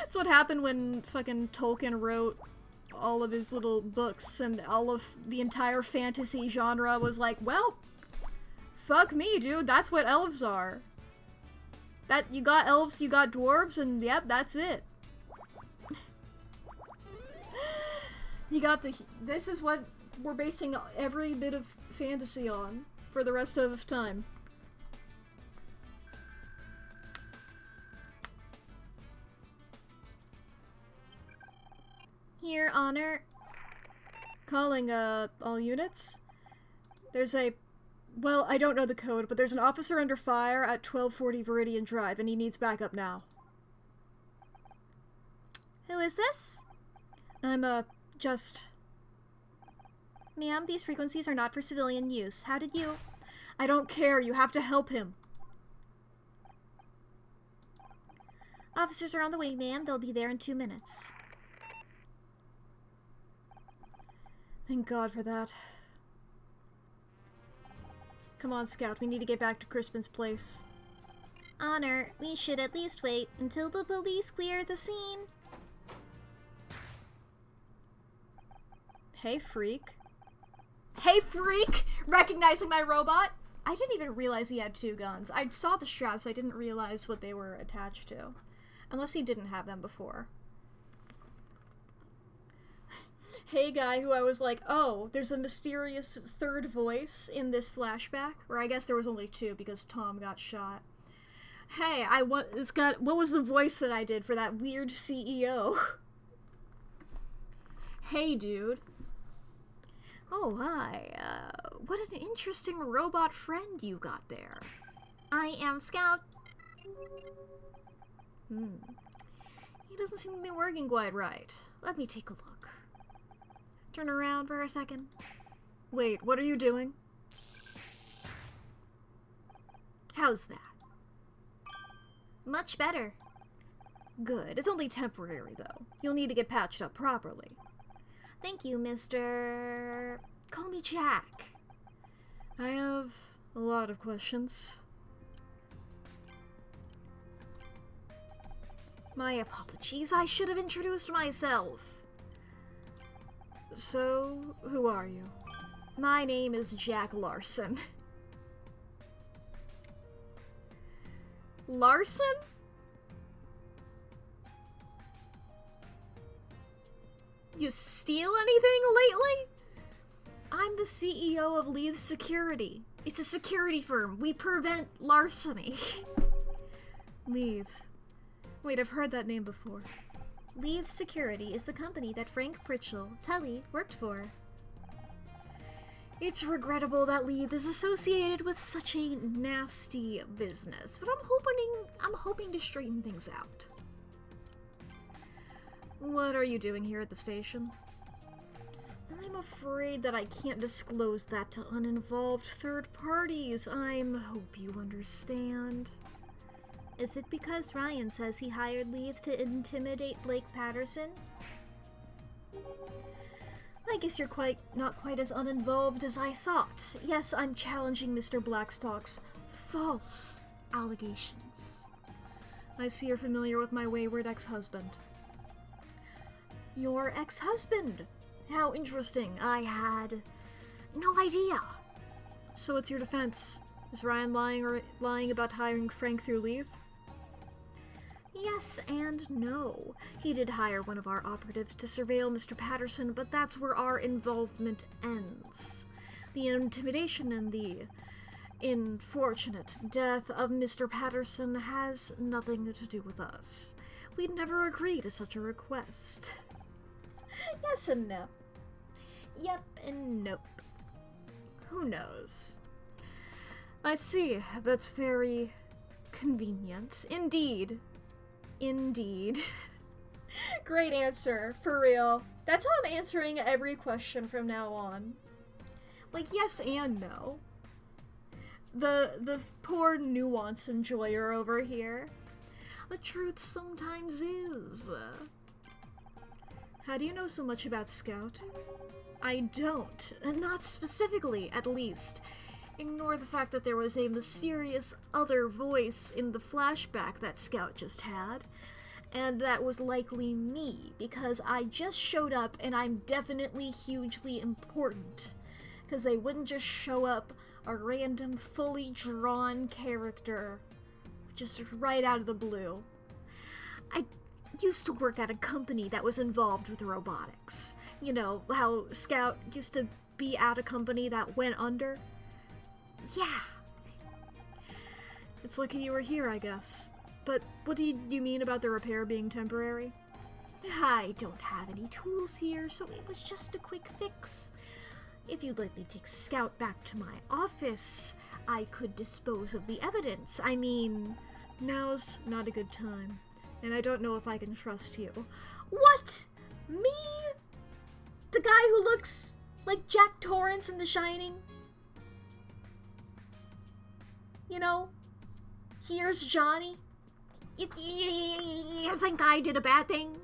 That's what happened when fucking Tolkien wrote all of his little books and all of the entire fantasy genre was like, well, fuck me, dude, that's what elves are. That, you got elves, you got dwarves, and yep, that's it. You got this is what we're basing every bit of fantasy on for the rest of time. Here, Honor. Calling, all units. There's a... Well, I don't know the code, but there's an officer under fire at 1240 Viridian Drive, and he needs backup now. Who is this? I'm, just... Ma'am, these frequencies are not for civilian use. How did you... I don't care, you have to help him. Officers are on the way, ma'am. They'll be there in 2 minutes. Thank God for that. Come on, Scout, we need to get back to Crispin's place. Honor, we should at least wait until the police clear the scene. Hey, freak. Hey, freak! Recognizing my robot? I didn't even realize he had 2 guns. I saw the straps, I didn't realize what they were attached to. Unless he didn't have them before. Hey guy who I was like, oh, there's a mysterious 3rd voice in this flashback. Or I guess there was only 2 because Tom got shot. Hey, what was the voice that I did for that weird CEO? Hey dude. Oh, hi. What an interesting robot friend you got there. I am Scout. He doesn't seem to be working quite right. Let me take a look. Turn around for a second. Wait, what are you doing? How's that? Much better. Good. It's only temporary, though. You'll need to get patched up properly. Thank you, Mr. Call me Jack. I have a lot of questions. My apologies. I should have introduced myself. So, who are you? My name is Jack Larson. Larson? You steal anything lately? I'm the CEO of Leith Security. It's a security firm. We prevent larceny. Leith. Wait, I've heard that name before. Leith Security is the company that Frank Pritchell, Tully, worked for. It's regrettable that Leith is associated with such a nasty business, but I'm hoping to straighten things out. What are you doing here at the station? I'm afraid that I can't disclose that to uninvolved third parties. I hope you understand. Is it because Ryan says he hired Leith to intimidate Blake Patterson? I guess you're not quite as uninvolved as I thought. Yes, I'm challenging Mr. Blackstock's false allegations. I see you're familiar with my wayward ex-husband. Your ex-husband? How interesting. I had no idea. So what's your defense? Is Ryan lying about hiring Frank through Leith? Yes and no. He did hire one of our operatives to surveil Mr. Patterson, but that's where our involvement ends. The intimidation and the unfortunate death of Mr. Patterson has nothing to do with us. We'd never agree to such a request. Yes and no. Yep and nope. Who knows? I see. That's very convenient. Indeed. Indeed. Great answer, for real. That's how I'm answering every question from now on. Like, yes and no. The poor nuance enjoyer over here. The truth sometimes is. How do you know so much about Scout? I don't. Not specifically, at least. Ignore the fact that there was a mysterious other voice in the flashback that Scout just had. And that was likely me, because I just showed up and I'm definitely hugely important. Because they wouldn't just show up a random, fully drawn character just right out of the blue. I used to work at a company that was involved with robotics. You know, how Scout used to be at a company that went under? Yeah. It's lucky you were here, I guess. But what do you mean about the repair being temporary? I don't have any tools here, so it was just a quick fix. If you'd let me take Scout back to my office, I could dispose of the evidence. I mean, now's not a good time, and I don't know if I can trust you. What? Me? The guy who looks like Jack Torrance in The Shining? You know? Here's Johnny. You think I did a bad thing?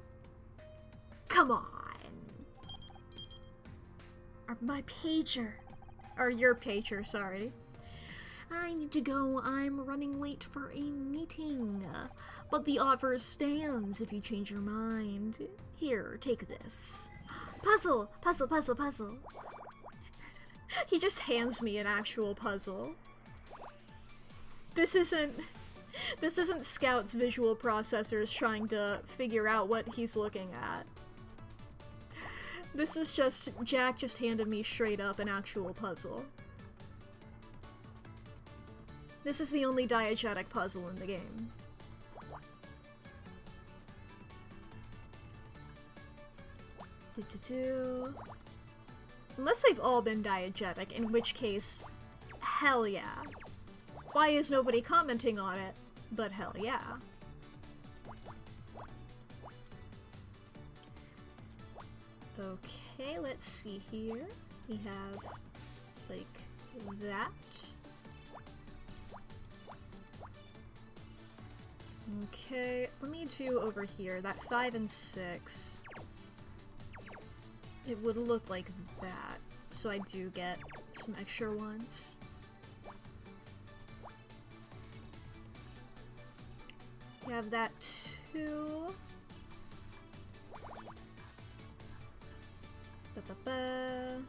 Come on. Or my pager. Or your pager, sorry. I need to go. I'm running late for a meeting. But the offer stands if you change your mind. Here, take this. Puzzle! Puzzle, puzzle, puzzle. He just hands me an actual puzzle. This isn't Scout's visual processors trying to figure out what he's looking at. This is just, Jack just handed me straight up an actual puzzle. This is the only diegetic puzzle in the game. Unless they've all been diegetic, in which case, hell yeah. Why is nobody commenting on it? But hell yeah. Okay, let's see here. We have, like, that. Okay, let me do over here, that 5 and 6. It would look like that, so I do get some extra ones. We have that too. Ba-ba-ba.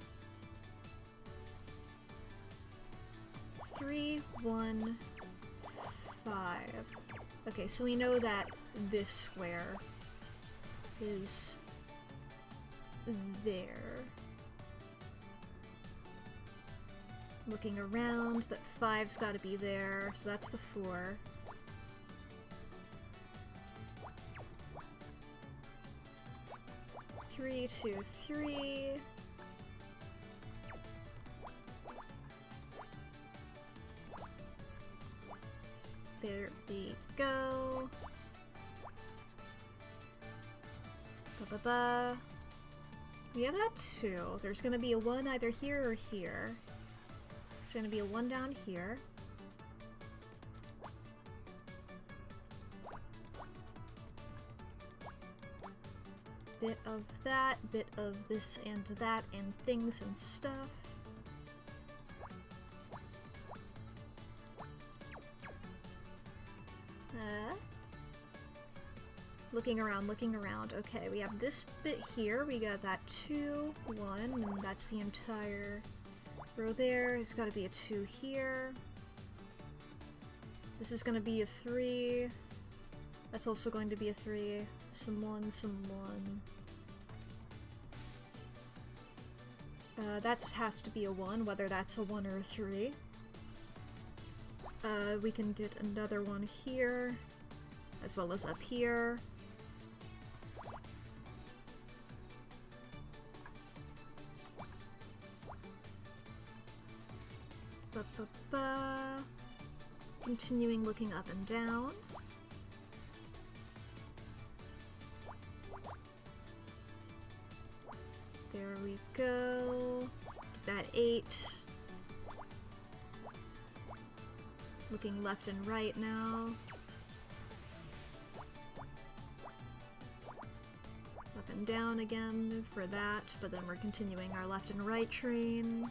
3, 1, 5. Okay, so we know that this square is there. Looking around, that 5's gotta be there, so that's the 4. Three, 2, 3. There we go. Ba-ba-ba. We have that too. There's gonna be a 1 either here or here. There's gonna be a 1 down here. Bit of that, bit of this and that, and things and stuff. Looking around. Okay, we have this bit here. We got that 2, 1, and that's the entire row there. There's gotta be a 2 here. This is gonna be a 3. That's also going to be a 3. Some 1, some 1. That has to be a 1, whether that's a 1 or a 3. We can get another one here, as well as up here. Ba-ba-ba. Continuing looking up and down. There we go. That 8. Looking left and right now. Up and down again for that, but then we're continuing our left and right train.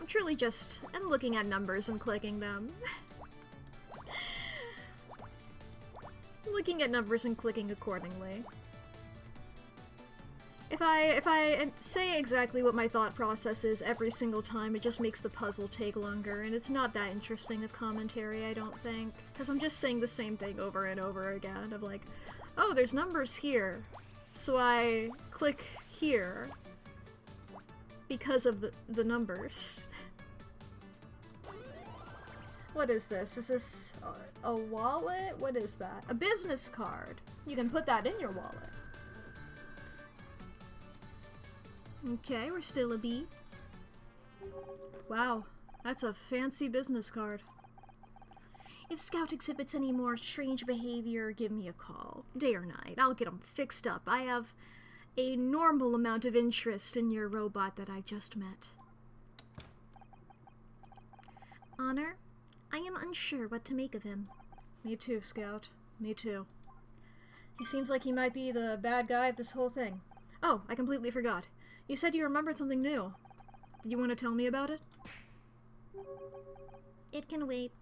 I'm truly just am looking at numbers and clicking them. Looking at numbers and clicking accordingly. If I say exactly what my thought process is every single time, it just makes the puzzle take longer, and it's not that interesting of commentary, I don't think. Because I'm just saying the same thing over and over again, of like, oh, there's numbers here, so I click here because of the numbers. What is this? Is this a wallet? What is that? A business card. You can put that in your wallet. Okay, we're still a B. Wow, that's a fancy business card. If Scout exhibits any more strange behavior, give me a call. Day or night, I'll get him fixed up. I have a normal amount of interest in your robot that I just met. Honor, I am unsure what to make of him. Me too, Scout. Me too. He seems like he might be the bad guy of this whole thing. Oh, I completely forgot. You said you remembered something new. Did you want to tell me about it? It can wait.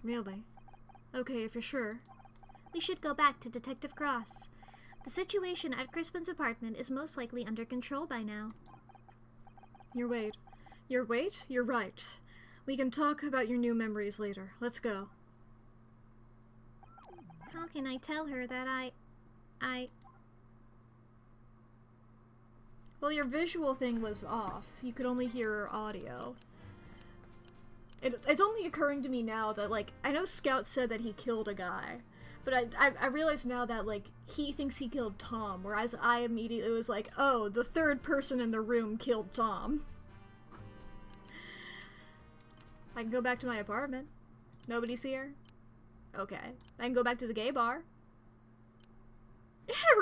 Really? Okay, if you're sure. We should go back to Detective Cross. The situation at Crispin's apartment is most likely under control by now. You're right. We can talk about your new memories later. Let's go. How can I tell her that I... Well, your visual thing was off. You could only hear audio. It's only occurring to me now that, like, I know Scout said that he killed a guy, But I realize now that, like, he thinks he killed Tom, whereas I immediately was like, oh, the third person in the room killed Tom. I can go back to my apartment. Nobody's here? Okay. I can go back to the gay bar.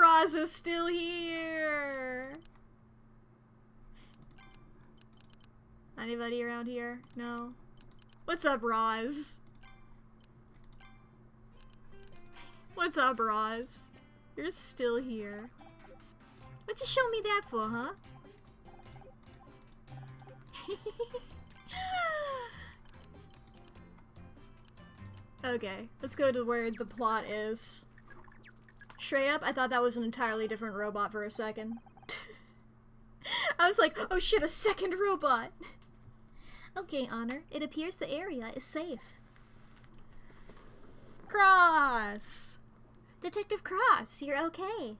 Roz is still here! Anybody around here? No? What's up, Roz? What's up, Roz? You're still here. What you show me that for, huh? Okay, let's go to where the plot is. Straight up, I thought that was an entirely different robot for a second. I was like, oh shit, a second robot! Okay, Honor. It appears the area is safe. Cross! Detective Cross, you're okay.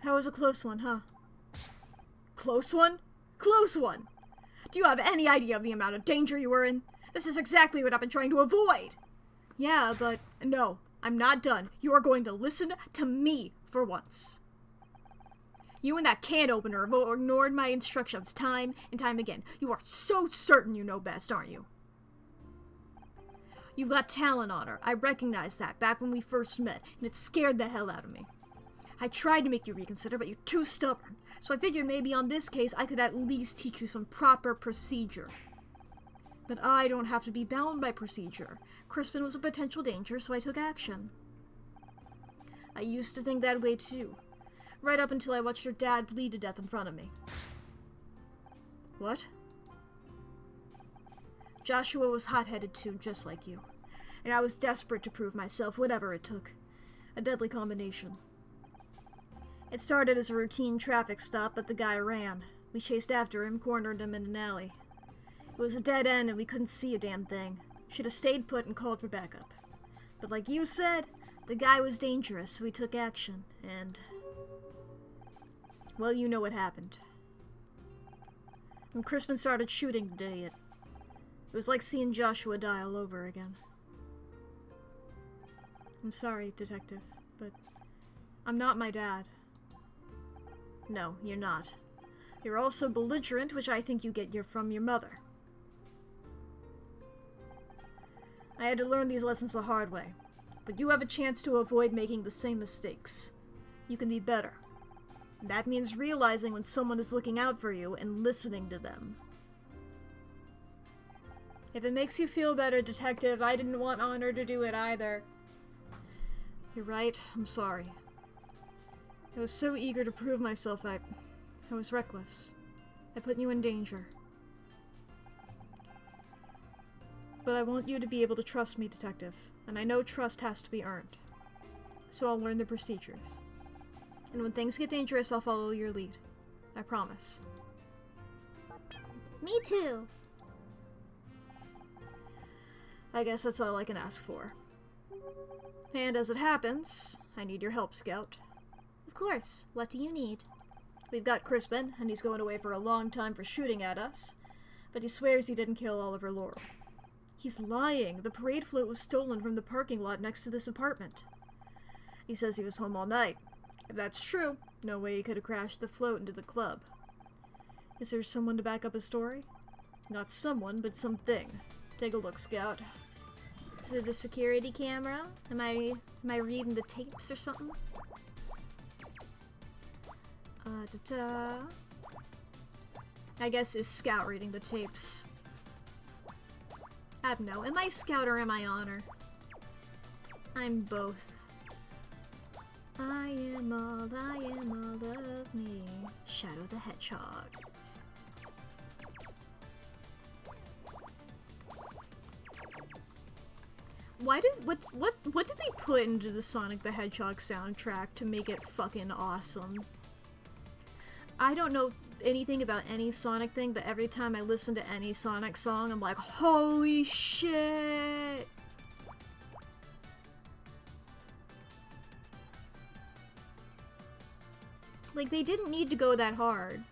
That was a close one, huh? Close one? Close one! Do you have any idea of the amount of danger you were in? This is exactly what I've been trying to avoid! Yeah, but no, I'm not done. You are going to listen to me for once. You and that can opener have ignored my instructions time and time again. You are so certain you know best, aren't you? You've got talent, Honor. I recognized that back when we first met, and it scared the hell out of me. I tried to make you reconsider, but you're too stubborn. So I figured maybe on this case I could at least teach you some proper procedure. But I don't have to be bound by procedure. Crispin was a potential danger, so I took action. I used to think that way too. Right up until I watched your dad bleed to death in front of me. What? Joshua was hot-headed too, just like you. And I was desperate to prove myself, whatever it took. A deadly combination. It started as a routine traffic stop, but the guy ran. We chased after him, cornered him in an alley. It was a dead end and we couldn't see a damn thing. Should have stayed put and called for backup. But like you said, the guy was dangerous, so we took action, and... well, you know what happened. When Crispin started shooting today, it was like seeing Joshua die all over again. I'm sorry, Detective, but I'm not my dad. No, you're not. You're also belligerent, which I think you get from your mother. I had to learn these lessons the hard way, but you have a chance to avoid making the same mistakes. You can be better. That means realizing when someone is looking out for you and listening to them. If it makes you feel better, Detective, I didn't want Honor to do it either. You're right, I'm sorry. I was so eager to prove myself, I was reckless. I put you in danger. But I want you to be able to trust me, Detective, and I know trust has to be earned. So I'll learn the procedures. And when things get dangerous, I'll follow your lead. I promise. Me too. I guess that's all I can ask for. And as it happens, I need your help, Scout. Of course. What do you need? We've got Crispin, and he's going away for a long time for shooting at us, but he swears he didn't kill Oliver Laurel. He's lying. The parade float was stolen from the parking lot next to this apartment. He says he was home all night. If that's true, no way he could have crashed the float into the club. Is there someone to back up his story? Not someone, but something. Take a look, Scout. Is it a security camera? Am I reading the tapes or something? I guess is Scout reading the tapes. I don't know. Am I Scout or am I Honor? I'm both. I am all of me. Shadow the Hedgehog. What did they put into the Sonic the Hedgehog soundtrack to make it fucking awesome? I don't know anything about any Sonic thing, but every time I listen to any Sonic song, I'm like, holy shit! Like, they didn't need to go that hard.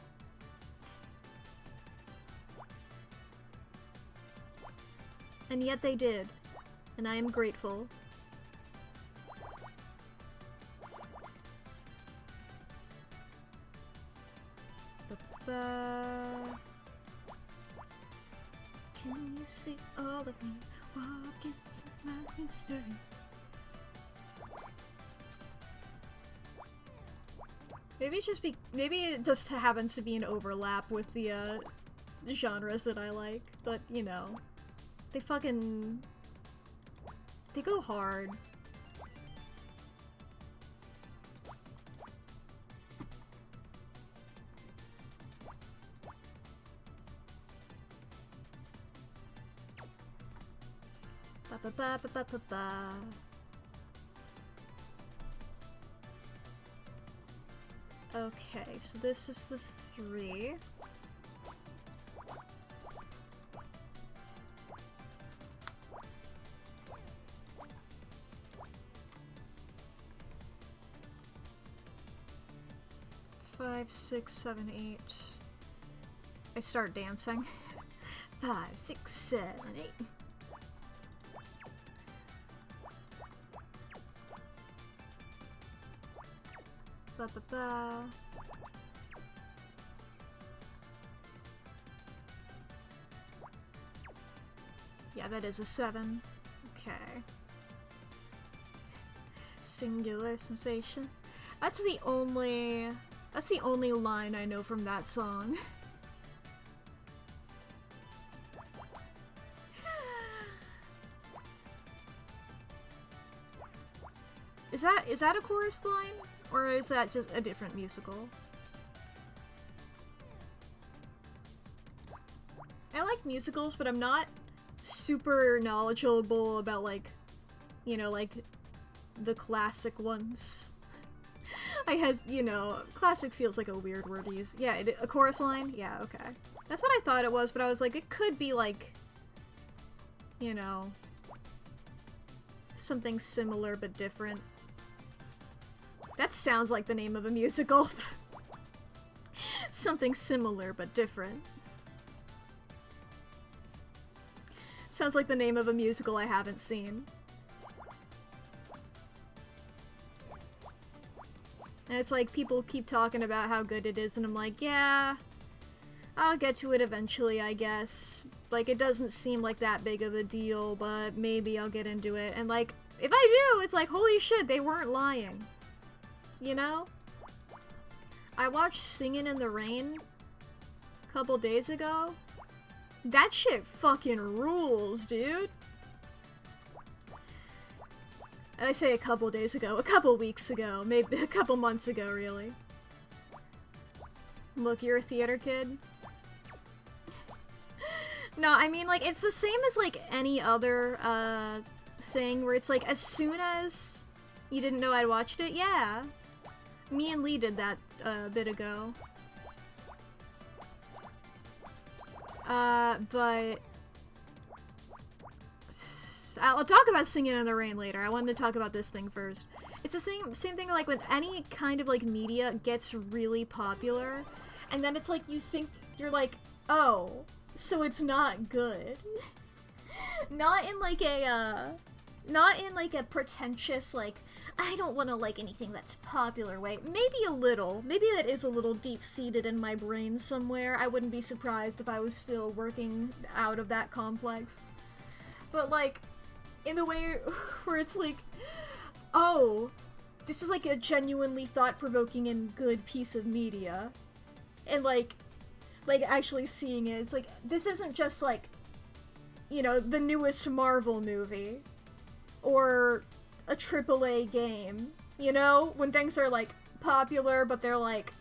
And yet they did. And I am grateful. ba. Can you see all of me? Walk into my history. Maybe it just happens to be an overlap with the genres that I like, but you know, they go hard. Ba ba ba ba ba ba ba. Okay, so this is the 3. Five, 6, 7, 8. I start dancing. 5, 6, 7, 8. Ba ba ba. Yeah, that is a 7. Okay. Singular sensation. That's the only line I know from that song. Is that a chorus line? Or is that just a different musical? I like musicals, but I'm not super knowledgeable about, like, you know, like, the classic ones. You know, classic feels like a weird word to use. Yeah, a chorus line? Yeah, okay. That's what I thought it was, but I was like, it could be like, you know, something similar but different. That sounds like the name of a musical. Something similar but different. Sounds like the name of a musical I haven't seen. And it's like, people keep talking about how good it is, and I'm like, yeah, I'll get to it eventually, I guess. Like, it doesn't seem like that big of a deal, but maybe I'll get into it. And like, if I do, it's like, holy shit, they weren't lying. You know? I watched Singin' in the Rain a couple days ago. That shit fucking rules, dude. And I say a couple days ago, a couple weeks ago, maybe a couple months ago, really. Look, you're a theater kid. No, I mean, like, it's the same as, like, any other, thing where it's like, as soon as you didn't know I'd watched it, yeah. Me and Lee did that a bit ago. But I'll talk about Singing in the Rain later. I wanted to talk about this thing first. It's the same thing like when any kind of like media gets really popular, and then it's like you're like, oh, so it's not good. Not in like a pretentious like, I don't want to like anything that's popular way. Maybe a little. Maybe that is a little deep-seated in my brain somewhere. I wouldn't be surprised if I was still working out of that complex. But like, in the way where it's like, oh, this is like a genuinely thought-provoking and good piece of media. And like actually seeing it, it's like, this isn't just like, you know, the newest Marvel movie. Or a AAA game, you know? When things are, like, popular, but they're like,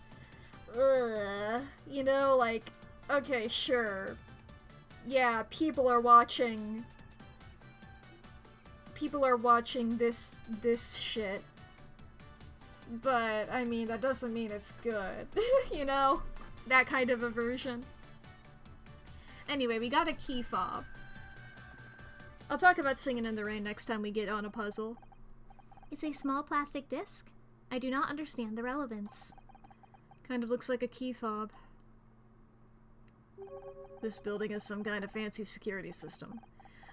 ugh, you know? Like, okay, sure. Yeah, people are watching this shit. But, I mean, that doesn't mean it's good, you know? That kind of a version. Anyway, we got a key fob. I'll talk about Singing in the Rain next time we get on a puzzle. It's a small plastic disc. I do not understand the relevance. Kind of looks like a key fob. This building has some kind of fancy security system.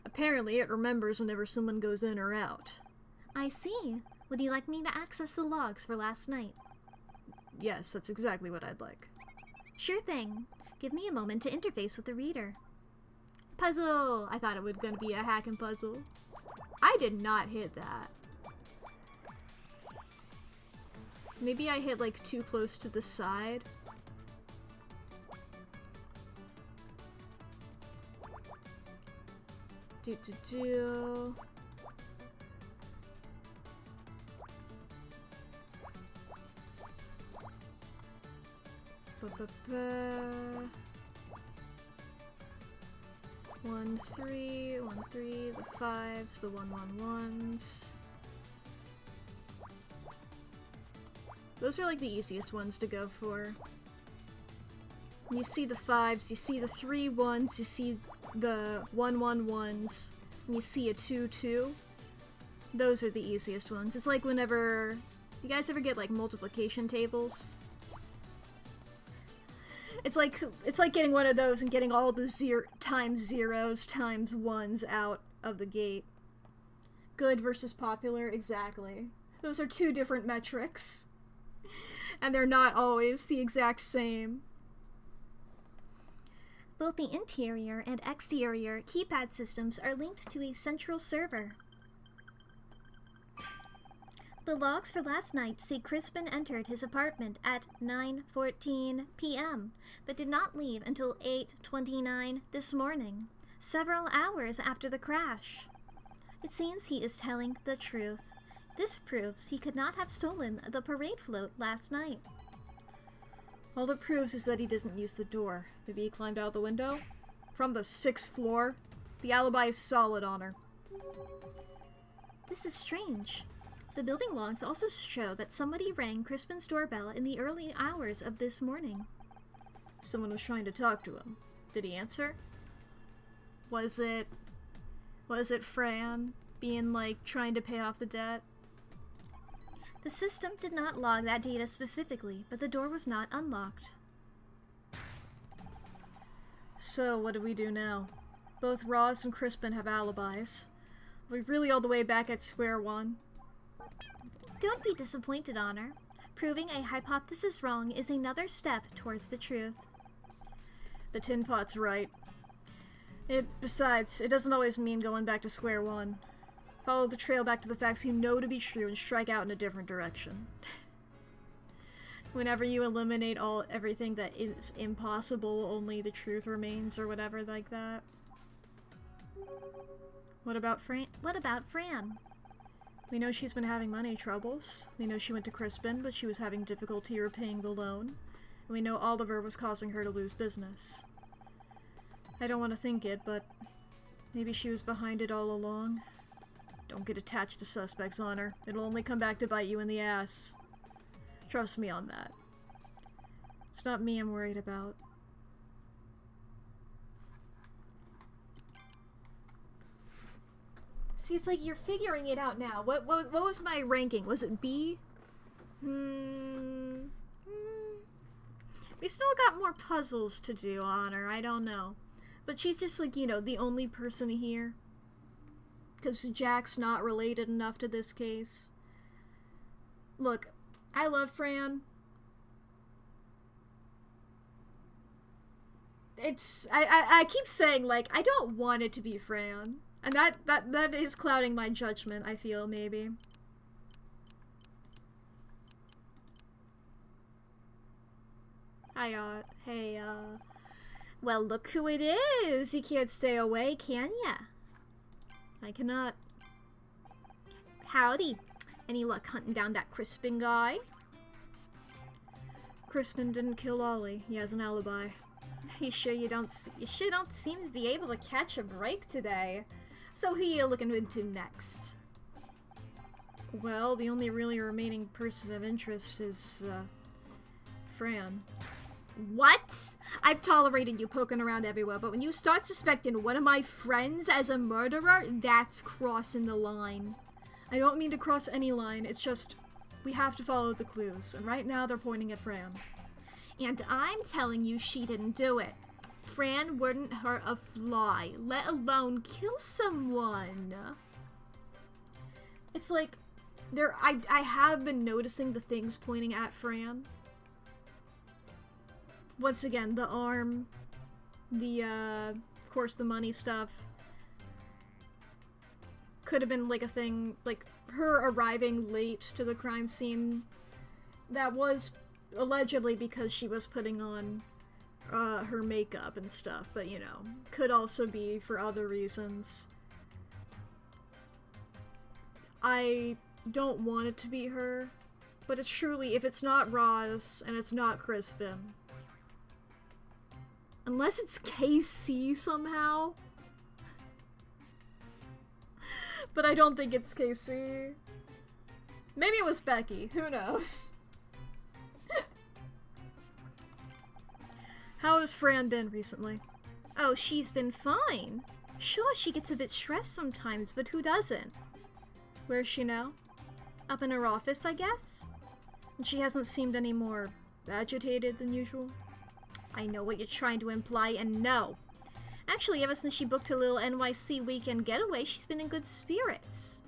Apparently it remembers whenever someone goes in or out. I see. Would you like me to access the logs for last night? Yes, that's exactly what I'd like. Sure thing. Give me a moment to interface with the reader. Puzzle! I thought it was gonna be a hack and puzzle. I did not hit that. Maybe I hit like too close to the side. Do. Ba-ba-ba. 1, 3, 1, 3, the 5s, the 1, 1, 1s. Those are like the easiest ones to go for. You see the 5s, you see the 3 1s, you see the 1, 1, 1s, and you see a 2, 2. Those are the easiest ones. It's like whenever... You guys ever get like multiplication tables? It's like getting one of those and getting all the times zeros times ones out of the gate. Good versus popular, exactly. Those are two different metrics. And they're not always the exact same. Both the interior and exterior keypad systems are linked to a central server. The logs for last night say Crispin entered his apartment at 9:14 p.m., but did not leave until 8:29 this morning, several hours after the crash. It seems he is telling the truth. This proves he could not have stolen the parade float last night. All it proves is that he doesn't use the door. Maybe he climbed out the window? From the 6th floor? The alibi is solid on her. This is strange. The building logs also show that somebody rang Crispin's doorbell in the early hours of this morning. Someone was trying to talk to him. Did he answer? Was it Fran being like trying to pay off the debt? The system did not log that data specifically, but the door was not unlocked. So, what do we do now? Both Ross and Crispin have alibis. We're really all the way back at square one. Don't be disappointed, Honor. Proving a hypothesis wrong is another step towards the truth. The tin pot's right. Besides, it doesn't always mean going back to square one. Follow the trail back to the facts you know to be true and strike out in a different direction. Whenever you eliminate everything that is impossible, only the truth remains, or whatever like that. What about Fran? We know she's been having money troubles. We know she went to Crispin, but she was having difficulty repaying the loan. And we know Oliver was causing her to lose business. I don't want to think it, but maybe she was behind it all along. Don't get attached to suspects, Honor. It'll only come back to bite you in the ass. Trust me on that. It's not me I'm worried about. See, it's like you're figuring it out now. What was my ranking? Was it B? We still got more puzzles to do, Honor. I don't know. But she's just like, you know, the only person here. Because Jack's not related enough to this case. Look, I love Fran. I keep saying, like, I don't want it to be Fran. And that is clouding my judgment, I feel, maybe. Hey, well, look who it is! You can't stay away, can ya? I cannot. Howdy. Any luck hunting down that Crispin guy? Crispin didn't kill Ollie. He has an alibi. You sure don't seem to be able to catch a break today. So who you looking into next? Well, the only really remaining person of interest is, Fran. What? I've tolerated you poking around everywhere, but when you start suspecting one of my friends as a murderer, that's crossing the line. I don't mean to cross any line, it's just, we have to follow the clues, and right now they're pointing at Fran. And I'm telling you she didn't do it. Fran wouldn't hurt a fly, let alone kill someone. It's like, I have been noticing the things pointing at Fran once again, the arm, the, of course, the money stuff. Could have been, like, a thing, like, her arriving late to the crime scene. That was allegedly because she was putting on her makeup and stuff, but, you know, could also be for other reasons. I don't want it to be her, but it's truly, if it's not Roz and it's not Crispin, unless it's KC somehow, but I don't think it's KC. Maybe it was Becky, who knows? How has Fran been recently? Oh, she's been fine. Sure, she gets a bit stressed sometimes, but who doesn't? Where's she now? Up in her office, I guess? And she hasn't seemed any more agitated than usual? I know what you're trying to imply, and no. Actually, ever since she booked her little NYC weekend getaway, she's been in good spirits.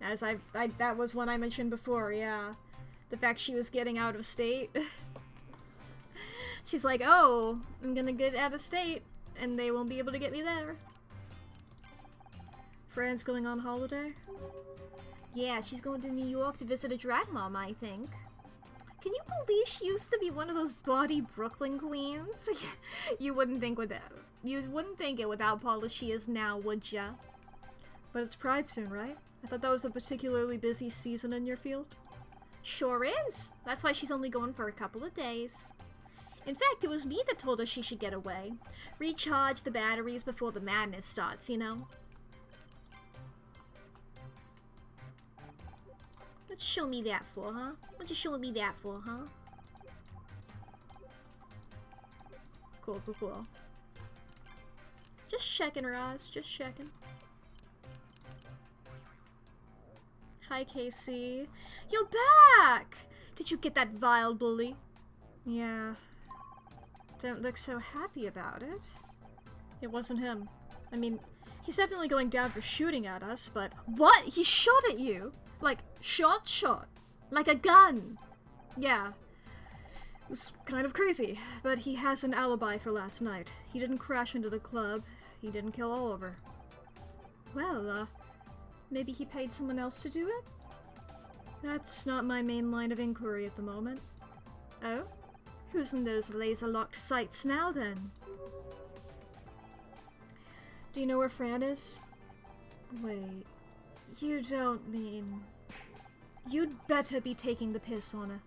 As that was one I mentioned before, yeah. The fact she was getting out of state. She's like, oh, I'm gonna get out of state, and they won't be able to get me there. Fran's going on holiday? Yeah, she's going to New York to visit a drag mom, I think. Can you believe she used to be one of those bawdy Brooklyn queens? You wouldn't think it without Paula she is now, would ya? But it's Pride soon, right? I thought that was a particularly busy season in your field. Sure is. That's why she's only going for a couple of days. In fact, it was me that told her she should get away. Recharge the batteries before the madness starts, you know? What you show me that for, huh? What you showing me that for, huh? Cool, cool, cool. Just checking, Roz. Just checking. Hi, Casey. You're back! Did you get that vile bully? Yeah. Don't look so happy about it. It wasn't him. I mean, he's definitely going down for shooting at us, but... What? He shot at you? Like, shot? Like a gun? Yeah. It was kind of crazy, but he has an alibi for last night. He didn't crash into the club. He didn't kill Oliver. Well, maybe he paid someone else to do it? That's not my main line of inquiry at the moment. Oh? Who's in those laser-locked sights now, then? Do you know where Fran is? Wait, you don't mean... You'd better be taking the piss on her.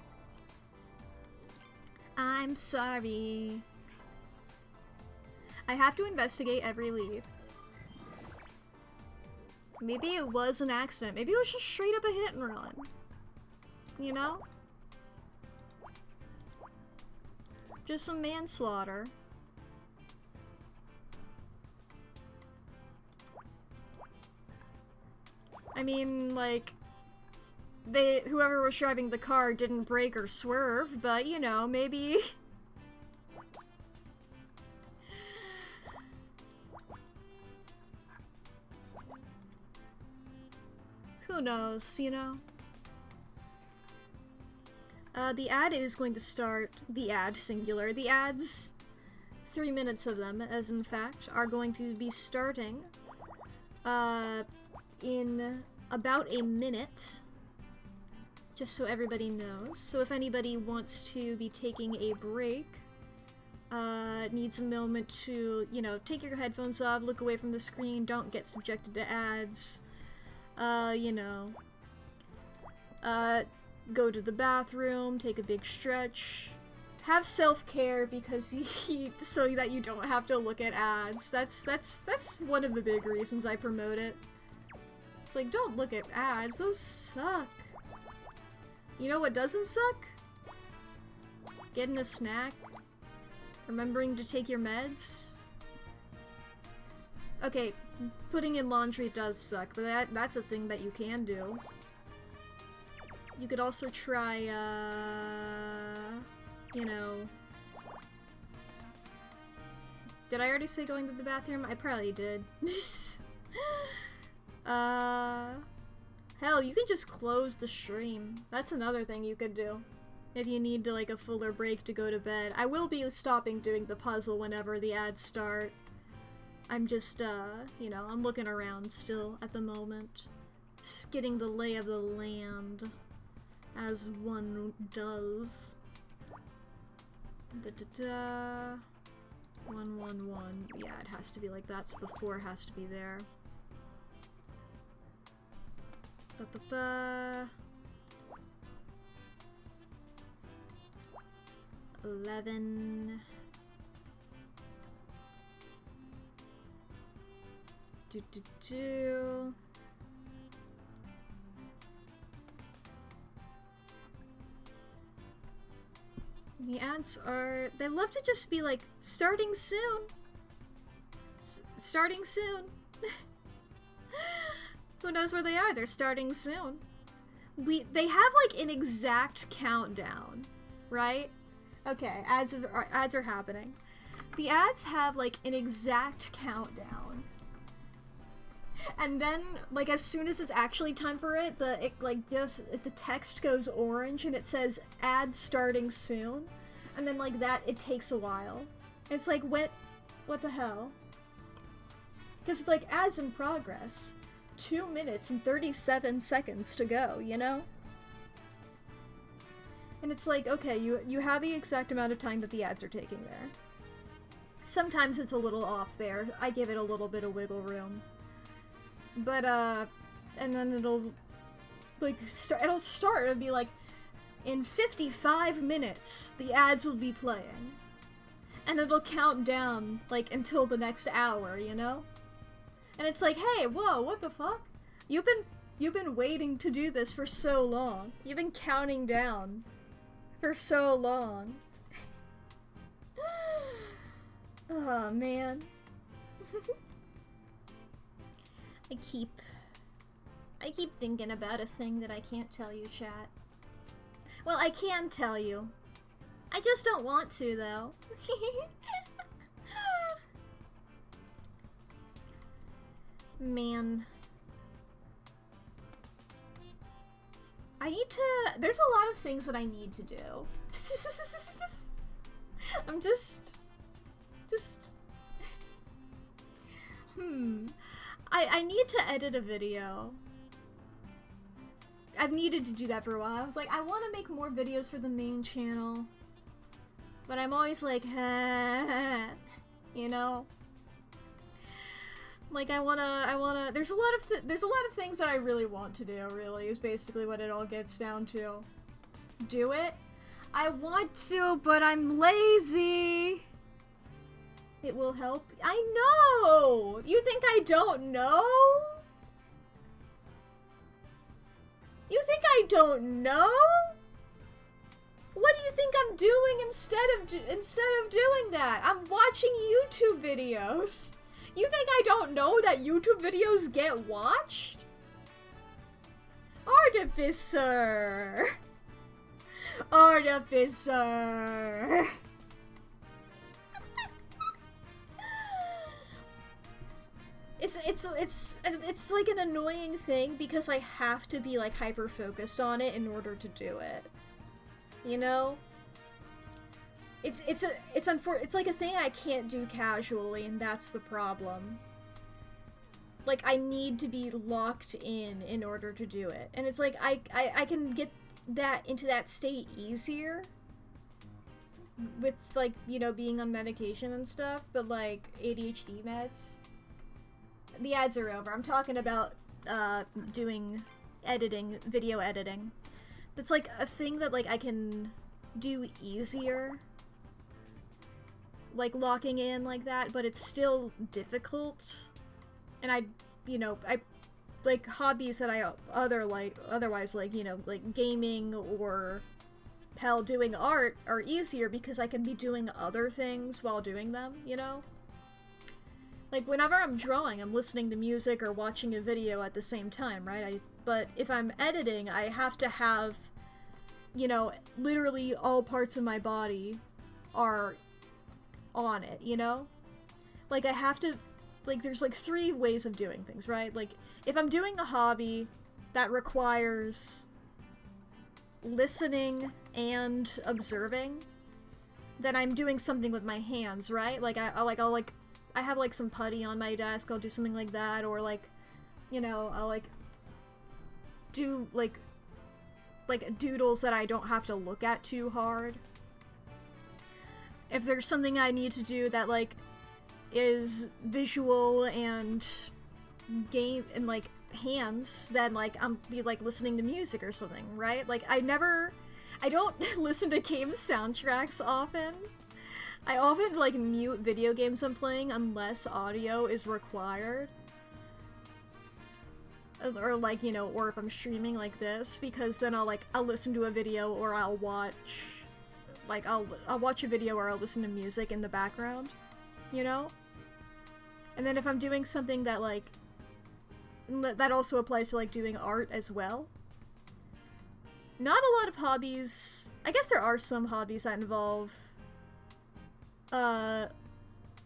I'm sorry. I have to investigate every lead. Maybe it was an accident. Maybe it was just straight up a hit and run. You know? Just some manslaughter. I mean, like, whoever was driving the car didn't brake or swerve, but, you know, maybe... Who knows, you know? The ad is going to start, the ad, singular, the ads, 3 minutes of them, as in fact, are going to be starting, in about a minute, just so everybody knows. So if anybody wants to be taking a break, needs a moment to, you know, take your headphones off, look away from the screen, don't get subjected to ads, you know, go to the bathroom, take a big stretch, have self-care because so that you don't have to look at ads. That's one of the big reasons I promote it. It's like, don't look at ads, those suck. You know what doesn't suck? Getting a snack, remembering to take your meds. Okay, putting in laundry does suck, but that's a thing that you can do. You could also try, you know... Did I already say going to the bathroom? I probably did. Hell, you could just close the stream. That's another thing you could do. if you need to, like, a fuller break to go to bed. I will be stopping doing the puzzle whenever the ads start. I'm just, you know, I'm looking around still at the moment. Just getting the lay of the land, as one does. Da-da-da. 111. Yeah, it has to be like that, so the 4 has to be there. Ba-ba-ba. 11. Do-do-do. The ads are... They love to just be like, starting soon. Starting soon. Who knows where they are? They're starting soon. They have like an exact countdown, right? Okay, ads are happening. The ads have like an exact countdown. And then, like, as soon as it's actually time for it, the text goes orange and it says ad starting soon. And then, like, that, it takes a while. It's like, what the hell? Because it's like, ads in progress. 2 minutes and 37 seconds to go, you know? And it's like, okay, you have the exact amount of time that the ads are taking there. Sometimes it's a little off there. I give it a little bit of wiggle room. But, and then it'll, like, it'll be like, in 55 minutes, the ads will be playing. And it'll count down, like, until the next hour, you know? And it's like, hey, whoa, what the fuck? You've been waiting to do this for so long. You've been counting down for so long. Oh, man. I keep thinking about a thing that I can't tell you, chat. Well, I can tell you. I just don't want to, though. Man. There's a lot of things that I need to do. I'm just... I need to edit a video. I've needed to do that for a while. I was like, I want to make more videos for the main channel. But I'm always like, you know? Like, I wanna, there's a lot of things that I really want to do, really, is basically what it all gets down to. Do it? I want to, but I'm lazy. It will help. I know! You think I don't know? You think I don't know? What do you think I'm doing instead of doing that? I'm watching YouTube videos. You think I don't know that YouTube videos get watched? Artificer! Artificer! It's like an annoying thing because I have to be like hyper focused on it in order to do it. You know? It's like a thing I can't do casually, and that's the problem. Like, I need to be locked in order to do it. And it's like, I can get that into that state easier with, like, you know, being on medication and stuff, but, like, ADHD meds. The ads are over. I'm talking about, doing editing, video editing. That's, like, a thing that, like, I can do easier. Like, locking in like that, but it's still difficult. And I like, hobbies that I otherwise like, you know, like gaming or hell, doing art are easier because I can be doing other things while doing them, you know? Like, whenever I'm drawing, I'm listening to music or watching a video at the same time, right? But if I'm editing, I have to have, you know, literally all parts of my body are on it, you know? Like, I have to, like, there's like 3 ways of doing things, right? Like, if I'm doing a hobby that requires listening and observing, then I'm doing something with my hands, right? Like I have like some putty on my desk, I'll do something like that, or like, you know, I'll like do like doodles that I don't have to look at too hard. If there's something I need to do that like is visual and game and like hands, then like I'm be like listening to music or something, right? Like I don't listen to game soundtracks often. I often like mute video games I'm playing unless audio is required. Or like, you know, or if I'm streaming like this, because then I'll listen to a video, or I'll watch I'll watch a video, or I'll listen to music in the background, you know? And then if I'm doing something that like that also applies to like doing art as well. Not a lot of hobbies. I guess there are some hobbies that involve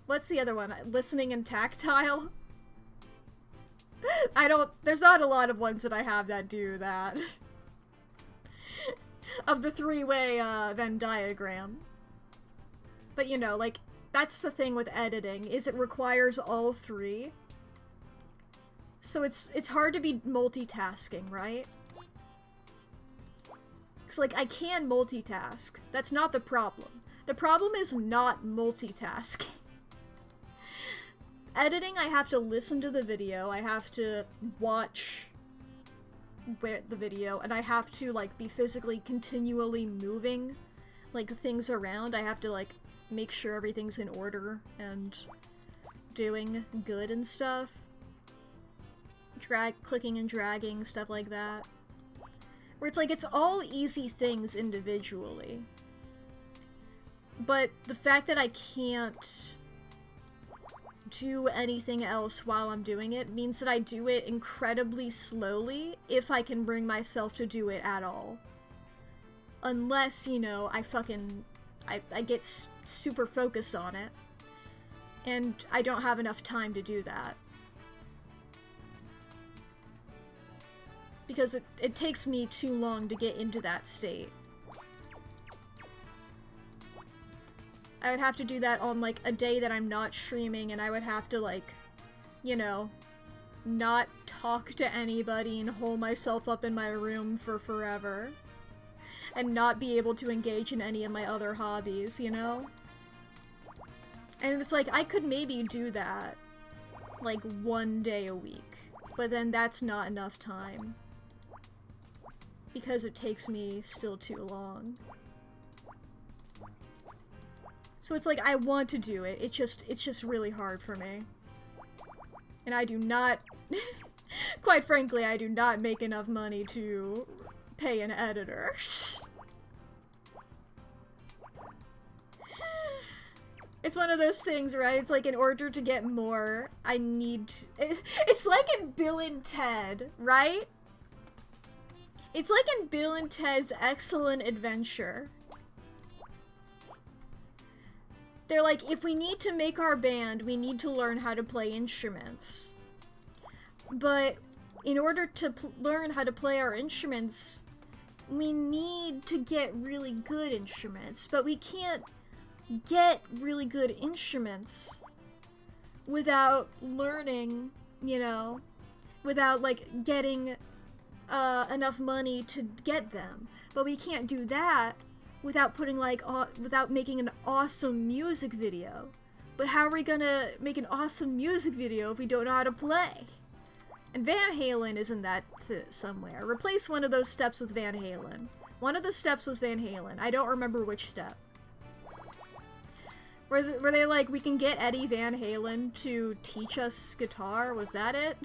what's the other one? Listening and tactile. There's not a lot of ones that I have that do that. Of the three-way Venn diagram. But you know, like, that's the thing with editing, is it requires all three. So it's hard to be multitasking, right? Because, like, I can multitask. That's not the problem. The problem is not multitasking. Editing, I have to listen to the video, I have to watch the video, and I have to, like, be physically continually moving, like, things around. I have to, like, make sure everything's in order and doing good and stuff. Clicking and dragging, stuff like that. Where it's like, it's all easy things individually. But the fact that I can't do anything else while I'm doing it means that I do it incredibly slowly if I can bring myself to do it at all. Unless, you know, I get super focused on it, and I don't have enough time to do that. Because it takes me too long to get into that state. I would have to do that on, like, a day that I'm not streaming, and I would have to, like, you know, not talk to anybody and hole myself up in my room for forever. And not be able to engage in any of my other hobbies, you know? And it's like, I could maybe do that, like, one day a week. But then that's not enough time. Because it takes me still too long. So it's like, I want to do it, it's just really hard for me. And I do not, quite frankly, I do not make enough money to pay an editor. It's one of those things, right? It's like, in order to get more, I need... It's like in Bill and Ted, right? It's like in Bill and Ted's Excellent Adventure. They're like, if we need to make our band, we need to learn how to play instruments. But in order to learn how to play our instruments, we need to get really good instruments. But we can't get really good instruments without learning, you know, without, like, getting enough money to get them. But we can't do that without putting, like, without making an awesome music video. But how are we gonna make an awesome music video if we don't know how to play? And Van Halen is in that somewhere. Replace one of those steps with Van Halen. One of the steps was Van Halen. I don't remember which step. Were they like, we can get Eddie Van Halen to teach us guitar? Was that it?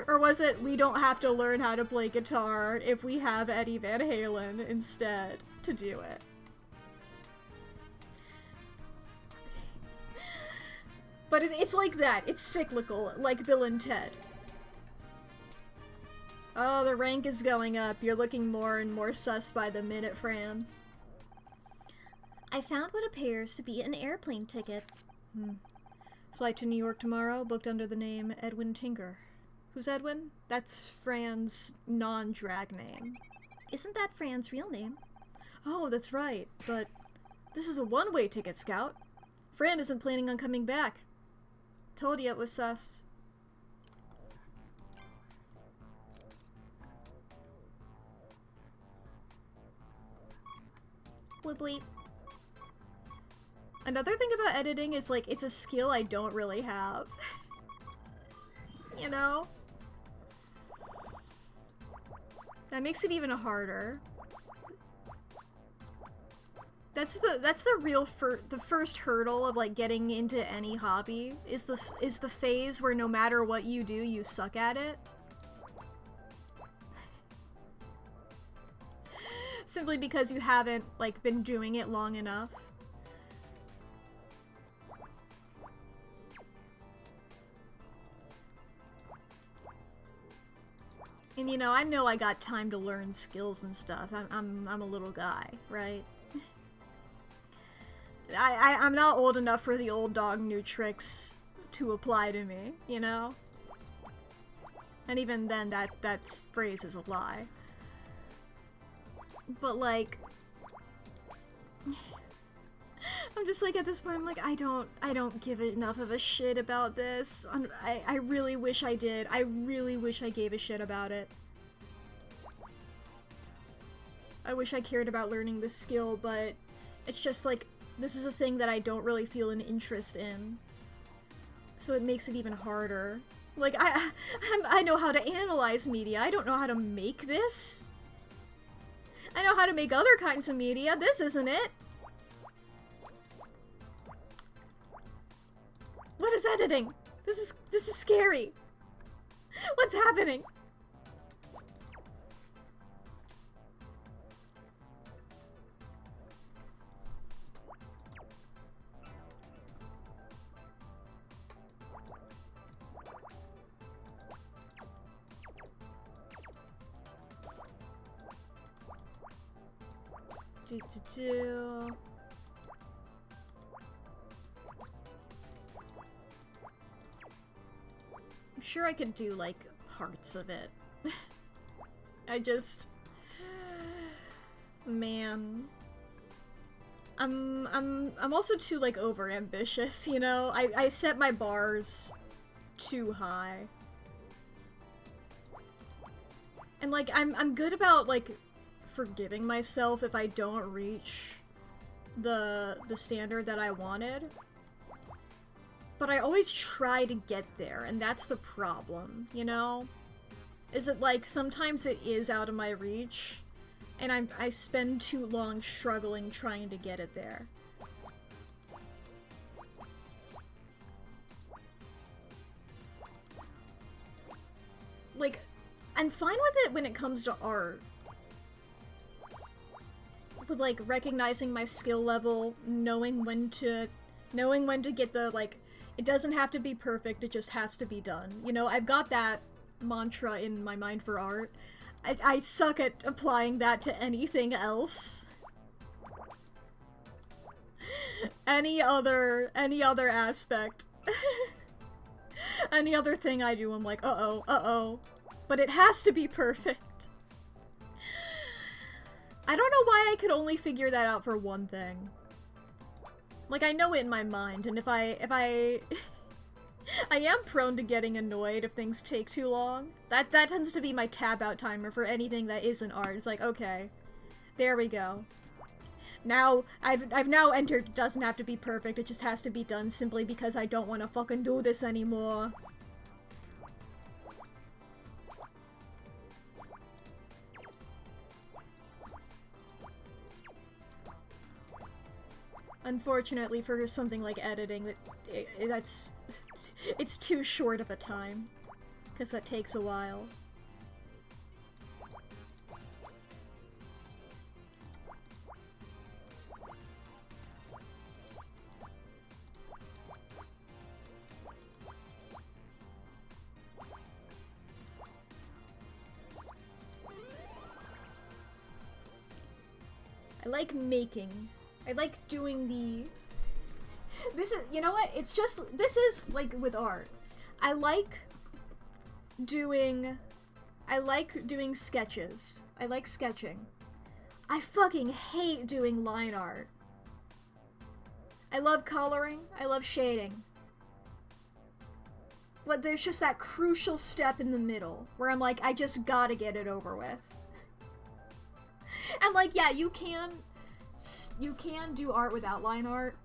Or was it, we don't have to learn how to play guitar if we have Eddie Van Halen instead to do it? But it's like that. It's cyclical, like Bill and Ted. Oh, the rank is going up. You're looking more and more sus by the minute, Fran. I found what appears to be an airplane ticket. Flight to New York tomorrow, booked under the name Edwin Tinker. Who's Edwin? That's Fran's non-drag name. Isn't that Fran's real name? Oh, that's right, but this is a one-way ticket, Scout. Fran isn't planning on coming back. Told you it was sus. Bleep bleep. Another thing about editing is, like, it's a skill I don't really have. You know? That makes it even harder. That's the real the first hurdle of, like, getting into any hobby is the phase where no matter what you do, you suck at it. Simply because you haven't, like, been doing it long enough. And you know I got time to learn skills and stuff. I'm a little guy, right? I'm not old enough for the old dog new tricks to apply to me, you know? And even then that phrase is a lie. But like I'm just like, at this point I'm like, I don't give enough of a shit about this. I really wish I did. I really wish I gave a shit about it. I wish I cared about learning this skill, but it's just like, this is a thing that I don't really feel an interest in. So it makes it even harder. Like, I know how to analyze media. I don't know how to make this. I know how to make other kinds of media. This isn't it. What is editing? This is scary. What's happening? I'm sure I could do, like, parts of it. I just... Man. I'm also too, like, over-ambitious, you know? I set my bars too high. And, like, I'm good about, like, forgiving myself if I don't reach the standard that I wanted. But I always try to get there, and that's the problem, you know? Is it like, sometimes it is out of my reach, and I spend too long struggling trying to get it there. Like, I'm fine with it when it comes to art. With, like, recognizing my skill level, knowing when to get the, like, it doesn't have to be perfect, it just has to be done. You know, I've got that mantra in my mind for art. I suck at applying that to anything else. Any other aspect. Any other thing I do, I'm like, uh-oh. But it has to be perfect. I don't know why I could only figure that out for one thing. Like, I know it in my mind, and if I am prone to getting annoyed if things take too long. That tends to be my tab out timer for anything that isn't art. It's like, okay, there we go. Now, I've now entered, it doesn't have to be perfect, it just has to be done simply because I don't want to fucking do this anymore. Unfortunately, for something like editing, it's too short of a time, because that takes a while. I like making. I like doing the... This is, you know what? It's just, this is like with art. I like doing sketches. I like sketching. I fucking hate doing line art. I love coloring. I love shading. But there's just that crucial step in the middle where I'm like, I just gotta get it over with. And like, yeah, you can do art without line art.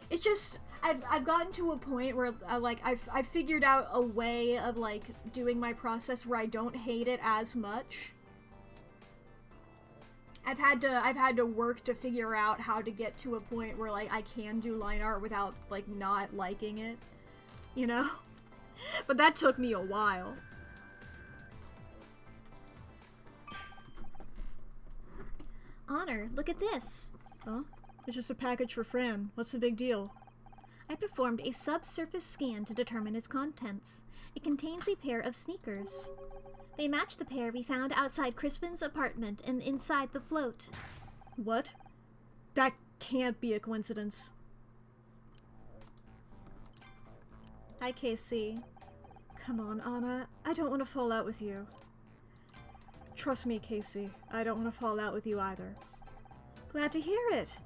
It's just, I've gotten to a point where I've figured out a way of like doing my process where I don't hate it as much. I've had to work to figure out how to get to a point where like I can do line art without like not liking it, you know? But that took me a while. Honor, look at this. Huh? It's just a package for Fran. What's the big deal? I performed a subsurface scan to determine its contents. It contains a pair of sneakers. They match the pair we found outside Crispin's apartment and inside the float. What? That can't be a coincidence. Hi, KC. Come on, Anna. I don't want to fall out with you. Trust me, Casey. I don't want to fall out with you either. Glad to hear it.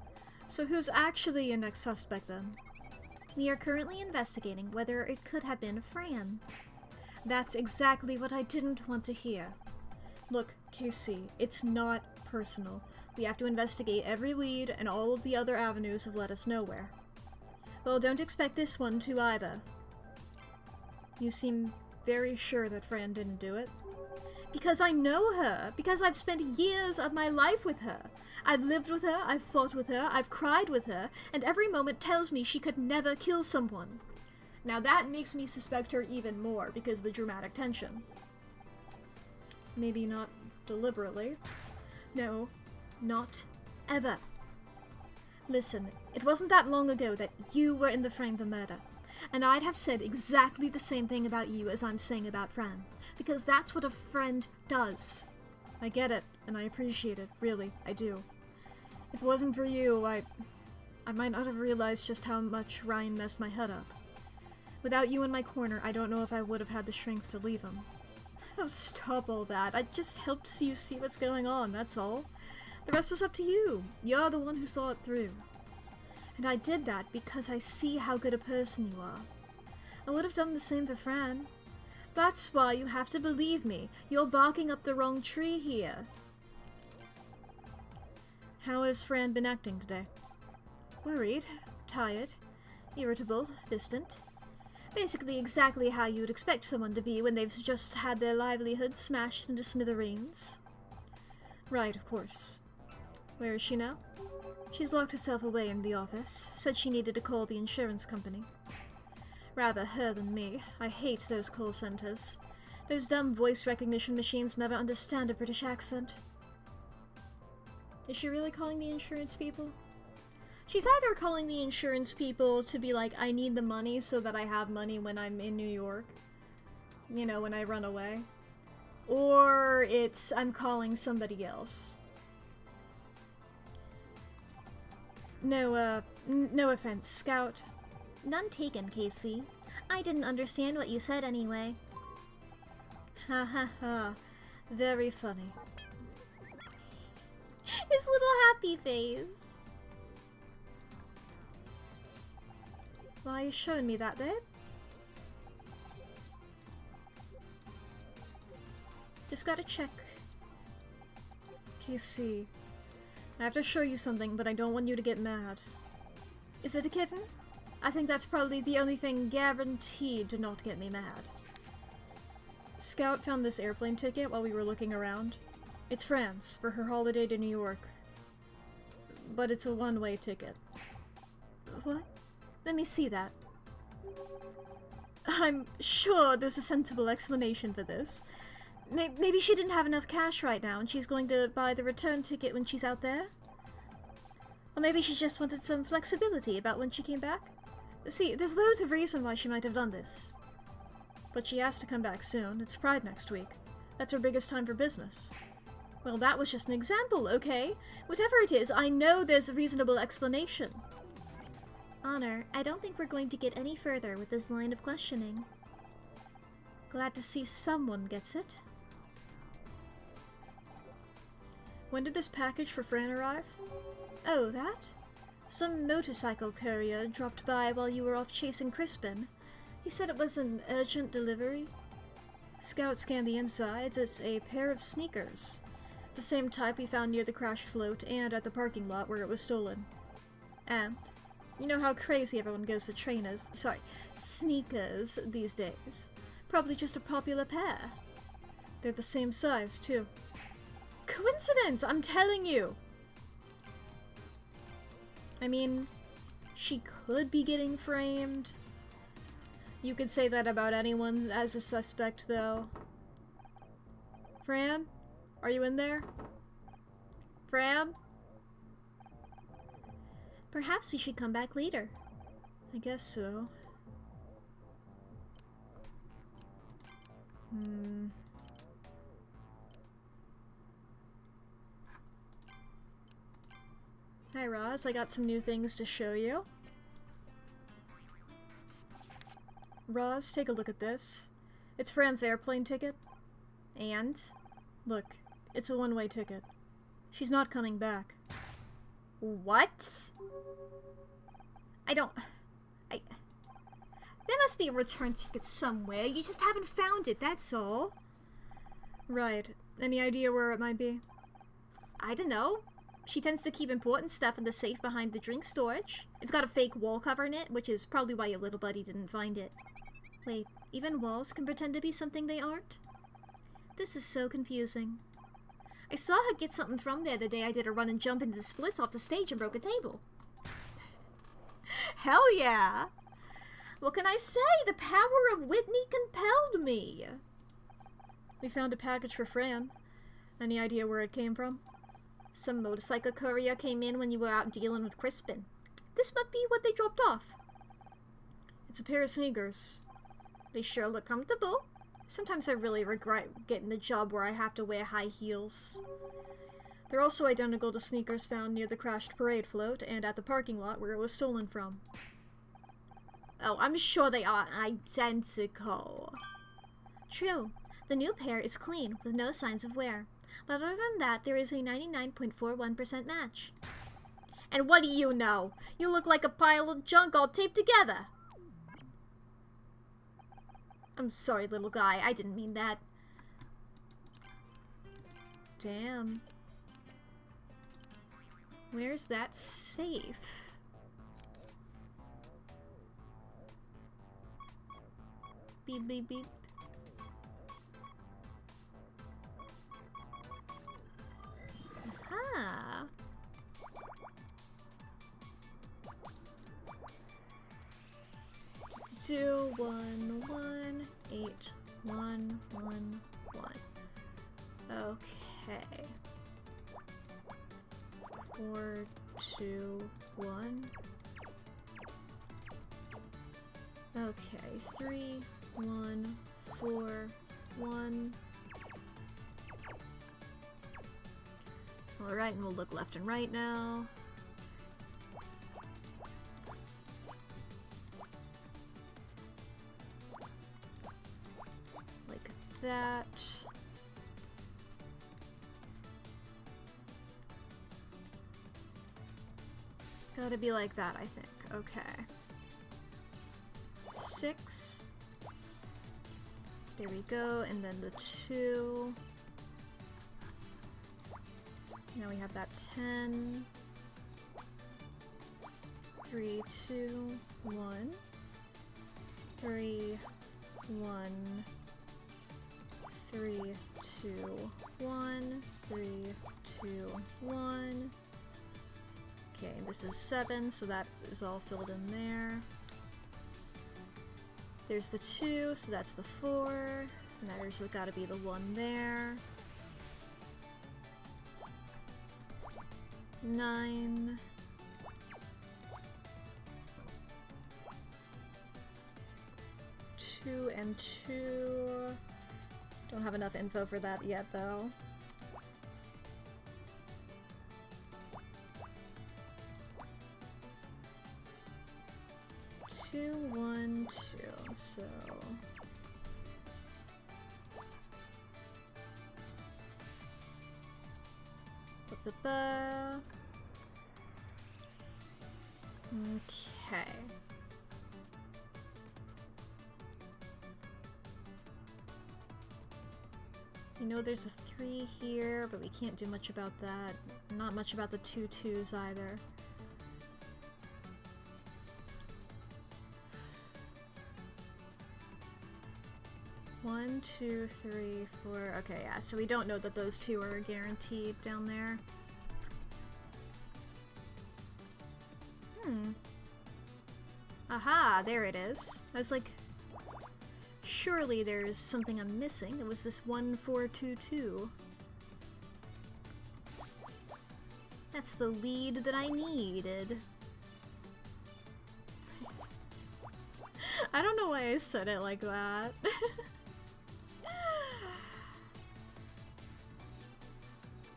So who's actually your next suspect, then? We are currently investigating whether it could have been Fran. That's exactly what I didn't want to hear. Look, Casey, it's not personal. We have to investigate every lead, and all of the other avenues have led us nowhere. Well, don't expect this one to either. You seem very sure that Fran didn't do it. Because I know her. Because I've spent years of my life with her. I've lived with her, I've fought with her, I've cried with her, and every moment tells me she could never kill someone. Now that makes me suspect her even more because of the dramatic tension. Maybe not deliberately. No, not ever. Listen, it wasn't that long ago that you were in the frame for murder. And I'd have said exactly the same thing about you as I'm saying about Fran. Because that's what a friend does. I get it, and I appreciate it, really, I do. If it wasn't for you, I might not have realized just how much Ryan messed my head up. Without you in my corner, I don't know if I would have had the strength to leave him. Oh, stop all that. I just helped you see what's going on, that's all. The rest is up to you. You're the one who saw it through. And I did that because I see how good a person you are. I would have done the same for Fran. That's why you have to believe me. You're barking up the wrong tree here. How has Fran been acting today? Worried, tired, irritable, distant. Basically exactly how you would expect someone to be when they've just had their livelihood smashed into smithereens. Right, of course. Where is she now? She's locked herself away in the office, said she needed to call the insurance company. Rather her than me. I hate those call centers. Those dumb voice recognition machines never understand a British accent. Is she really calling the insurance people? She's either calling the insurance people to be like, I need the money so that I have money when I'm in New York. You know, when I run away. Or it's, I'm calling somebody else. No offense, Scout. None taken, Casey. I didn't understand what you said anyway. Ha ha ha. Very funny. His little happy face. Why are you showing me that, babe? Just gotta check. Casey, I have to show you something, but I don't want you to get mad. Is it a kitten? I think that's probably the only thing guaranteed to not get me mad. Scout found this airplane ticket while we were looking around. It's Fran's, for her holiday to New York. But it's a one-way ticket. What? Let me see that. I'm sure there's a sensible explanation for this. Maybe she didn't have enough cash right now and she's going to buy the return ticket when she's out there? Or maybe she just wanted some flexibility about when she came back? See, there's loads of reason why she might have done this. But she has to come back soon. It's Pride next week. That's her biggest time for business. Well, that was just an example, okay? Whatever it is, I know there's a reasonable explanation. Honor, I don't think we're going to get any further with this line of questioning. Glad to see someone gets it. When did this package for Fran arrive? Oh, that? Some motorcycle courier dropped by while you were off chasing Crispin. He said it was an urgent delivery. Scout scanned the insides. It's a pair of sneakers. The same type we found near the crashed float and at the parking lot where it was stolen. And you know how crazy everyone goes for sneakers these days. Probably just a popular pair. They're the same size, too. Coincidence, I'm telling you! I mean, she could be getting framed. You could say that about anyone as a suspect, though. Fran? Are you in there? Fran? Perhaps we should come back later. I guess so. Hi, Roz. I got some new things to show you. Roz, take a look at this. It's Fran's airplane ticket. And, look, it's a one-way ticket. She's not coming back. What? There must be a return ticket somewhere. You just haven't found it, that's all. Right. Any idea where it might be? I don't know. She tends to keep important stuff in the safe behind the drink storage. It's got a fake wall cover in it, which is probably why your little buddy didn't find it. Wait, even walls can pretend to be something they aren't? This is so confusing. I saw her get something from there the day I did a run and jump into the splits off the stage and broke a table. Hell yeah! What can I say? The power of Whitney compelled me. We found a package for Fran. Any idea where it came from? Some motorcycle courier came in when you were out dealing with Crispin. This might be what they dropped off. It's a pair of sneakers. They sure look comfortable. Sometimes I really regret getting the job where I have to wear high heels. They're also identical to sneakers found near the crashed parade float and at the parking lot where it was stolen from. Oh, I'm sure they are identical. True. The new pair is clean, with no signs of wear. But other than that, there is a 99.41% match. And what do you know? You look like a pile of junk all taped together. I'm sorry, little guy. I didn't mean that. Damn. Where's that safe? Beep, beep, beep. Aha! 2118111. Okay. 421. Okay, 3141. Alright, and we'll look left and right now. Like that. Gotta be like that, I think. Okay. 6. There we go, and then the 2. Now we have that 10. 3, 2, 1. 3, 1. 3, 2, 1. 3, 2, 1. Okay, this is 7, so that is all filled in there. There's the 2, so that's the 4. And there's gotta be the 1 there. 9. 2 and 2. Don't have enough info for that yet, though. 2, 1, 2. So Ba-ba-ba. Okay. You know there's a 3 here, but we can't do much about that. Not much about the 2 2s either. One, two, three, four. Okay, yeah, so we don't know that those 2 are guaranteed down there. Aha, there it is. I was like, surely there's something I'm missing. It was this 1422. That's the lead that I needed. I don't know why I said it like that.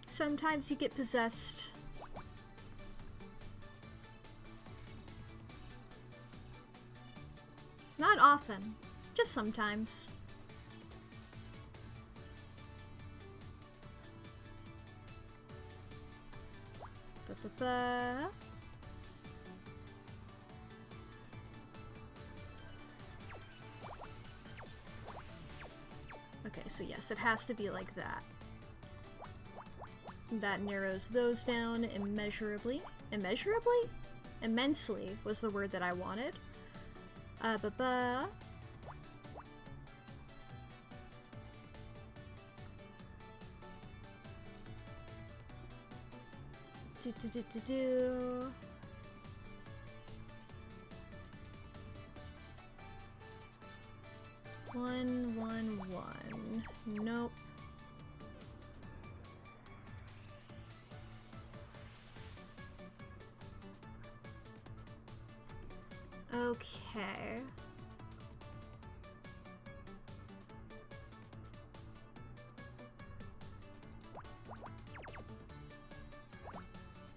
Sometimes you get possessed. Not often, just sometimes. Ba-ba-ba. Okay, so yes, it has to be like that. That narrows those down immeasurably. Immeasurably? Immensely was the word that I wanted. Ba-ba. Do-do-do-do-do. One, one, one. Nope. Okay.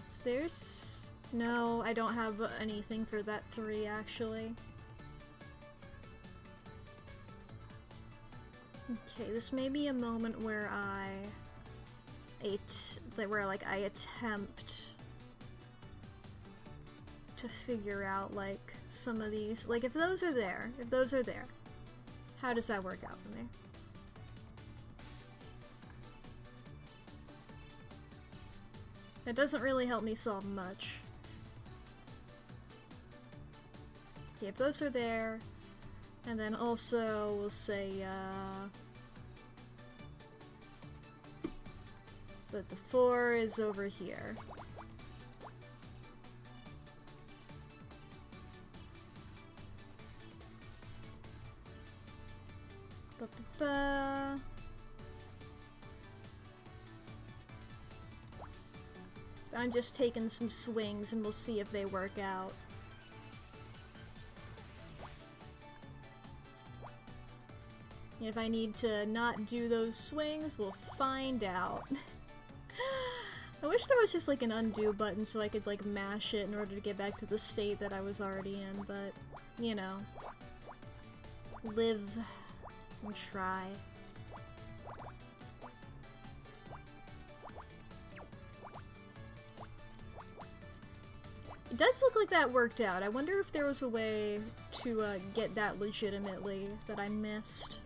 So there's... No, I don't have anything for that 3, actually. Okay, this may be a moment where I attempt to figure out, like, some of these. Like, if those are there, how does that work out for me? It doesn't really help me solve much. Okay, if those are there, and then also we'll say, that the 4 is over here. Ba-ba-ba. I'm just taking some swings and we'll see if they work out. If I need to not do those swings, we'll find out. I wish there was just like an undo button so I could like mash it in order to get back to the state that I was already in, but you know. Live and try. It does look like that worked out. I wonder if there was a way to get that legitimately that I missed.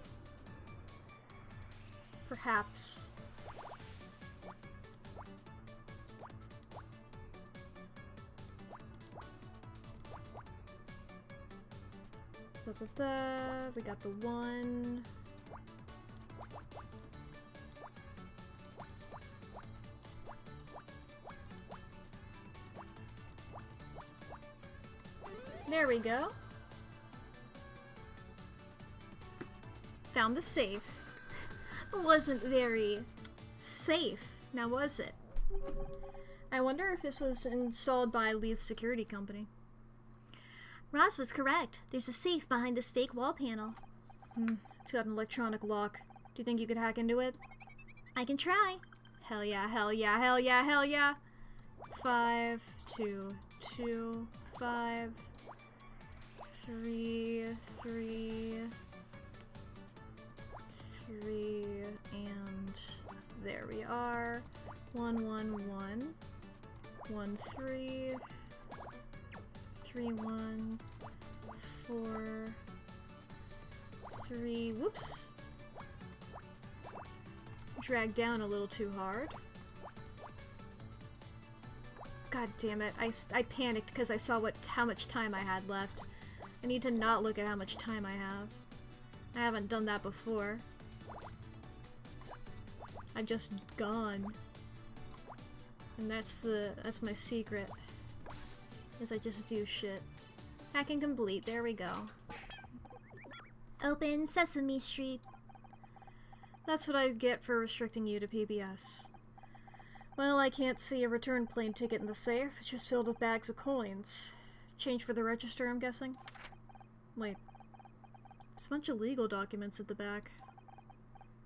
Perhaps. Ba-ba-ba. We got the 1. There we go. Found the safe. Wasn't very safe, now was it? I wonder if this was installed by Leith's security company. Roz was correct. There's a safe behind this fake wall panel. It's got an electronic lock. Do you think you could hack into it? I can try. Hell yeah, hell yeah, hell yeah, hell yeah! 5, 2, 2, 5, 3, 3, 3, and there we are. 1, 1, 1. 1, 3. 3, 1. 4. 3. Whoops. Dragged down a little too hard. God damn it. I panicked because I saw how much time I had left. I need to not look at how much time I have. I haven't done that before. I've just gone. And that's my secret. Is I just do shit. Hacking complete, there we go. Open Sesame Street. That's what I get for restricting you to PBS. Well, I can't see a return plane ticket in the safe. It's just filled with bags of coins. Change for the register, I'm guessing? Wait. There's a bunch of legal documents at the back.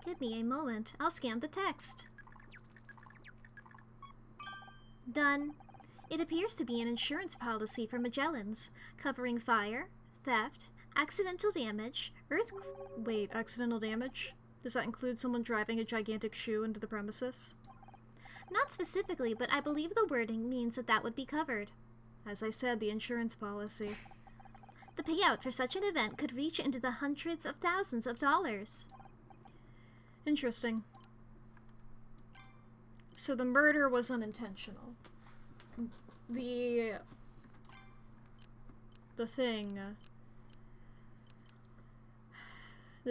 Give me a moment. I'll scan the text. Done. It appears to be an insurance policy for Magellan's, covering fire, theft, accidental damage, Wait, accidental damage? Does that include someone driving a gigantic shoe into the premises? Not specifically, but I believe the wording means that would be covered. As I said, the insurance policy. The payout for such an event could reach into the hundreds of thousands of dollars. Interesting. So the murder was unintentional. The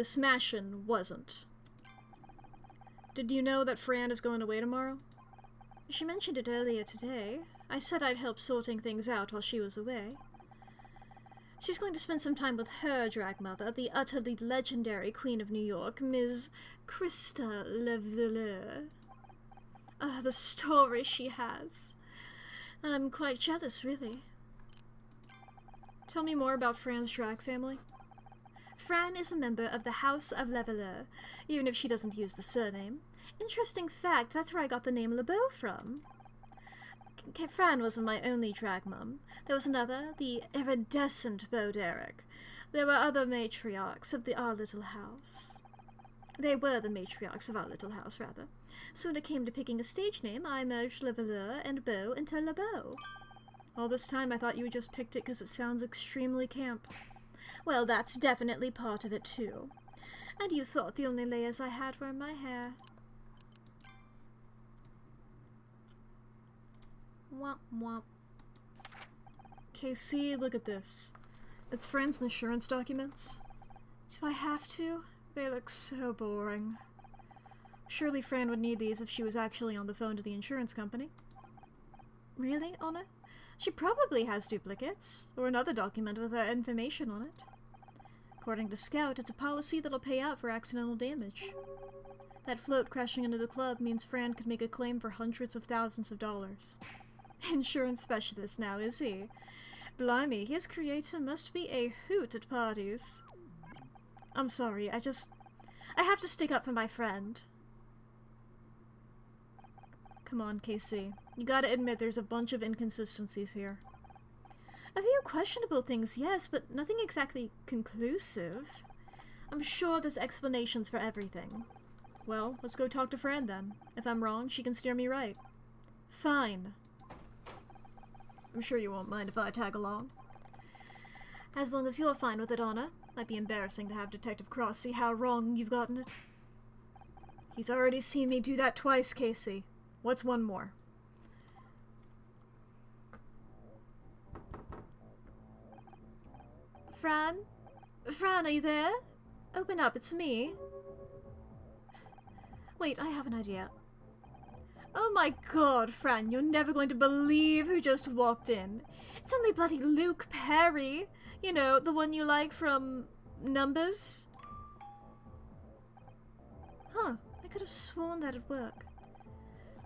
smashing wasn't. Did you know that Fran is going away tomorrow? She mentioned it earlier today. I said I'd help sorting things out while she was away. She's going to spend some time with her drag mother, the utterly legendary Queen of New York, Ms. Krista Leveleur. Ah, the story she has. I'm quite jealous, really. Tell me more about Fran's drag family. Fran is a member of the House of Leveleur, even if she doesn't use the surname. Interesting fact, that's where I got the name LeBeau from. Fran wasn't my only drag mum. There was another, the iridescent Beau Derek. There were other matriarchs of our little house. They were the matriarchs of our little house, rather. So when it came to picking a stage name, I merged Leveleur and Beau into LeBeau. All this time I thought you had just picked it because it sounds extremely camp. Well, that's definitely part of it, too. And you thought the only layers I had were in my hair. Womp womp. KC, look at this. It's Fran's insurance documents. Do I have to? They look so boring. Surely Fran would need these if she was actually on the phone to the insurance company. Really, Anna? She probably has duplicates, or another document with her information on it. According to Scout, it's a policy that'll pay out for accidental damage. That float crashing into the club means Fran could make a claim for hundreds of thousands of dollars. Insurance specialist now, is he? Blimey, his creator must be a hoot at parties. I'm sorry, I have to stick up for my friend. Come on, KC. You gotta admit there's a bunch of inconsistencies here. A few questionable things, yes, but nothing exactly conclusive. I'm sure there's explanations for everything. Well, let's go talk to Fran then. If I'm wrong, she can steer me right. Fine. I'm sure you won't mind if I tag along. As long as you're fine with it, Anna. Might be embarrassing to have Detective Cross see how wrong you've gotten it. He's already seen me do that twice, Casey. What's one more? Fran? Fran, are you there? Open up, it's me. Wait, I have an idea. Oh my god, Fran, you're never going to believe who just walked in. It's only bloody Luke Perry. You know, the one you like from Numbers. Huh, I could have sworn that'd work.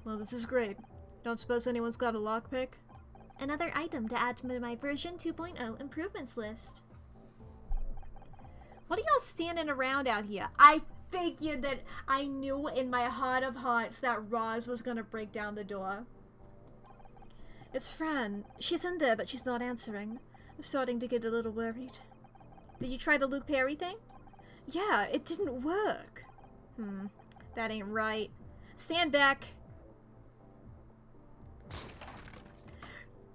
Well, this is great. Don't suppose anyone's got a lockpick? Another item to add to my version 2.0 improvements list. What are y'all standing around out here? I figured that I knew in my heart of hearts that Roz was gonna break down the door. It's Fran. She's in there, but she's not answering. I'm starting to get a little worried. Did you try the Luke Perry thing? Yeah, it didn't work. That ain't right. Stand back.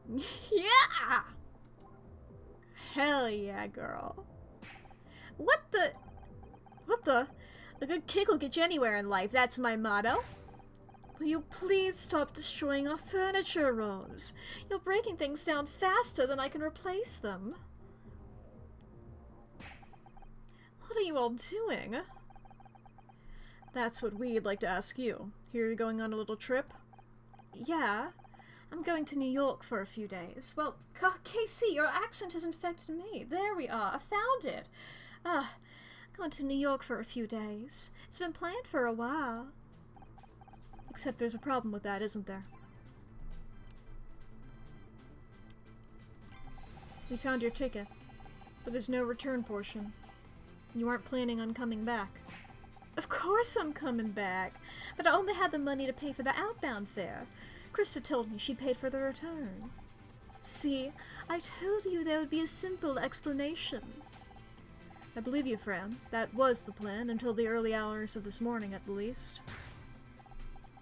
Yeah! Hell yeah, girl. What the? A good kick will get you anywhere in life, that's my motto. Will you please stop destroying our furniture, Rose? You're breaking things down faster than I can replace them. What are you all doing? That's what we'd like to ask you. Here you're going on a little trip? Yeah. I'm going to New York for a few days. Well, Casey, your accent has infected me. There we are. I found it. Going to New York for a few days. It's been planned for a while. Except there's a problem with that, isn't there? We found your ticket, but there's no return portion. You aren't planning on coming back. Of course I'm coming back, but I only had the money to pay for the outbound fare. Krista told me she paid for the return. See, I told you there would be a simple explanation. I believe you, Fran. That was the plan, until the early hours of this morning at the least.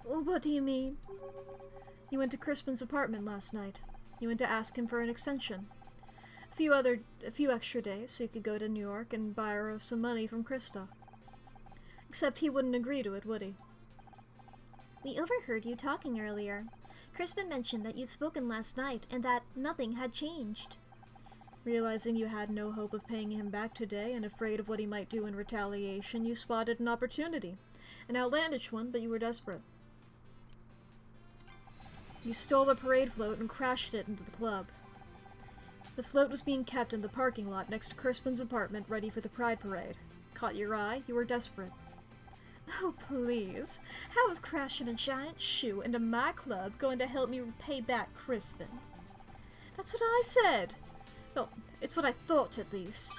What do you mean? You went to Crispin's apartment last night. You went to ask him for an extension. A few extra days so you could go to New York and borrow some money from Krista. Except he wouldn't agree to it, would he? We overheard you talking earlier. Crispin mentioned that you'd spoken last night and that nothing had changed. Realizing you had no hope of paying him back today and afraid of what he might do in retaliation, you spotted an opportunity. An outlandish one, but you were desperate. You stole the parade float and crashed it into the club. The float was being kept in the parking lot next to Crispin's apartment, ready for the Pride Parade. Caught your eye, you were desperate. Oh, please. How is crashing a giant shoe into my club going to help me pay back Crispin? That's what I said. Well, it's what I thought, at least.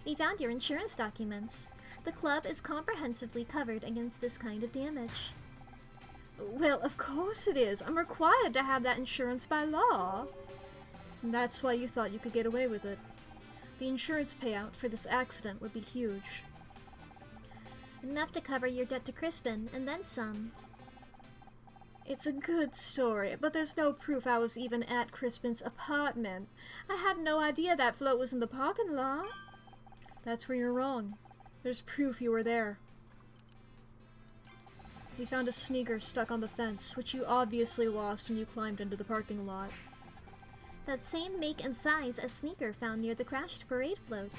We found your insurance documents. The club is comprehensively covered against this kind of damage. Well, of course it is. I'm required to have that insurance by law. And that's why you thought you could get away with it. The insurance payout for this accident would be huge. Enough to cover your debt to Crispin, and then some. It's a good story, but there's no proof I was even at Crispin's apartment. I had no idea that float was in the parking lot. That's where you're wrong. There's proof you were there. We found a sneaker stuck on the fence, which you obviously lost when you climbed into the parking lot. That same make and size as sneaker found near the crashed parade float.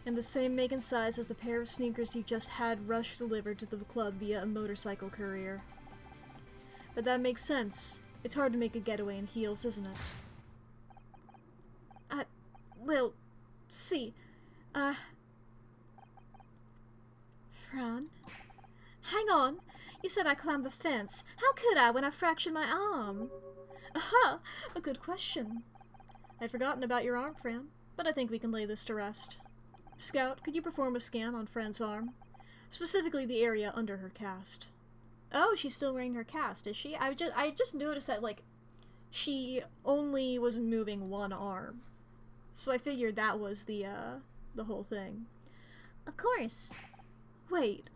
And the same make and size as the pair of sneakers you just had rush delivered to the club via a motorcycle courier. But that makes sense. It's hard to make a getaway in heels, isn't it? Well, see, Fran? Hang on! You said I climbed the fence. How could I when I fractured my arm? Aha! A good question. I'd forgotten about your arm, Fran, but I think we can lay this to rest. Scout, could you perform a scan on Fran's arm? Specifically the area under her cast. Oh, she's still wearing her cast, is she? I just noticed that, like, she only was moving one arm. So I figured that was the whole thing. Of course. Wait,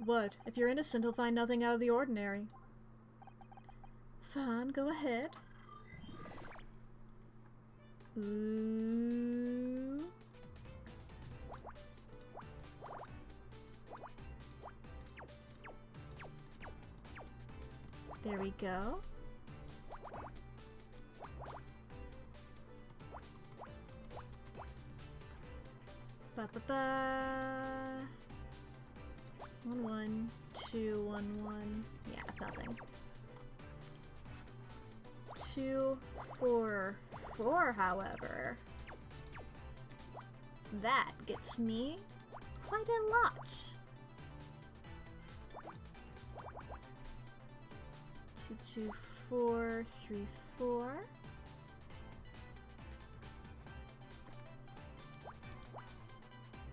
what? If you're innocent, he'll find nothing out of the ordinary. Fine, go ahead. Ooh. There we go. Ba-ba-ba. 1, 1, 2, 1, 1. Yeah, nothing. 2, 4, 4, however. That gets me quite a lot. 2, 2, 4, 3, 4.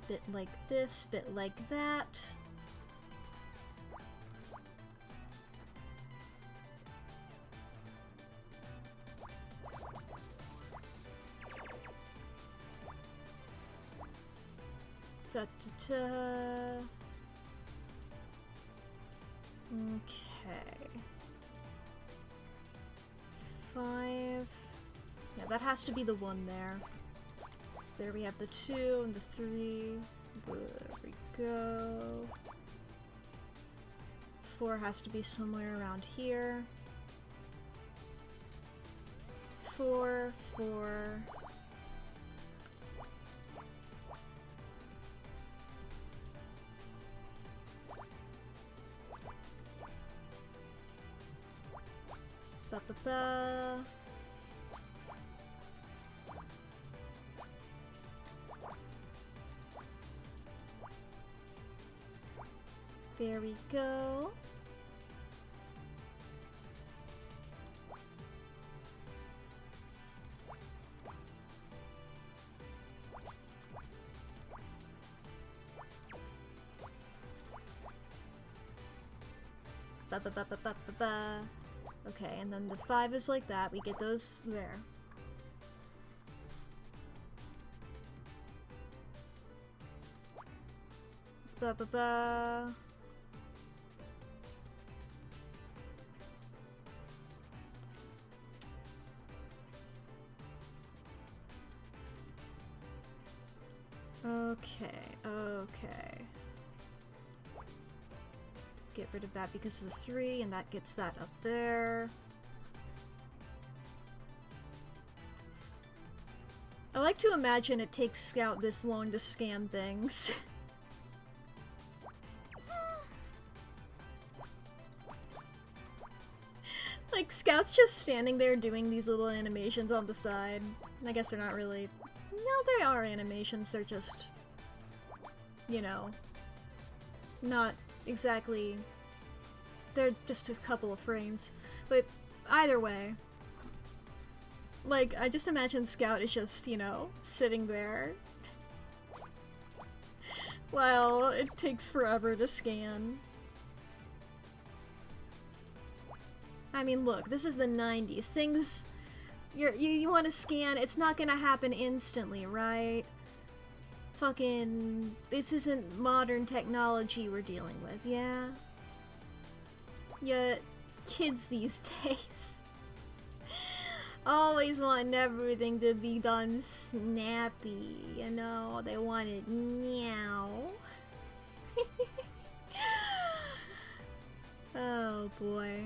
Bit like this, bit like that. Da-da-da. Okay. 5. Yeah, that has to be the one there. So there we have the 2 and the 3. There we go. 4 has to be somewhere around here. 4, 4. Ba ba ba. There we go. Ba ba ba ba ba ba ba. Okay, and then the 5 is like that. We get those there. Ba ba ba. Okay, okay. Get rid of that because of the 3, and that gets that up there. I like to imagine it takes Scout this long to scan things. Like, Scout's just standing there doing these little animations on the side. I guess they're not really... No, they are animations, they're just... You know... Not exactly... They're just a couple of frames. But either way... Like, I just imagine Scout is just, you know, sitting there. While it takes forever to scan. I mean, look, this is the 90s. Things... You want to scan, it's not gonna happen instantly, right? Fucking... This isn't modern technology we're dealing with, yeah? Yeah, kids these days. Always want everything to be done snappy, you know? They want it now. Oh boy.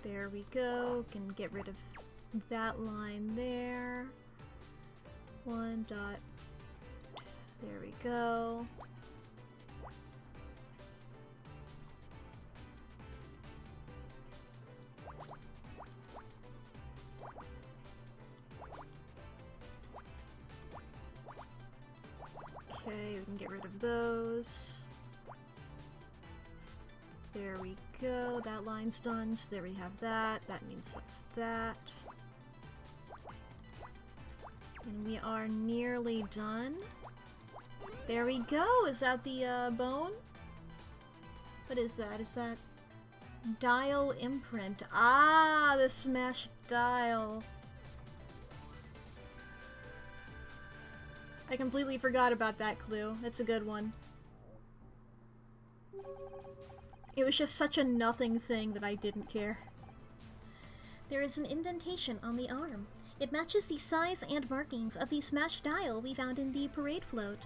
There we go. Can get rid of that line there. 1 dot. There we go. Okay, we can get rid of those. There we go, that line's done, so there we have that. That means that's that. And we are nearly done. There we go! Is that the, bone? What is that? Is that... dial imprint? Ah, the smashed dial! I completely forgot about that clue. That's a good one. It was just such a nothing thing that I didn't care. There is an indentation on the arm. It matches the size and markings of the smashed dial we found in the parade float.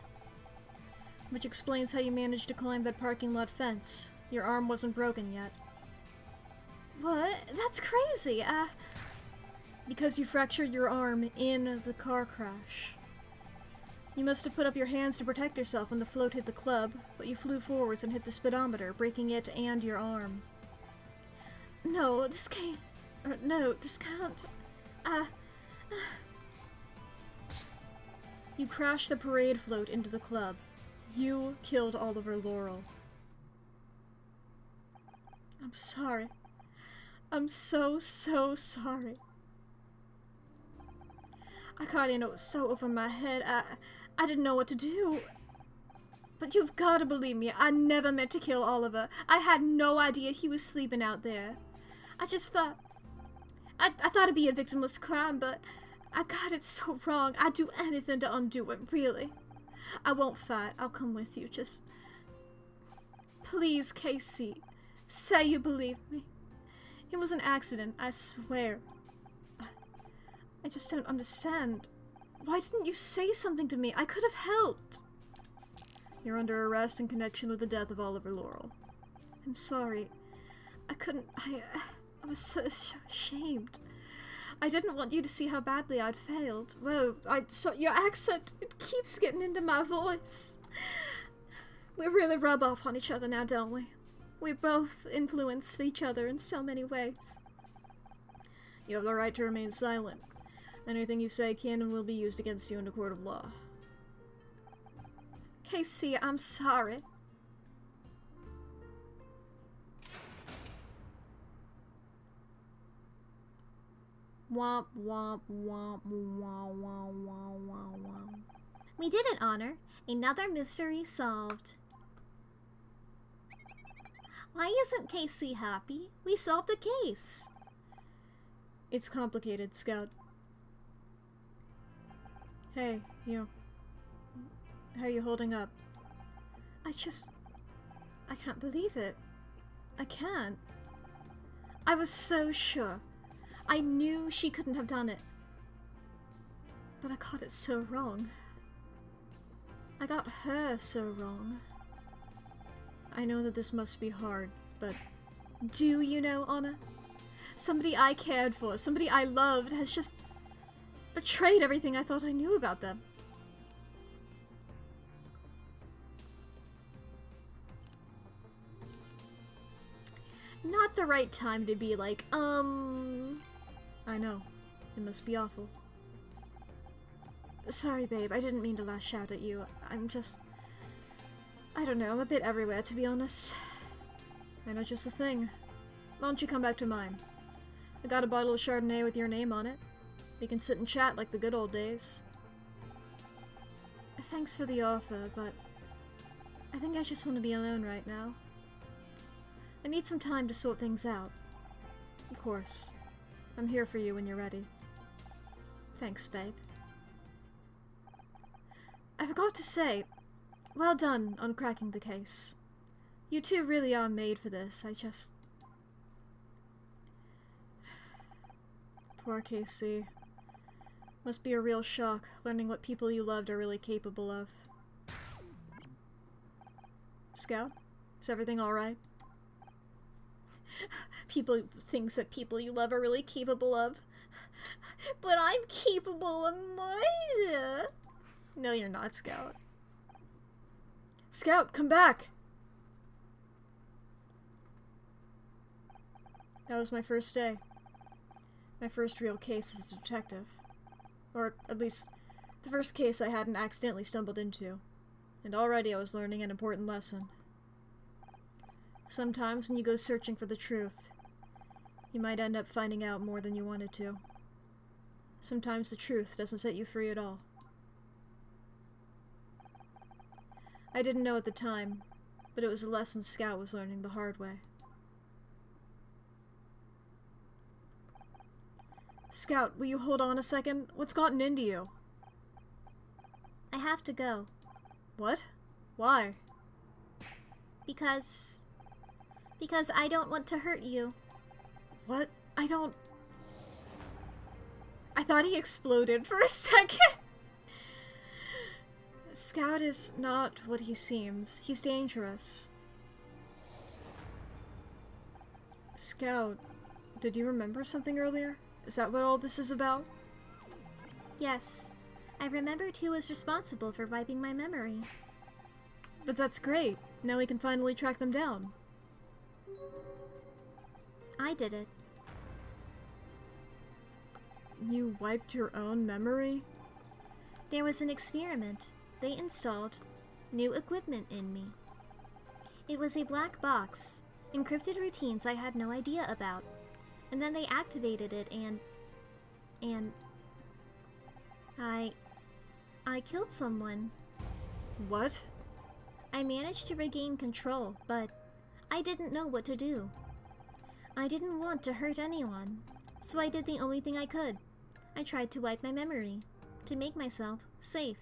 Which explains how you managed to climb that parking lot fence. Your arm wasn't broken yet. What? That's crazy! Because you fractured your arm in the car crash. You must have put up your hands to protect yourself when the float hit the club, but you flew forwards and hit the speedometer, breaking it and your arm. No, this can't... no, this can't... You crashed the parade float into the club. You killed Oliver Laurel. I'm sorry. I'm so sorry. I got in, it was so over my head. I didn't know what to do. But you've gotta believe me, I never meant to kill Oliver. I had no idea he was sleeping out there. I just thought... I thought it'd be a victimless crime, but I got it so wrong. I'd do anything to undo it, really. I won't fight. I'll come with you. Just... Please, Casey. Say you believe me. It was an accident, I swear. I just don't understand. Why didn't you say something to me? I could have helped. You're under arrest in connection with the death of Oliver Laurel. I'm sorry. I couldn't... I was so ashamed. I didn't want you to see how badly I'd failed. Whoa, your accent, it keeps getting into my voice. We really rub off on each other now, don't we? We both influence each other in so many ways. You have the right to remain silent. Anything you say can and will be used against you in a court of law. Casey, I'm sorry. Womp womp womp womp womp womp womp womp. We did it, Honor. Another mystery solved. Why isn't Casey happy? We solved the case. It's complicated, Scout. Hey, you. How you holding up? I can't believe it. I can't. I was so sure. I knew she couldn't have done it. But I got it so wrong. I got her so wrong. I know that this must be hard, but do you know, Anna? Somebody I cared for, somebody I loved, has just betrayed everything I thought I knew about them. Not the right time to be like, I know. It must be awful. Sorry, babe. I didn't mean to lash out at you. I don't know. I'm a bit everywhere, to be honest. I know just the thing. Why don't you come back to mine? I got a bottle of Chardonnay with your name on it. We can sit and chat like the good old days. Thanks for the offer, but I think I just want to be alone right now. I need some time to sort things out. Of course. I'm here for you when you're ready. Thanks, babe. I forgot to say, well done on cracking the case. You two really are made for this. Poor Casey. Must be a real shock, learning what people you loved are really capable of. Scout? Is everything alright? Things that people you love are really capable of. But I'm capable of murder. No, you're not, Scout. Scout, come back! That was my first day. My first real case as a detective. Or, at least, the first case I hadn't accidentally stumbled into. And already I was learning an important lesson. Sometimes when you go searching for the truth, you might end up finding out more than you wanted to. Sometimes the truth doesn't set you free at all. I didn't know at the time, but it was a lesson Scout was learning the hard way. Scout, will you hold on a second? What's gotten into you? I have to go. What? Why? Because I don't want to hurt you. What? I thought he exploded for a second. Scout is not what he seems. He's dangerous. Scout, did you remember something earlier? Is that what all this is about? Yes. I remembered who was responsible for wiping my memory. But that's great. Now we can finally track them down. I did it. You wiped your own memory? There was an experiment. They installed new equipment in me. It was a black box, encrypted routines I had no idea about. And then they activated it and... I killed someone. What? I managed to regain control, but I didn't know what to do. I didn't want to hurt anyone, so I did the only thing I could. I tried to wipe my memory, to make myself safe.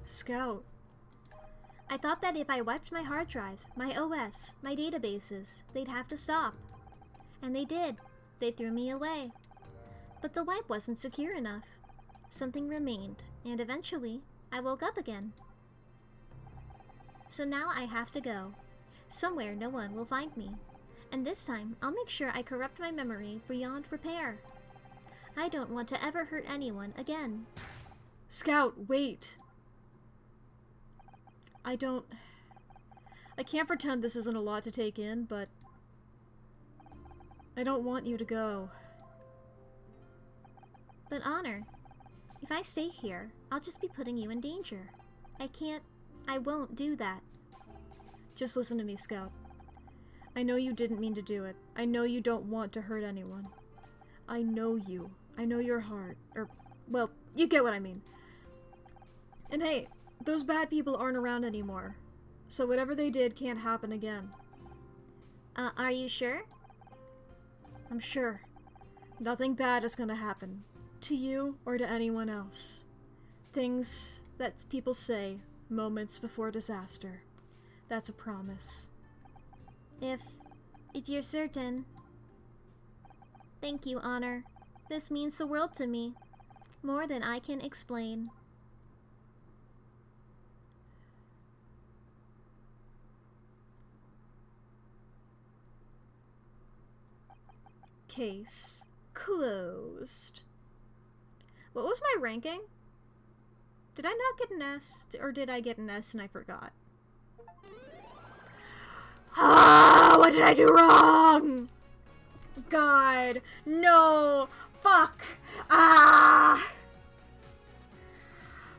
Scout. I thought that if I wiped my hard drive, my OS, my databases, they'd have to stop. And they did. They threw me away. But the wipe wasn't secure enough. Something remained, and eventually, I woke up again. So now I have to go. Somewhere no one will find me. And this time, I'll make sure I corrupt my memory beyond repair. I don't want to ever hurt anyone again. Scout, wait! I can't pretend this isn't a lot to take in, but I don't want you to go. But Honor, if I stay here, I'll just be putting you in danger. I won't do that. Just listen to me, Scout. I know you didn't mean to do it. I know you don't want to hurt anyone. I know you. I know your heart. Well, you get what I mean. And hey, those bad people aren't around anymore. So whatever they did can't happen again. Are you sure? I'm sure. Nothing bad is gonna happen. To you or to anyone else. Things that people say moments before disaster. That's a promise. If you're certain. Thank you, Honor. This means the world to me. More than I can explain. Case closed. What was my ranking? Did I not get an S? Or did I get an S and I forgot? Ah, what did I do wrong? God, no, fuck, ah.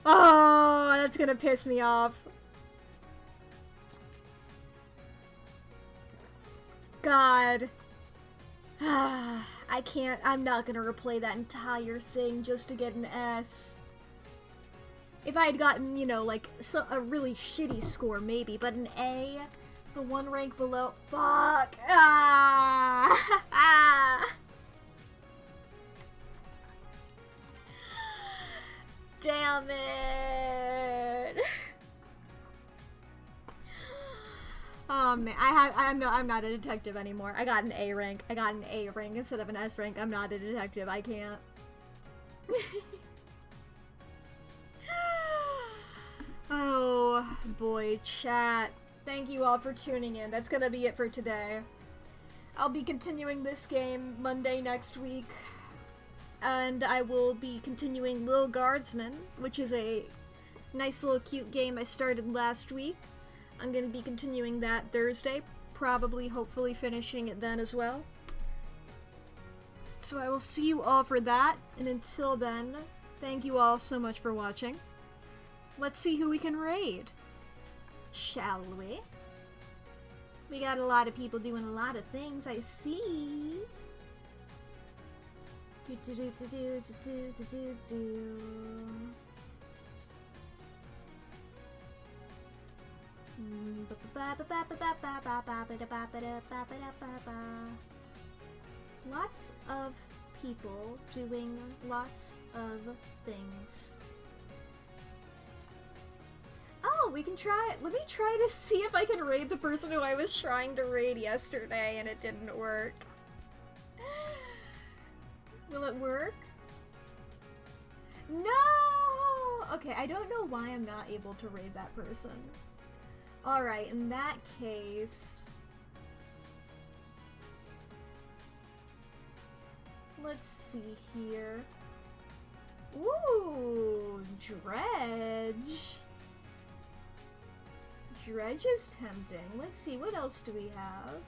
Oh, that's gonna piss me off. God. I can't, I'm not gonna replay that entire thing just to get an S. If I had gotten, you know, like, a really shitty score, maybe, but an A, the one rank below, fuck, ah, ah. Damn it. Oh man, I'm not a detective anymore. I got an A rank. I got an A rank instead of an S rank. I'm not a detective. I can't. Oh boy, chat. Thank you all for tuning in. That's gonna be it for today. I'll be continuing this game Monday next week. And I will be continuing Lil Guardsman, which is a nice little cute game I started last week. I'm going to be continuing that Thursday, probably, hopefully finishing it then as well. So I will see you all for that, and until then, thank you all so much for watching. Let's see who we can raid. Shall we? We got a lot of people doing a lot of things, I see. Lots of people doing lots of things. Oh, we can try it. Let me try to see if I can raid the person who I was trying to raid yesterday and it didn't work. Will it work? No! Okay, I don't know why I'm not able to raid that person. Alright, in that case... let's see here. Ooh, Dredge. Dredge is tempting. Let's see, what else do we have?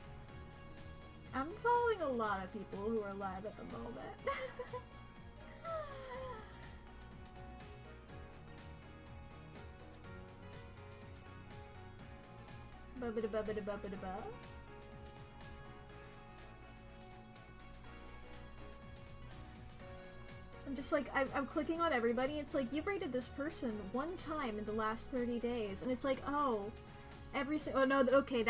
I'm following a lot of people who are live at the moment. Ba-ba-da-ba-ba-da-ba-ba-da-ba. I'm just like, I'm clicking on everybody. It's like, you've rated this person 1 time in the last 30 days. And it's like, oh, oh no, okay,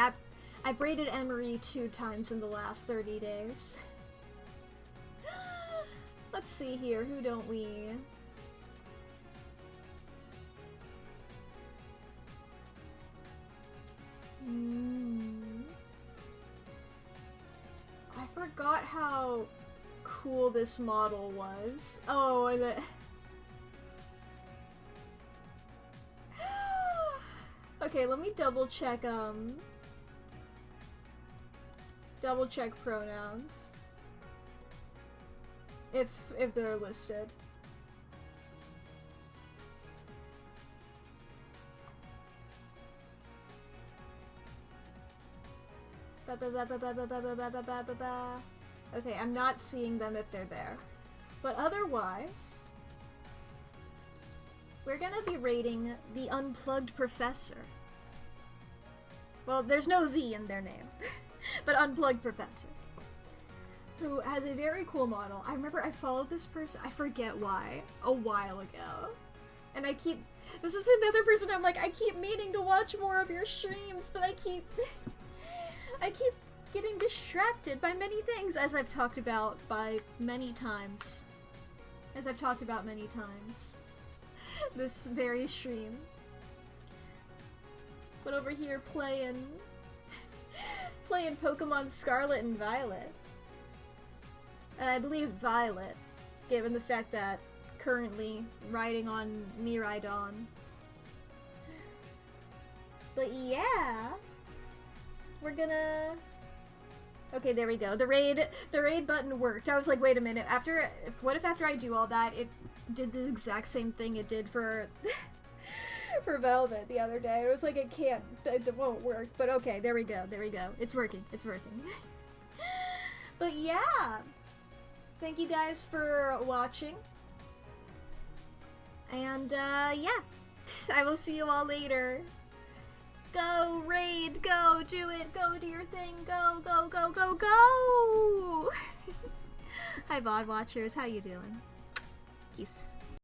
I've rated Emery 2 times in the last 30 days. Let's see here, who don't we? I forgot how cool this model was. Oh, and okay, let me double check pronouns. If they're listed. Okay, I'm not seeing them if they're there. But otherwise, we're gonna be rating the Unplugged Professor. Well, there's no "the" in their name. But Unplugged Professor. Who has a very cool model. I remember I followed this person, I forget why, a while ago. And this is another person I'm like, I keep meaning to watch more of your streams, but I keep getting distracted by many things, as I've talked about many times. This very stream. But over here playing Pokemon Scarlet and Violet. And I believe Violet, given the fact that currently riding on Miraidon. But yeah, we're gonna... Okay, there we go. The raid button worked. I was like, wait a minute. What if after I do all that, it did the exact same thing it did for for Velvet the other day? It was like, it won't work. But okay, there we go. It's working. But yeah, thank you guys for watching. And yeah, I will see you all later. Go, raid, go, do it, go do your thing, go, go, go, go, go! Hi, VOD watchers, how you doing? Peace.